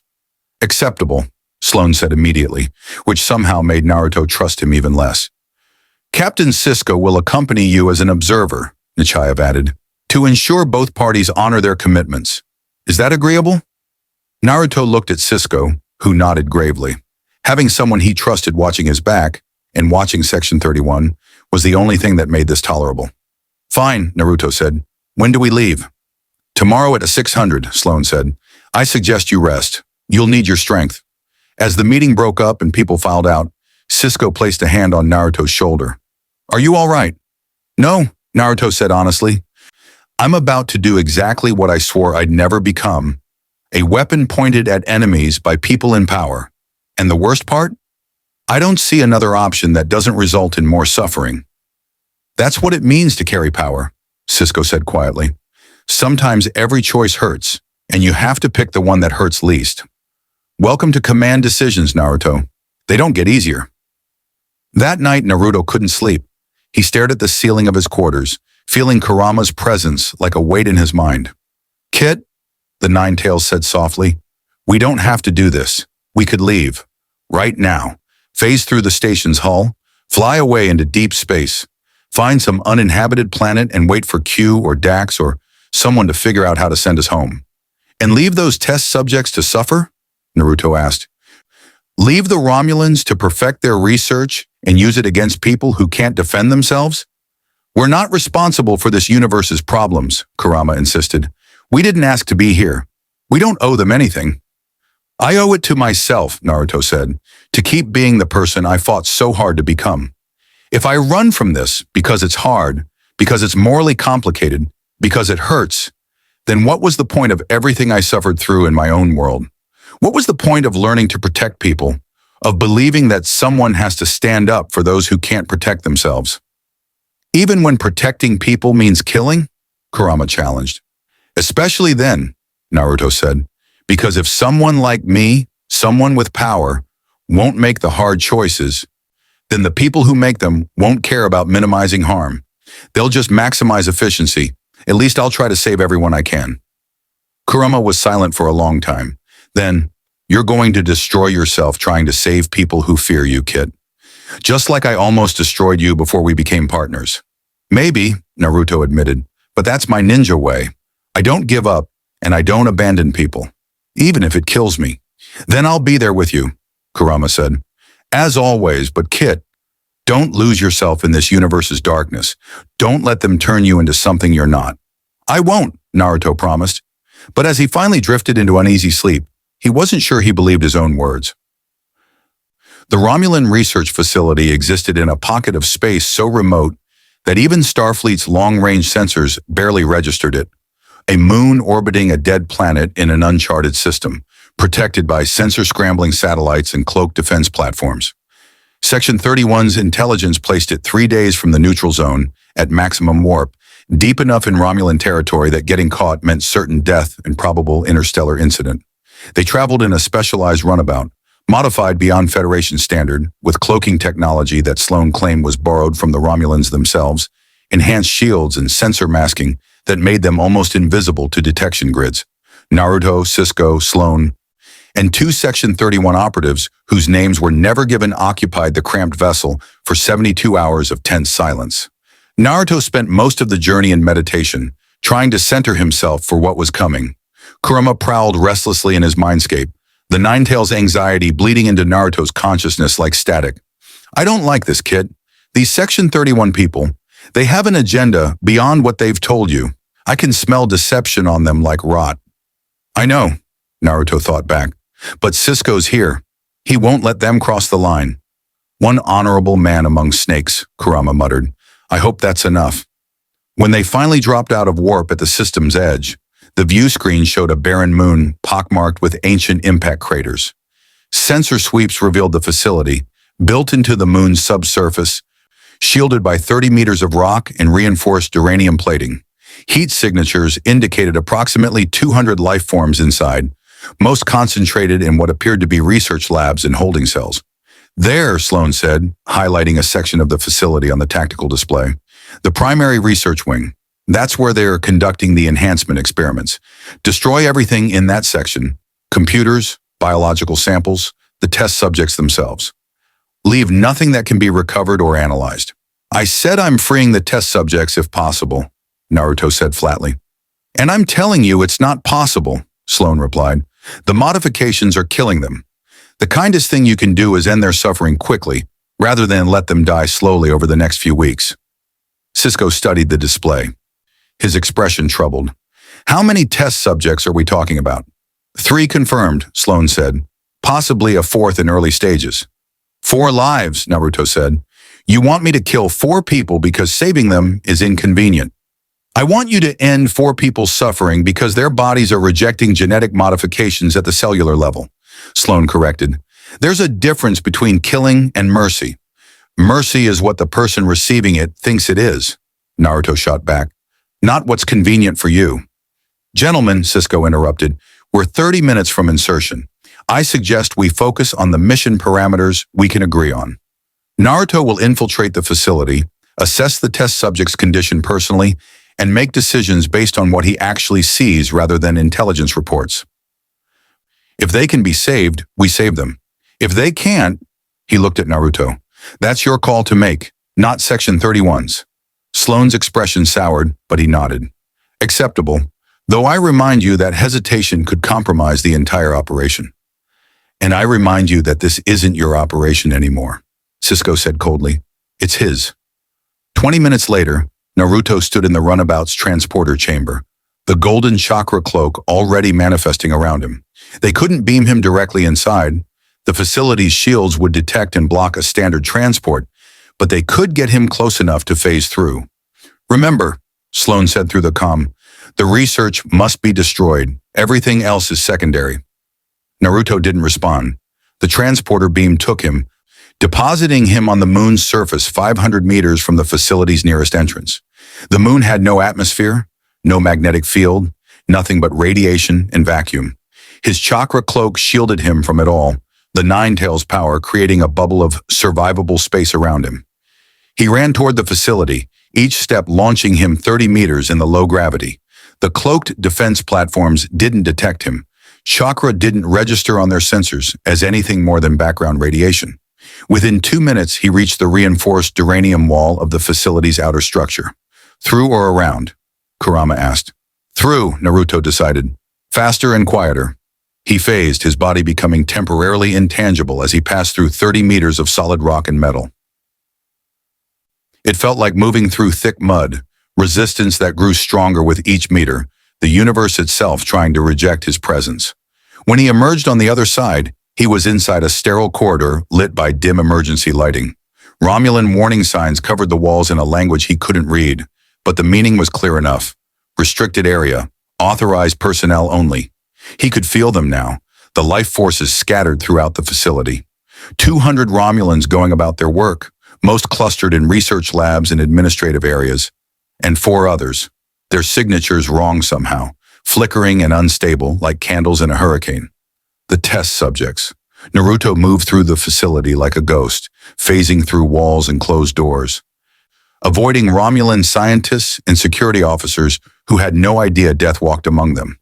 Acceptable, Sloane said immediately, which somehow made Naruto trust him even less. Captain Cisco will accompany you as an observer, Nechayev added, to ensure both parties honor their commitments. Is that agreeable? Naruto looked at Cisco, who nodded gravely. Having someone he trusted watching his back, and watching Section 31, was the only thing that made this tolerable. Fine, Naruto said. When do we leave? Tomorrow at 600, Sloane said. I suggest you rest. You'll need your strength. As the meeting broke up and people filed out, Cisco placed a hand on Naruto's shoulder. Are you all right? No, Naruto said honestly. I'm about to do exactly what I swore I'd never become. A weapon pointed at enemies by people in power. And the worst part? I don't see another option that doesn't result in more suffering. That's what it means to carry power, Cisco said quietly. Sometimes every choice hurts, and you have to pick the one that hurts least. Welcome to command decisions, Naruto. They don't get easier. That night, Naruto couldn't sleep. He stared at the ceiling of his quarters, feeling Kurama's presence like a weight in his mind. Kit, the Nine-Tails said softly, we don't have to do this. We could leave. Right now. phase through the station's hull, fly away into deep space, find some uninhabited planet and wait for Q or Dax or someone to figure out how to send us home. And leave those test subjects to suffer? Naruto asked. Leave the Romulans to perfect their research and use it against people who can't defend themselves? We're not responsible for this universe's problems, Kurama insisted. We didn't ask to be here. We don't owe them anything. I owe it to myself, Naruto said, to keep being the person I fought so hard to become. If I run from this because it's hard, because it's morally complicated, because it hurts, then what was the point of everything I suffered through in my own world? What was the point of learning to protect people, of believing that someone has to stand up for those who can't protect themselves? Even when protecting people means killing? Kurama challenged. Especially then, Naruto said, because if someone like me, someone with power, won't make the hard choices, then the people who make them won't care about minimizing harm. They'll just maximize efficiency. At least I'll try to save everyone I can. Kurama was silent for a long time. Then, you're going to destroy yourself trying to save people who fear you, kid. Just like I almost destroyed you before we became partners. Maybe, Naruto admitted, but that's my ninja way. I don't give up, and I don't abandon people. Even if it kills me. Then I'll be there with you, Kurama said. As always, but kid, don't lose yourself in this universe's darkness. Don't let them turn you into something you're not. I won't, Naruto promised. But as he finally drifted into uneasy sleep, he wasn't sure he believed his own words. The Romulan research facility existed in a pocket of space so remote that even Starfleet's long-range sensors barely registered it. A moon orbiting a dead planet in an uncharted system, protected by sensor-scrambling satellites and cloaked defense platforms. Section 31's intelligence placed it 3 days from the neutral zone, at maximum warp, deep enough in Romulan territory that getting caught meant certain death and probable interstellar incident. They traveled in a specialized runabout, modified beyond Federation standard, with cloaking technology that Sloan claimed was borrowed from the Romulans themselves, enhanced shields and sensor masking that made them almost invisible to detection grids. Naruto, Cisco, Sloan, and 2 Section 31 operatives whose names were never given occupied the cramped vessel for 72 hours of tense silence. Naruto spent most of the journey in meditation, trying to center himself for what was coming. Kurama prowled restlessly in his mindscape, the Ninetales anxiety bleeding into Naruto's consciousness like static. I don't like this, kid. These Section 31 people, they have an agenda beyond what they've told you. I can smell deception on them like rot. I know, Naruto thought back, but Cisco's here. He won't let them cross the line. One honorable man among snakes, Kurama muttered. I hope that's enough. When they finally dropped out of warp at the system's edge, the view screen showed a barren moon pockmarked with ancient impact craters. Sensor sweeps revealed the facility, built into the moon's subsurface, shielded by 30 meters of rock and reinforced uranium plating. Heat signatures indicated approximately 200 life forms inside, most concentrated in what appeared to be research labs and holding cells. There, Sloan said, highlighting a section of the facility on the tactical display, the primary research wing. That's where they're conducting the enhancement experiments. Destroy everything in that section. Computers, biological samples, the test subjects themselves. Leave nothing that can be recovered or analyzed. I said I'm freeing the test subjects if possible, Naruto said flatly. And I'm telling you it's not possible, Sloan replied. The modifications are killing them. The kindest thing you can do is end their suffering quickly, rather than let them die slowly over the next few weeks. Cisco studied the display. His expression troubled. How many test subjects are we talking about? 3 confirmed, Sloan said. Possibly a 4th in early stages. 4 lives, Naruto said. You want me to kill 4 people because saving them is inconvenient. I want you to end 4 people's suffering because their bodies are rejecting genetic modifications at the cellular level, Sloan corrected. There's a difference between killing and mercy. Mercy is what the person receiving it thinks it is, Naruto shot back. Not what's convenient for you. Gentlemen, Cisco interrupted, we're 30 minutes from insertion. I suggest we focus on the mission parameters we can agree on. Naruto will infiltrate the facility, assess the test subject's condition personally, and make decisions based on what he actually sees rather than intelligence reports. If they can be saved, we save them. If they can't, He looked at Naruto. That's your call to make, not Section 31's. Sloane's expression soured, but he nodded. Acceptable, though I remind you that hesitation could compromise the entire operation. And I remind you that this isn't your operation anymore, Cisco said coldly. It's his. 20 minutes later, Naruto stood in the runabout's transporter chamber, the golden chakra cloak already manifesting around him. They couldn't beam him directly inside. The facility's shields would detect and block a standard transport, but they could get him close enough to phase through. Remember, Sloane said through the comm, the research must be destroyed. Everything else is secondary. Naruto didn't respond. The transporter beam took him, depositing him on the moon's surface 500 meters from the facility's nearest entrance. The moon had no atmosphere, no magnetic field, nothing but radiation and vacuum. His chakra cloak shielded him from it all, the Nine-Tails power creating a bubble of survivable space around him. He ran toward the facility, each step launching him 30 meters in the low gravity. The cloaked defense platforms didn't detect him. Chakra didn't register on their sensors as anything more than background radiation. Within 2 minutes, he reached the reinforced duranium wall of the facility's outer structure. Through or around? Kurama asked. Through, Naruto decided. Faster and quieter. He phased, his body becoming temporarily intangible as he passed through 30 meters of solid rock and metal. It felt like moving through thick mud, resistance that grew stronger with each meter, the universe itself trying to reject his presence. When he emerged on the other side, he was inside a sterile corridor lit by dim emergency lighting. Romulan warning signs covered the walls in a language he couldn't read, but the meaning was clear enough. Restricted area, authorized personnel only. He could feel them now, the life forces scattered throughout the facility. 200 Romulans going about their work, most clustered in research labs and administrative areas, and 4 others, their signatures wrong somehow, flickering and unstable like candles in a hurricane. The test subjects. Naruto moved through the facility like a ghost, phasing through walls and closed doors, avoiding Romulan scientists and security officers who had no idea death walked among them.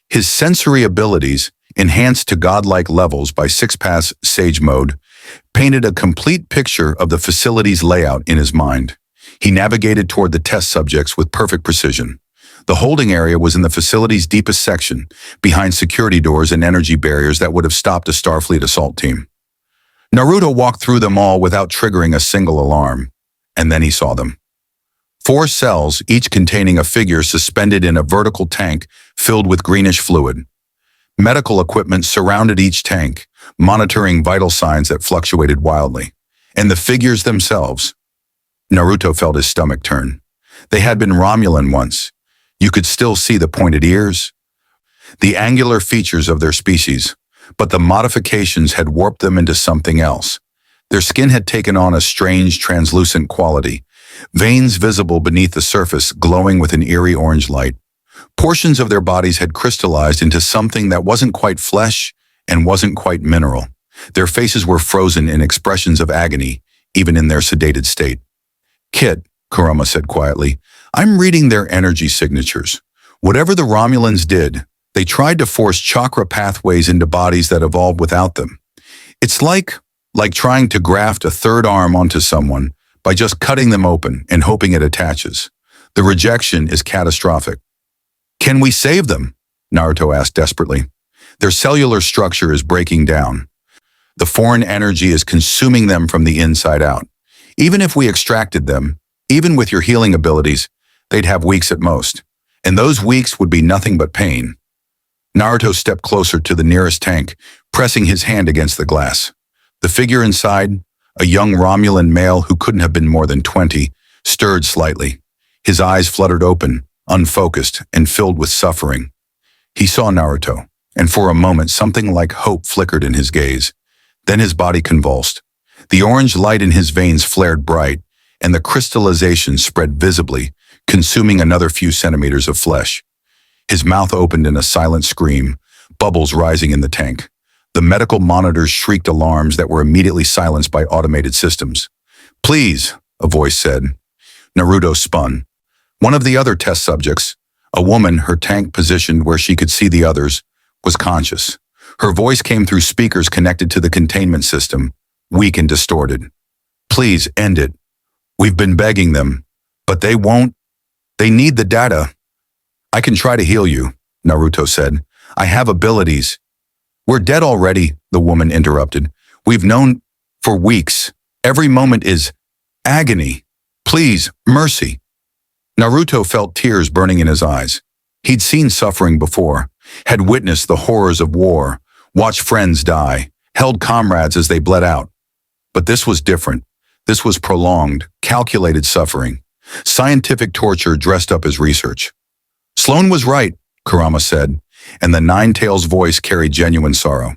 His sensory abilities, enhanced to godlike levels by 6-pass Sage Mode, painted a complete picture of the facility's layout in his mind. He navigated toward the test subjects with perfect precision. The holding area was in the facility's deepest section, behind security doors and energy barriers that would have stopped a Starfleet assault team. Naruto walked through them all without triggering a single alarm, and then he saw them. 4 cells, each containing a figure suspended in a vertical tank filled with greenish fluid. Medical equipment surrounded each tank, monitoring vital signs that fluctuated wildly. And the figures themselves. Naruto felt his stomach turn. They had been Romulan once. You could still see the pointed ears, the angular features of their species, but the modifications had warped them into something else. Their skin had taken on a strange, translucent quality, veins visible beneath the surface glowing with an eerie orange light. Portions of their bodies had crystallized into something that wasn't quite flesh and wasn't quite mineral. Their faces were frozen in expressions of agony, even in their sedated state. Kit, Kurama said quietly, I'm reading their energy signatures. Whatever the Romulans did, they tried to force chakra pathways into bodies that evolved without them. It's like trying to graft a third arm onto someone by just cutting them open and hoping it attaches. The rejection is catastrophic. Can we save them? Naruto asked desperately. Their cellular structure is breaking down. The foreign energy is consuming them from the inside out. Even if we extracted them, even with your healing abilities, they'd have weeks at most. And those weeks would be nothing but pain. Naruto stepped closer to the nearest tank, pressing his hand against the glass. The figure inside, a young Romulan male who couldn't have been more than 20, stirred slightly. His eyes fluttered open, unfocused, and filled with suffering. He saw Naruto, and for a moment something like hope flickered in his gaze. Then his body convulsed. The orange light in his veins flared bright, and the crystallization spread visibly, consuming another few centimeters of flesh. His mouth opened in a silent scream, bubbles rising in the tank. The medical monitors shrieked alarms that were immediately silenced by automated systems. Please, a voice said. Naruto spun. One of the other test subjects, a woman, her tank positioned where she could see the others, was conscious. Her voice came through speakers connected to the containment system, weak and distorted. Please end it. We've been begging them, but they won't. They need the data. I can try to heal you, Naruto said. I have abilities. We're dead already, the woman interrupted. We've known for weeks. Every moment is agony. Please, mercy. Naruto felt tears burning in his eyes. He'd seen suffering before, had witnessed the horrors of war, watched friends die, held comrades as they bled out. But this was different. This was prolonged, calculated suffering. Scientific torture dressed up as research. Sloane was right, Kurama said, and the Nine-Tails voice carried genuine sorrow.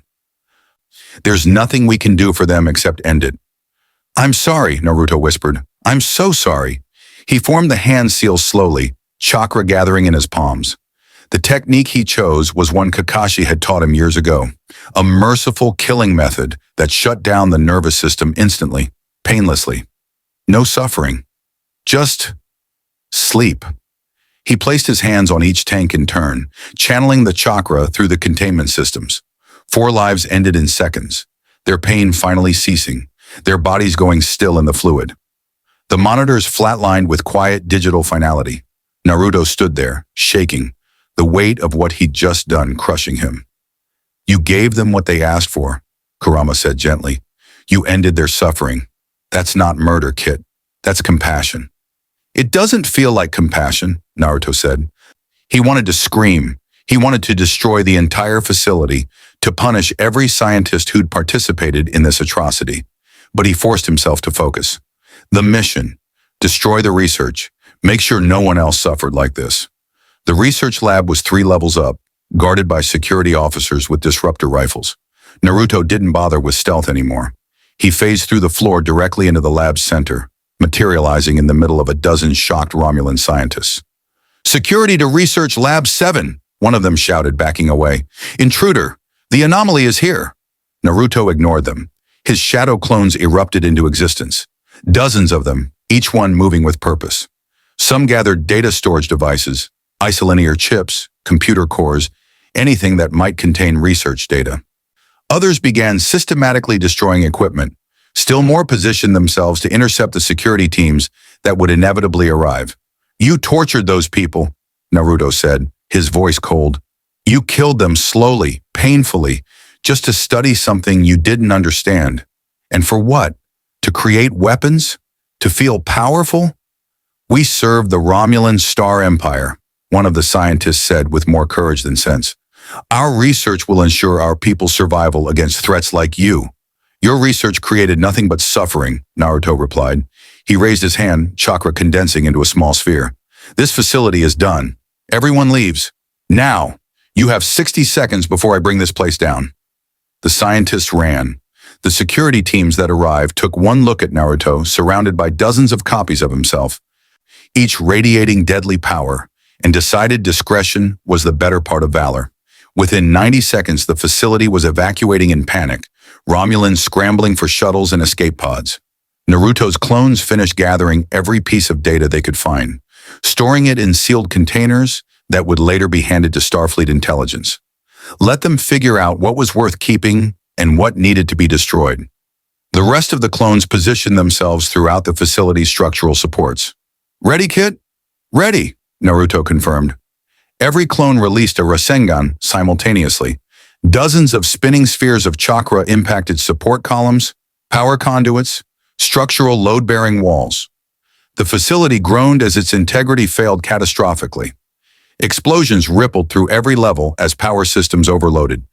There's nothing we can do for them except end it. I'm sorry, Naruto whispered. I'm so sorry. He formed the hand seal slowly, chakra gathering in his palms. The technique he chose was one Kakashi had taught him years ago, a merciful killing method that shut down the nervous system instantly, painlessly. No suffering. Just sleep. He placed his hands on each tank in turn, channeling the chakra through the containment systems. 4 lives ended in seconds, their pain finally ceasing, their bodies going still in the fluid. The monitors flatlined with quiet digital finality. Naruto stood there, shaking, the weight of what he'd just done crushing him. You gave them what they asked for, Kurama said gently. You ended their suffering. That's not murder, Kit. That's compassion. It doesn't feel like compassion, Naruto said. He wanted to scream. He wanted to destroy the entire facility, to punish every scientist who'd participated in this atrocity. But he forced himself to focus. The mission: destroy the research, make sure no one else suffered like this. The research lab was 3 levels up, guarded by security officers with disruptor rifles. Naruto didn't bother with stealth anymore. He phased through the floor directly into the lab's center, materializing in the middle of a dozen shocked Romulan scientists. Security to Research Lab 7, one of them shouted, backing away. Intruder, the Anomaly is here. Naruto ignored them. His shadow clones erupted into existence. Dozens of them, each one moving with purpose. Some gathered data storage devices, isolinear chips, computer cores, anything that might contain research data. Others began systematically destroying equipment. Still more positioned themselves to intercept the security teams that would inevitably arrive. You tortured those people, Naruto said, his voice cold. You killed them slowly, painfully, just to study something you didn't understand. And for what? To create weapons? To feel powerful? We serve the Romulan Star Empire, one of the scientists said with more courage than sense. Our research will ensure our people's survival against threats like you. Your research created nothing but suffering, Naruto replied. He raised his hand, chakra condensing into a small sphere. This facility is done. Everyone leaves. Now, you have 60 seconds before I bring this place down. The scientists ran. The security teams that arrived took one look at Naruto, surrounded by dozens of copies of himself, each radiating deadly power, and decided discretion was the better part of valor. Within 90 seconds, the facility was evacuating in panic, Romulans scrambling for shuttles and escape pods. Naruto's clones finished gathering every piece of data they could find, storing it in sealed containers that would later be handed to Starfleet intelligence. Let them figure out what was worth keeping and what needed to be destroyed. The rest of the clones positioned themselves throughout the facility's structural supports. Ready, Kit? Ready, Naruto confirmed. Every clone released a Rasengan simultaneously. Dozens of spinning spheres of chakra impacted support columns, power conduits, structural load-bearing walls. The facility groaned as its integrity failed catastrophically. Explosions rippled through every level as power systems overloaded.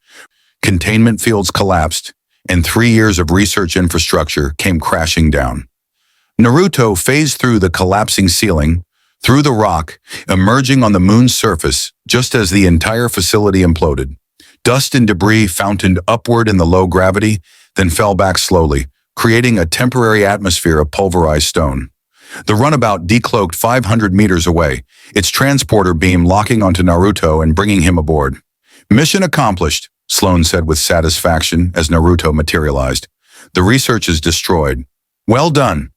Containment fields collapsed, and 3 years of research infrastructure came crashing down. Naruto phased through the collapsing ceiling, through the rock, emerging on the moon's surface just as the entire facility imploded. Dust and debris fountained upward in the low gravity, then fell back slowly, creating a temporary atmosphere of pulverized stone. The runabout decloaked 500 meters away, its transporter beam locking onto Naruto and bringing him aboard. Mission accomplished, Sloane said with satisfaction as Naruto materialized. The research is destroyed. Well done.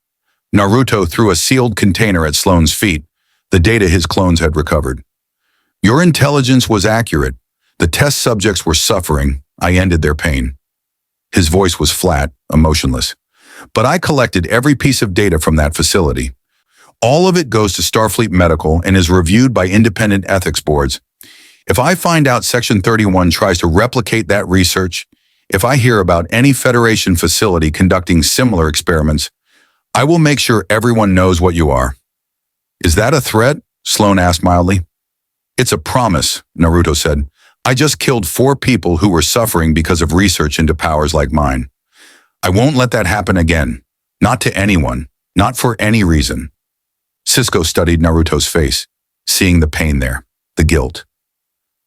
Naruto threw a sealed container at Sloane's feet, the data his clones had recovered. Your intelligence was accurate. The test subjects were suffering. I ended their pain. His voice was flat, emotionless. But I collected every piece of data from that facility. All of it goes to Starfleet Medical and is reviewed by independent ethics boards. If I find out Section 31 tries to replicate that research, if I hear about any Federation facility conducting similar experiments, I will make sure everyone knows what you are. Is that a threat? Sloan asked mildly. It's a promise, Naruto said. I just killed 4 people who were suffering because of research into powers like mine. I won't let that happen again. Not to anyone. Not for any reason. Sisko studied Naruto's face, seeing the pain there, the guilt.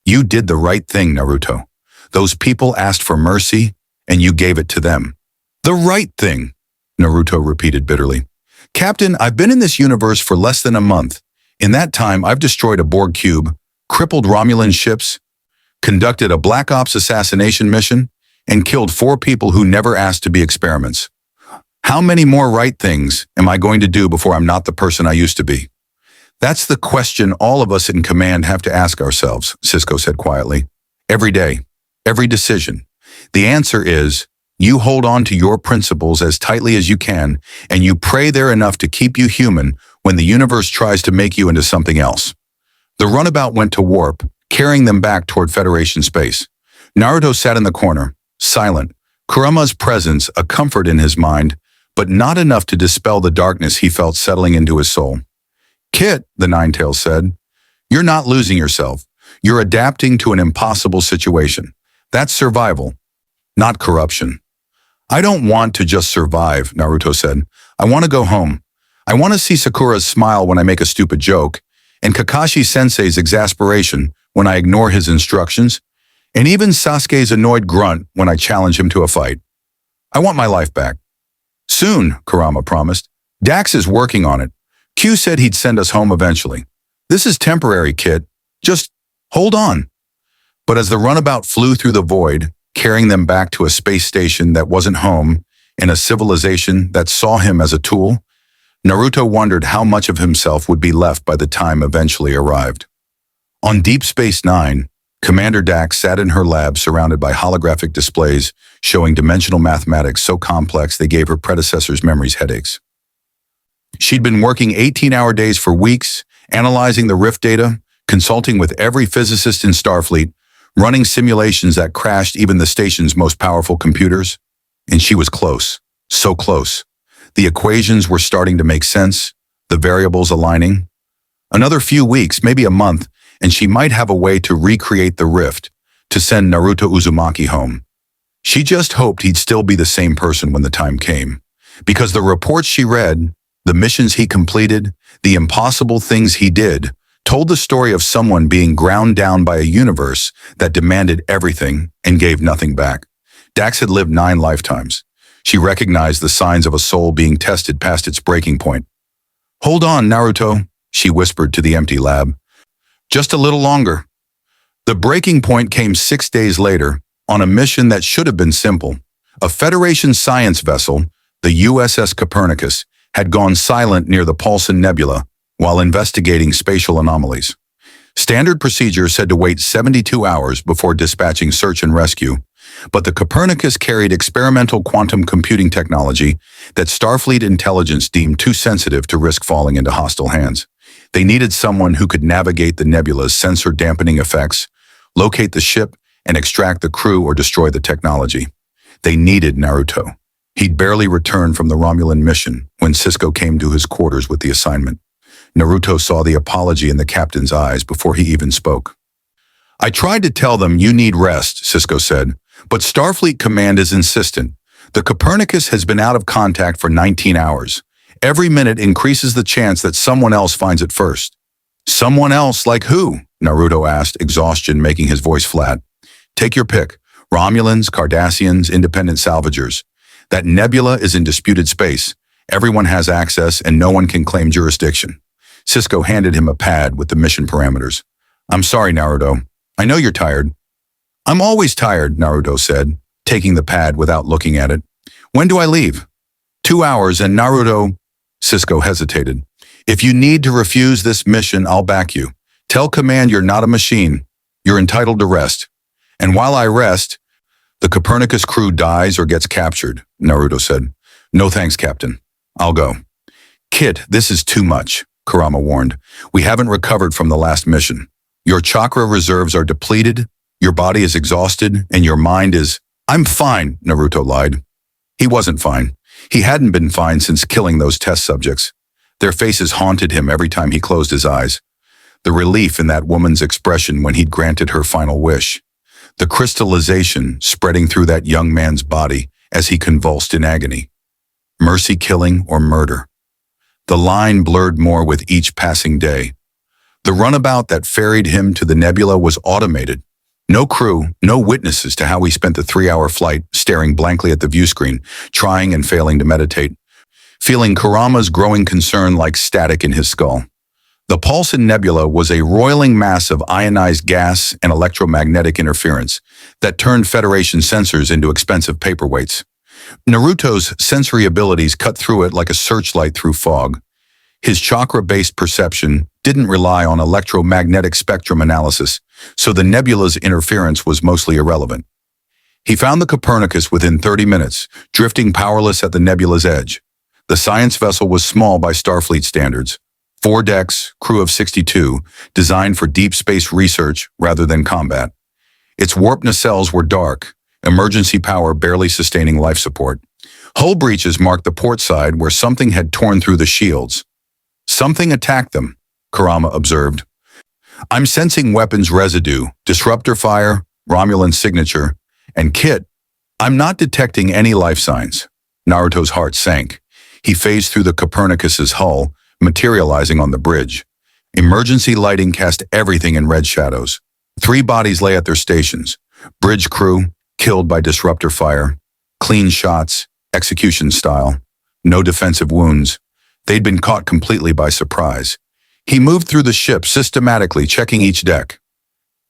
You did the right thing, Naruto. Those people asked for mercy, and you gave it to them. The right thing, Naruto repeated bitterly. Captain, I've been in this universe for less than a month. In that time, I've destroyed a Borg cube, crippled Romulan ships, conducted a Black Ops assassination mission, and killed 4 people who never asked to be experiments. How many more right things am I going to do before I'm not the person I used to be? That's the question all of us in command have to ask ourselves, Sisko said quietly. Every day, every decision. The answer is, you hold on to your principles as tightly as you can, and you pray they're enough to keep you human when the universe tries to make you into something else. The runabout went to warp, carrying them back toward Federation space. Naruto sat in the corner, silent, Kurama's presence a comfort in his mind, but not enough to dispel the darkness he felt settling into his soul. Kit, the Ninetail said, you're not losing yourself. You're adapting to an impossible situation. That's survival, not corruption. I don't want to just survive, Naruto said. I want to go home. I want to see Sakura's smile when I make a stupid joke, and Kakashi-sensei's exasperation when I ignore his instructions, and even Sasuke's annoyed grunt when I challenge him to a fight. I want my life back. Soon, Kurama promised. Dax is working on it. Q said he'd send us home eventually. This is temporary, kid. Just hold on. But as the runabout flew through the void, carrying them back to a space station that wasn't home and a civilization that saw him as a tool, Naruto wondered how much of himself would be left by the time eventually arrived. On Deep Space Nine, Commander Dax sat in her lab surrounded by holographic displays showing dimensional mathematics so complex they gave her predecessor's memories headaches. She'd been working 18-hour days for weeks, analyzing the rift data, consulting with every physicist in Starfleet, running simulations that crashed even the station's most powerful computers. And she was close, so close. The equations were starting to make sense, the variables aligning. Another few weeks, maybe a month, and she might have a way to recreate the rift, to send Naruto Uzumaki home. She just hoped he'd still be the same person when the time came, because the reports she read, the missions he completed, the impossible things he did, told the story of someone being ground down by a universe that demanded everything and gave nothing back. Dax had lived 9 lifetimes. She recognized the signs of a soul being tested past its breaking point. Hold on, Naruto, she whispered to the empty lab. Just a little longer. The breaking point came 6 days later, on a mission that should have been simple. A Federation science vessel, the USS Copernicus, had gone silent near the Paulson Nebula while investigating spatial anomalies. Standard procedures said to wait 72 hours before dispatching search and rescue, but the Copernicus carried experimental quantum computing technology that Starfleet intelligence deemed too sensitive to risk falling into hostile hands. They needed someone who could navigate the nebula's sensor-dampening effects, locate the ship, and extract the crew or destroy the technology. They needed Naruto. He'd barely returned from the Romulan mission when Sisko came to his quarters with the assignment. Naruto saw the apology in the captain's eyes before he even spoke. I tried to tell them you need rest, Sisko said, but Starfleet Command is insistent. The Copernicus has been out of contact for 19 hours. Every minute increases the chance that someone else finds it first. Someone else like who? Naruto asked, exhaustion making his voice flat. Take your pick. Romulans, Cardassians, independent salvagers. That nebula is in disputed space. Everyone has access and no one can claim jurisdiction. Sisko handed him a pad with the mission parameters. I'm sorry, Naruto. I know you're tired. I'm always tired, Naruto said, taking the pad without looking at it. When do I leave? 2 hours and Naruto... Sisko hesitated. If you need to refuse this mission, I'll back you. Tell Command you're not a machine. You're entitled to rest. And while I rest, The Copernicus crew dies or gets captured, Naruto said. No thanks, Captain. I'll go. Kit, this is too much, Kurama warned. We haven't recovered from the last mission. Your chakra reserves are depleted, your body is exhausted, and your mind is— I'm fine, Naruto lied. He wasn't fine. He hadn't been fine since killing those test subjects. Their faces haunted him every time he closed his eyes. The relief in that woman's expression when he'd granted her final wish. The crystallization spreading through that young man's body as he convulsed in agony. Mercy killing or murder. The line blurred more with each passing day. The runabout that ferried him to the nebula was automated. No crew, no witnesses to how he spent the 3-hour flight staring blankly at the viewscreen, trying and failing to meditate, feeling Kurama's growing concern like static in his skull. The Paulson Nebula was a roiling mass of ionized gas and electromagnetic interference that turned Federation sensors into expensive paperweights. Naruto's sensory abilities cut through it like a searchlight through fog. His chakra-based perception didn't rely on electromagnetic spectrum analysis, so the nebula's interference was mostly irrelevant. He found the Copernicus within 30 minutes, drifting powerless at the nebula's edge. The science vessel was small by Starfleet standards. 4 decks, crew of 62, designed for deep space research rather than combat. Its warp nacelles were dark, emergency power barely sustaining life support. Hull breaches marked the port side where something had torn through the shields. Something attacked them, Kurama observed. I'm sensing weapons residue, disruptor fire, Romulan signature, and Kit. I'm not detecting any life signs. Naruto's heart sank. He phased through the Copernicus's hull, materializing on the bridge. Emergency lighting cast everything in red shadows. 3 bodies lay at their stations. Bridge crew, killed by disruptor fire. Clean shots, execution style. No defensive wounds. They'd been caught completely by surprise. He moved through the ship systematically, checking each deck.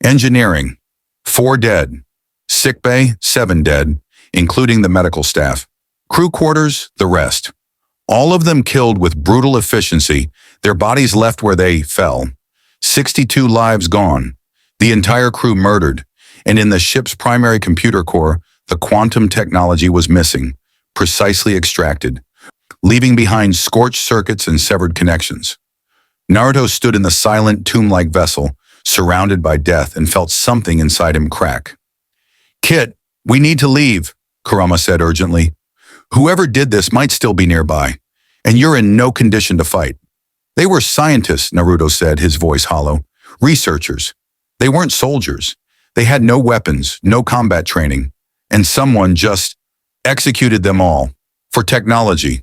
Engineering, 4 dead. Sickbay, 7 dead, including the medical staff. Crew quarters, the rest. All of them killed with brutal efficiency, their bodies left where they fell. 62 lives gone. The entire crew murdered, and in the ship's primary computer core, the quantum technology was missing, precisely extracted, leaving behind scorched circuits and severed connections. Naruto stood in the silent, tomb-like vessel, surrounded by death, and felt something inside him crack. Kit, we need to leave, Kurama said urgently. Whoever did this might still be nearby, and you're in no condition to fight. They were scientists, Naruto said, his voice hollow. Researchers. They weren't soldiers. They had no weapons, no combat training, and someone just executed them all. For technology.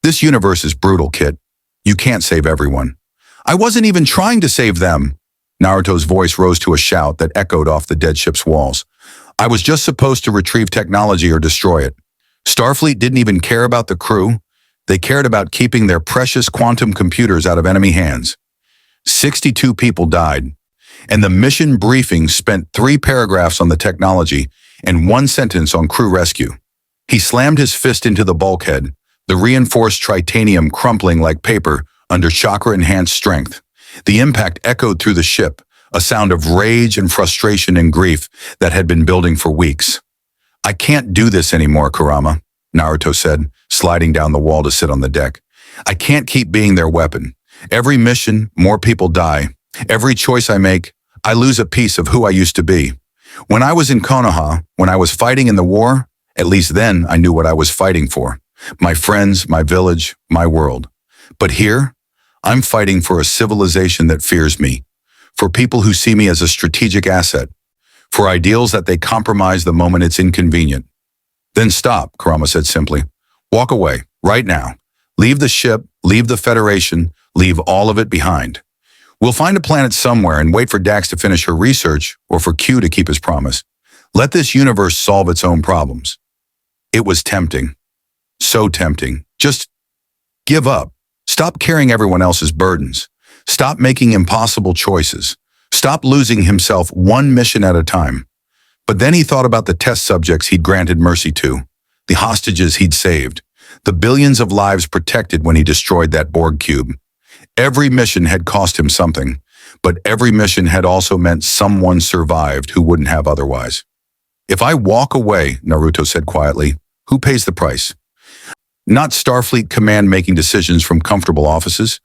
This universe is brutal, Kit. You can't save everyone. I wasn't even trying to save them. Naruto's voice rose to a shout that echoed off the dead ship's walls. I was just supposed to retrieve technology or destroy it. Starfleet didn't even care about the crew. They cared about keeping their precious quantum computers out of enemy hands. 62 people died, and the mission briefing spent 3 paragraphs on the technology and 1 sentence on crew rescue. He slammed his fist into the bulkhead, the reinforced titanium crumpling like paper under chakra-enhanced strength. The impact echoed through the ship, a sound of rage and frustration and grief that had been building for weeks. I can't do this anymore, Kurama, Naruto said, sliding down the wall to sit on the deck. I can't keep being their weapon. Every mission, more people die. Every choice I make, I lose a piece of who I used to be. When I was in Konoha, when I was fighting in the war, at least then I knew what I was fighting for. My friends, my village, my world. But here, I'm fighting for a civilization that fears me, for people who see me as a strategic asset, for ideals that they compromise the moment it's inconvenient. Then stop, Kurama said simply. Walk away, right now. Leave the ship, leave the Federation, leave all of it behind. We'll find a planet somewhere and wait for Dax to finish her research or for Q to keep his promise. Let this universe solve its own problems. It was tempting. So tempting. Just give up. Stop carrying everyone else's burdens. Stop making impossible choices. Stop losing himself one mission at a time. But then he thought about the test subjects he'd granted mercy to, the hostages he'd saved, the billions of lives protected when he destroyed that Borg cube. Every mission had cost him something, but every mission had also meant someone survived who wouldn't have otherwise. If I walk away, Naruto said quietly, who pays the price? Not Starfleet command making decisions from comfortable offices.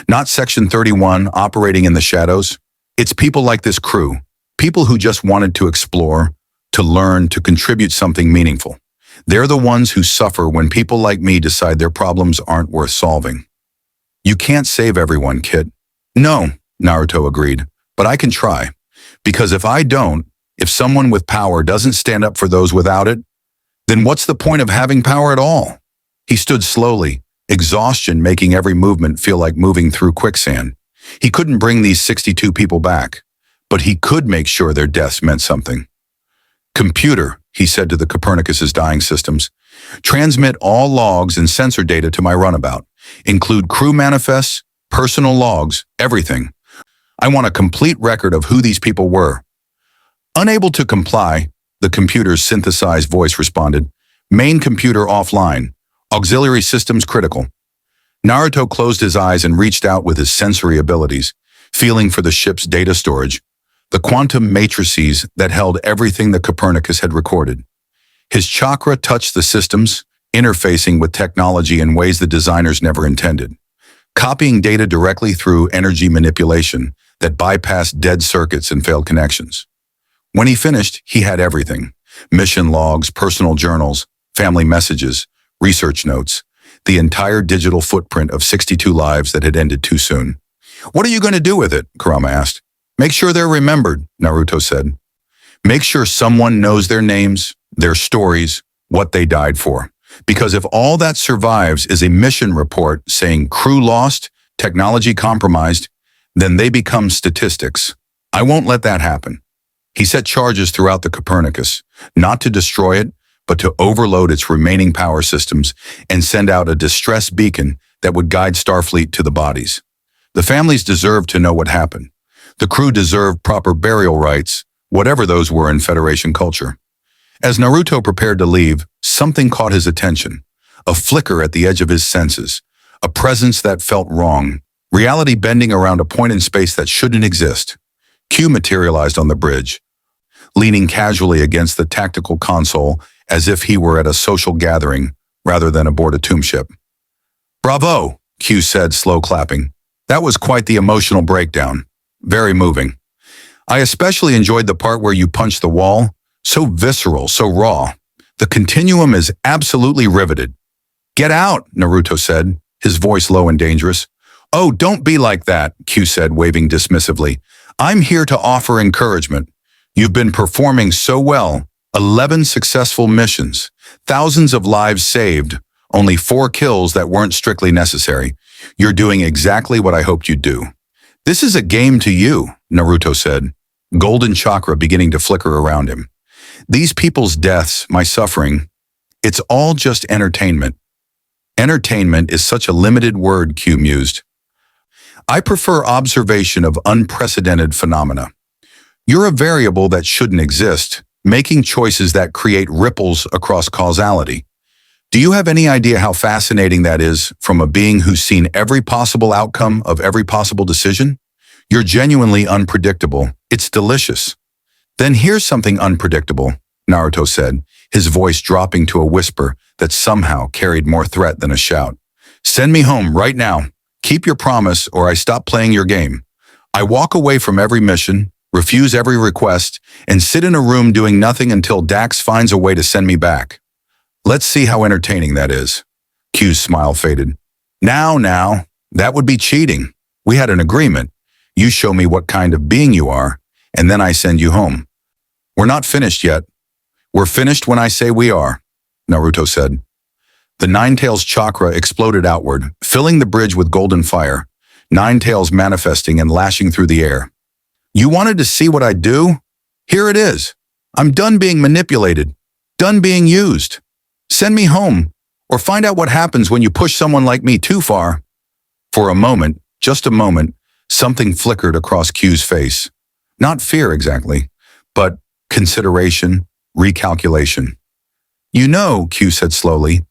Not Section 31 operating in the shadows. It's people like this crew. People who just wanted to explore, to learn, to contribute something meaningful. They're the ones who suffer when people like me decide their problems aren't worth solving. You can't save everyone, kid. No, Naruto agreed, but I can try. Because if I don't, if someone with power doesn't stand up for those without it, then what's the point of having power at all? He stood slowly, exhaustion making every movement feel like moving through quicksand. He couldn't bring these 62 people back, but he could make sure their deaths meant something. Computer, he said to the Copernicus's dying systems, transmit all logs and sensor data to my runabout. Include crew manifests, personal logs, everything. I want a complete record of who these people were. Unable to comply, the computer's synthesized voice responded, main computer offline, auxiliary systems critical. Naruto closed his eyes and reached out with his sensory abilities, feeling for the ship's data storage, the quantum matrices that held everything the Copernicus had recorded. His chakra touched the systems, interfacing with technology in ways the designers never intended, copying data directly through energy manipulation that bypassed dead circuits and failed connections. When he finished, he had everything: mission logs, personal journals, family messages, research notes, the entire digital footprint of 62 lives that had ended too soon. What are you going to do with it? Kurama asked. Make sure they're remembered, Naruto said. Make sure someone knows their names, their stories, what they died for. Because if all that survives is a mission report saying crew lost, technology compromised, then they become statistics. I won't let that happen. He set charges throughout the Copernicus, not to destroy it, but to overload its remaining power systems and send out a distress beacon that would guide Starfleet to the bodies. The families deserved to know what happened. The crew deserved proper burial rites, whatever those were in Federation culture. As Naruto prepared to leave, something caught his attention. A flicker at the edge of his senses. A presence that felt wrong. Reality bending around a point in space that shouldn't exist. Q materialized on the bridge, leaning casually against the tactical console as if he were at a social gathering rather than aboard a tomb ship. Bravo, Q said, slow clapping. That was quite the emotional breakdown. Very moving. I especially enjoyed the part where you punched the wall. So visceral, so raw. The continuum is absolutely riveted. Get out, Naruto said, his voice low and dangerous. Oh, don't be like that, Q said, waving dismissively. I'm here to offer encouragement. You've been performing so well. 11 successful missions. Thousands of lives saved. Only 4 kills that weren't strictly necessary. You're doing exactly what I hoped you'd do. This is a game to you, Naruto said, golden chakra beginning to flicker around him. These people's deaths, my suffering, it's all just entertainment. Entertainment is such a limited word, Q mused. I prefer observation of unprecedented phenomena. You're a variable that shouldn't exist, making choices that create ripples across causality. Do you have any idea how fascinating that is from a being who's seen every possible outcome of every possible decision? You're genuinely unpredictable. It's delicious. Then here's something unpredictable, Naruto said, his voice dropping to a whisper that somehow carried more threat than a shout. Send me home right now. Keep your promise or I stop playing your game. I walk away from every mission, refuse every request, and sit in a room doing nothing until Dax finds a way to send me back. Let's see how entertaining that is. Q's smile faded. Now, that would be cheating. We had an agreement. You show me what kind of being you are, and then I send you home. We're not finished yet. We're finished when I say we are, Naruto said. The Ninetales chakra exploded outward, filling the bridge with golden fire, Ninetales manifesting and lashing through the air. You wanted to see what I do? Here it is. I'm done being manipulated, done being used. Send me home, or find out what happens when you push someone like me too far. For a moment, just a moment, something flickered across Q's face. Not fear exactly, but consideration, recalculation. You know, Q said slowly,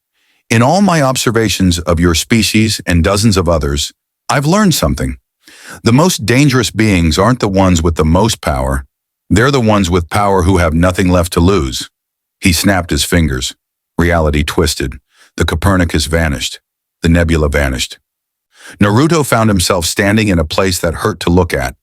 in all my observations of your species and dozens of others, I've learned something. The most dangerous beings aren't the ones with the most power. They're the ones with power who have nothing left to lose. He snapped his fingers. Reality twisted. The Copernicus vanished. The nebula vanished. Naruto found himself standing in a place that hurt to look at.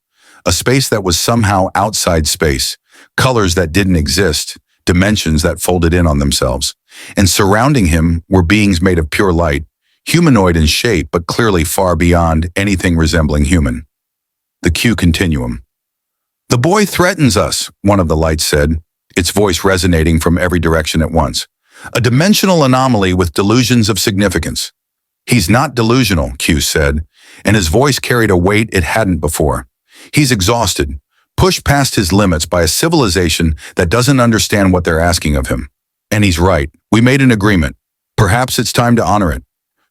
A space that was somehow outside space. Colors that didn't exist. Dimensions that folded in on themselves. And surrounding him were beings made of pure light, humanoid in shape but clearly far beyond anything resembling human. The QContinuum. "The boy threatens us," one of the lights said, its voice resonating from every direction at once. "A dimensional anomaly with delusions of significance." "He's not delusional," Q said, and his voice carried a weight it hadn't before. "He's exhausted, pushed past his limits by a civilization that doesn't understand what they're asking of him. And he's right. We made an agreement. Perhaps it's time to honor it."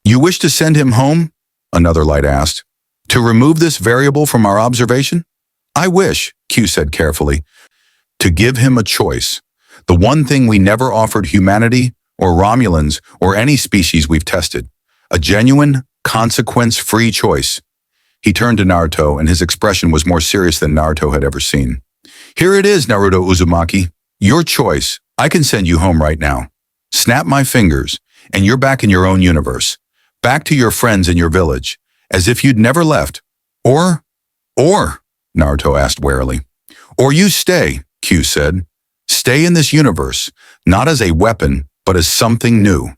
"You wish to send him home?" another light asked. "To remove this variable from our observation?" "I wish," Q said carefully, "to give him a choice. The one thing we never offered humanity or Romulans or any species we've tested. A genuine, consequence-free choice." He turned to Naruto, and his expression was more serious than Naruto had ever seen. "Here it is, Naruto Uzumaki. Your choice. I can send you home right now. Snap my fingers, and you're back in your own universe. Back to your friends in your village, as if you'd never left. Or, Naruto asked warily. "Or you stay," Q said. "Stay in this universe, not as a weapon, but as something new.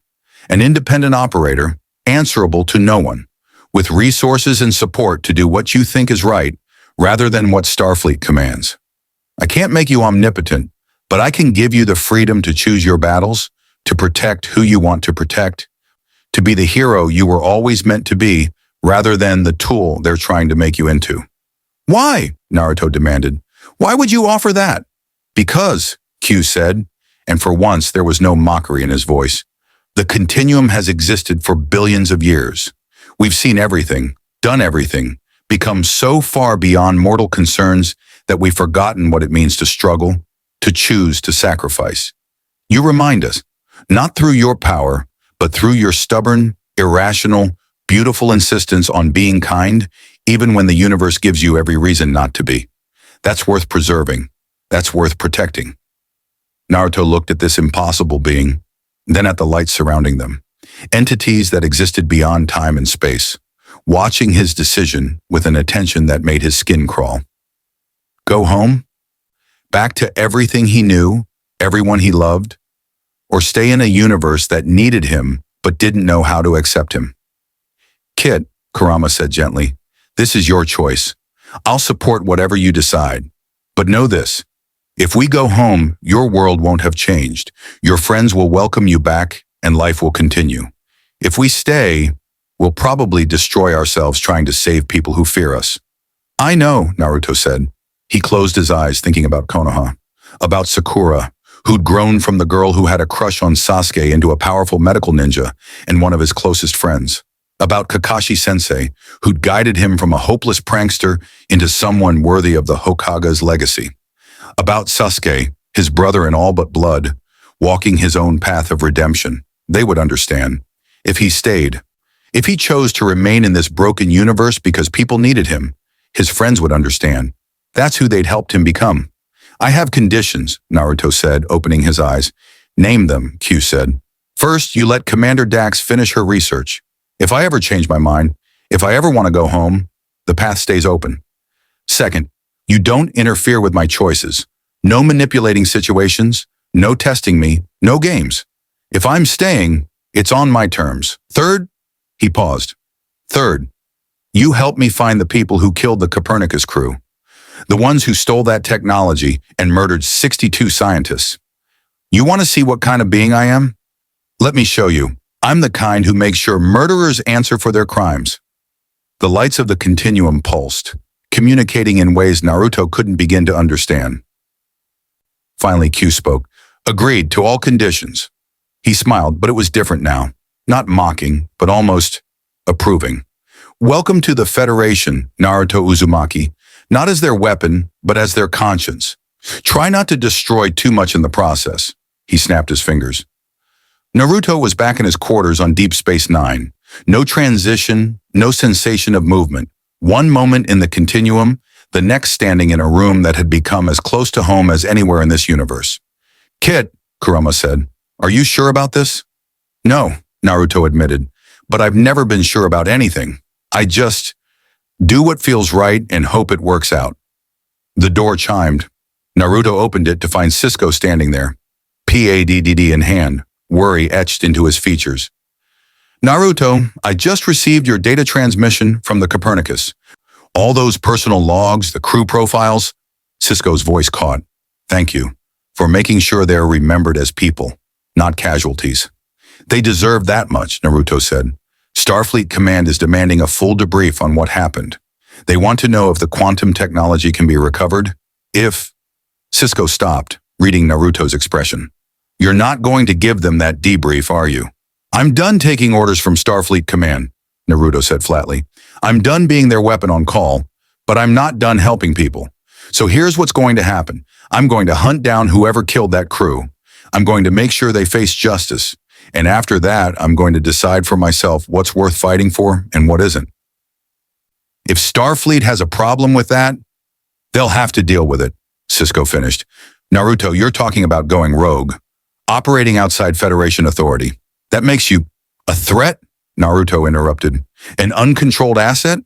An independent operator, answerable to no one, with resources and support to do what you think is right, rather than what Starfleet commands. I can't make you omnipotent, but I can give you the freedom to choose your battles, to protect who you want to protect, to be the hero you were always meant to be, rather than the tool they're trying to make you into." "Why?" Naruto demanded. "Why would you offer that?" "Because," Q said, and for once there was no mockery in his voice, "the continuum has existed for billions of years. We've seen everything, done everything, become so far beyond mortal concerns that we've forgotten what it means to struggle, to choose, to sacrifice. You remind us, not through your power, but through your stubborn, irrational, beautiful insistence on being kind, even when the universe gives you every reason not to be. That's worth preserving. That's worth protecting." Naruto looked at this impossible being, then at the lights surrounding them, entities that existed beyond time and space, watching his decision with an attention that made his skin crawl. Go home? Back to everything he knew, everyone he loved? Or stay in a universe that needed him but didn't know how to accept him? "Kid," Kurama said gently, "this is your choice. I'll support whatever you decide. But know this, if we go home, your world won't have changed. Your friends will welcome you back, and life will continue. If we stay, we'll probably destroy ourselves trying to save people who fear us." "I know," Naruto said. He closed his eyes thinking about Konoha, about Sakura, who'd grown from the girl who had a crush on Sasuke into a powerful medical ninja and one of his closest friends, about Kakashi-sensei, who'd guided him from a hopeless prankster into someone worthy of the Hokage's legacy, about Sasuke, his brother in all but blood, walking his own path of redemption. They would understand. If he stayed, if he chose to remain in this broken universe because people needed him, his friends would understand. That's who they'd helped him become. "I have conditions," Naruto said, opening his eyes. "Name them," Q said. "First, you let Commander Dax finish her research. If I ever change my mind, if I ever want to go home, the path stays open. Second, you don't interfere with my choices. No manipulating situations, no testing me, no games. If I'm staying, it's on my terms. Third," he paused. "Third, you help me find the people who killed the Copernicus crew. The ones who stole that technology and murdered 62 scientists. You want to see what kind of being I am? Let me show you. I'm the kind who makes sure murderers answer for their crimes." The lights of the continuum pulsed, communicating in ways Naruto couldn't begin to understand. Finally, Q spoke. "Agreed to all conditions." He smiled, but it was different now. Not mocking, but almost approving. "Welcome to the Federation, Naruto Uzumaki. Not as their weapon, but as their conscience. Try not to destroy too much in the process." He snapped his fingers. Naruto was back in his quarters on Deep Space Nine. No transition, no sensation of movement. One moment in the continuum, the next standing in a room that had become as close to home as anywhere in this universe. "Kit," Kurama said, "are you sure about this?" "No," Naruto admitted, "but I've never been sure about anything. I just do what feels right and hope it works out." The door chimed. Naruto opened it to find Cisco standing there, PADDD in hand, worry etched into his features. "Naruto, I just received your data transmission from the Copernicus. All those personal logs, the crew profiles." Cisco's voice caught. "Thank you for making sure they're remembered as people, not casualties." "They deserve that much," Naruto said. "Starfleet Command is demanding a full debrief on what happened. They want to know if the quantum technology can be recovered. If..." Cisco stopped, reading Naruto's expression. "You're not going to give them that debrief, are you?" "I'm done taking orders from Starfleet Command," Naruto said flatly. "I'm done being their weapon on call, but I'm not done helping people. So here's what's going to happen. I'm going to hunt down whoever killed that crew. I'm going to make sure they face justice. And after that, I'm going to decide for myself what's worth fighting for and what isn't. If Starfleet has a problem with that, they'll have to deal with it," Cisco finished. "Naruto, you're talking about going rogue, operating outside Federation authority. That makes you a threat?" Naruto interrupted. "An uncontrolled asset?"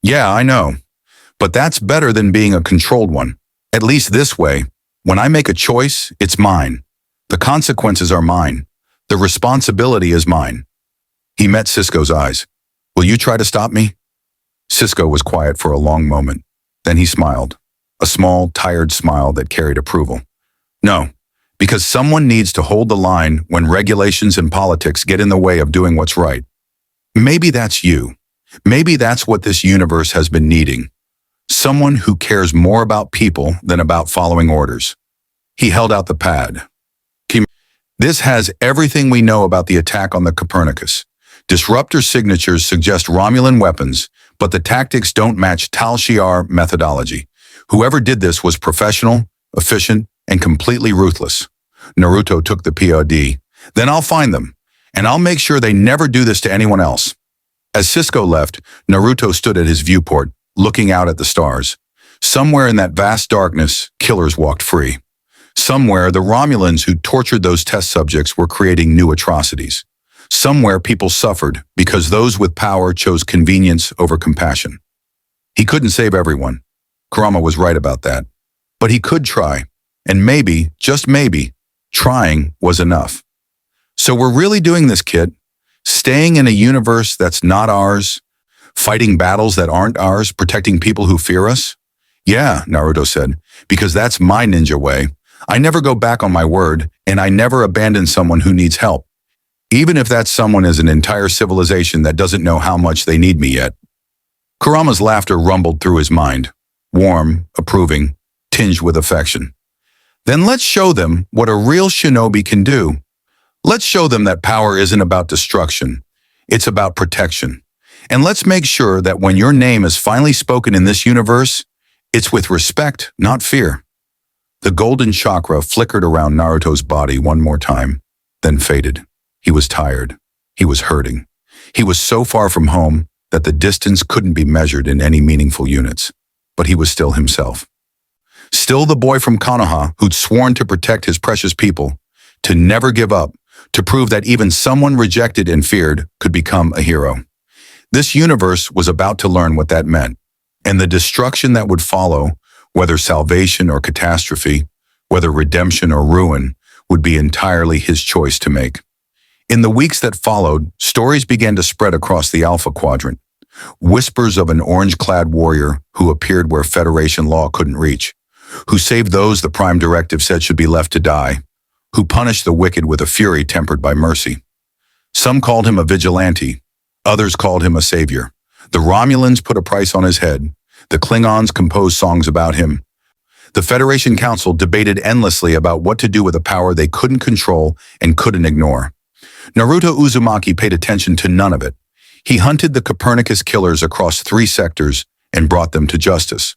"Yeah, I know. But that's better than being a controlled one. At least this way, when I make a choice, it's mine. The consequences are mine. The responsibility is mine." He met Cisco's eyes. "Will you try to stop me?" Cisco was quiet for a long moment. Then he smiled, a small, tired smile that carried approval. "No, because someone needs to hold the line when regulations and politics get in the way of doing what's right. Maybe that's you. Maybe that's what this universe has been needing. Someone who cares more about people than about following orders." He held out the pad. "This has everything we know about the attack on the Copernicus. Disruptor signatures suggest Romulan weapons, but the tactics don't match Tal Shiar methodology. Whoever did this was professional, efficient, and completely ruthless." Naruto took the POD. "Then I'll find them, and I'll make sure they never do this to anyone else." As Cisco left, Naruto stood at his viewport, looking out at the stars. Somewhere in that vast darkness, killers walked free. Somewhere, the Romulans who tortured those test subjects were creating new atrocities. Somewhere, people suffered because those with power chose convenience over compassion. He couldn't save everyone. Kurama was right about that. But he could try, and maybe, just maybe, trying was enough. So we're really doing this, kid. Staying in a universe that's not ours, fighting battles that aren't ours, protecting people who fear us? "Yeah," Naruto said, "because that's my ninja way. I never go back on my word, and I never abandon someone who needs help, even if that someone is an entire civilization that doesn't know how much they need me yet." Kurama's laughter rumbled through his mind, warm, approving, tinged with affection. "Then let's show them what a real shinobi can do. Let's show them that power isn't about destruction. It's about protection. And let's make sure that when your name is finally spoken in this universe, it's with respect, not fear." The golden chakra flickered around Naruto's body one more time, then faded. He was tired. He was hurting. He was so far from home that the distance couldn't be measured in any meaningful units. But he was still himself. Still the boy from Konoha who'd sworn to protect his precious people, to never give up, to prove that even someone rejected and feared could become a hero. This universe was about to learn what that meant, and the destruction that would follow, whether salvation or catastrophe, whether redemption or ruin, would be entirely his choice to make. In the weeks that followed, stories began to spread across the Alpha Quadrant. Whispers of an orange-clad warrior who appeared where Federation law couldn't reach, who saved those the Prime Directive said should be left to die, who punished the wicked with a fury tempered by mercy. Some called him a vigilante, others called him a savior. The Romulans put a price on his head. The Klingons composed songs about him. The Federation Council debated endlessly about what to do with a power they couldn't control and couldn't ignore. Naruto Uzumaki paid attention to none of it. He hunted the Copernicus killers across 3 sectors and brought them to justice.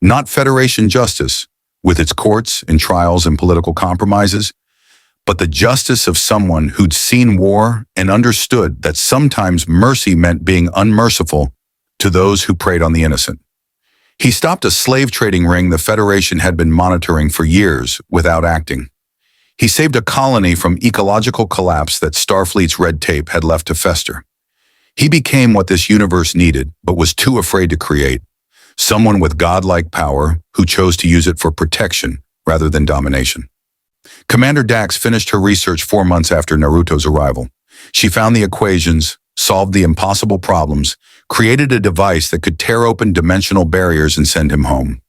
Not Federation justice, with its courts and trials and political compromises, but the justice of someone who'd seen war and understood that sometimes mercy meant being unmerciful to those who preyed on the innocent. He stopped a slave trading ring the Federation had been monitoring for years without acting. He saved a colony from ecological collapse that Starfleet's red tape had left to fester. He became what this universe needed, but was too afraid to create. Someone with godlike power who chose to use it for protection rather than domination. Commander Dax finished her research 4 months after Naruto's arrival. She found the equations, solved the impossible problems, created a device that could tear open dimensional barriers and send him home.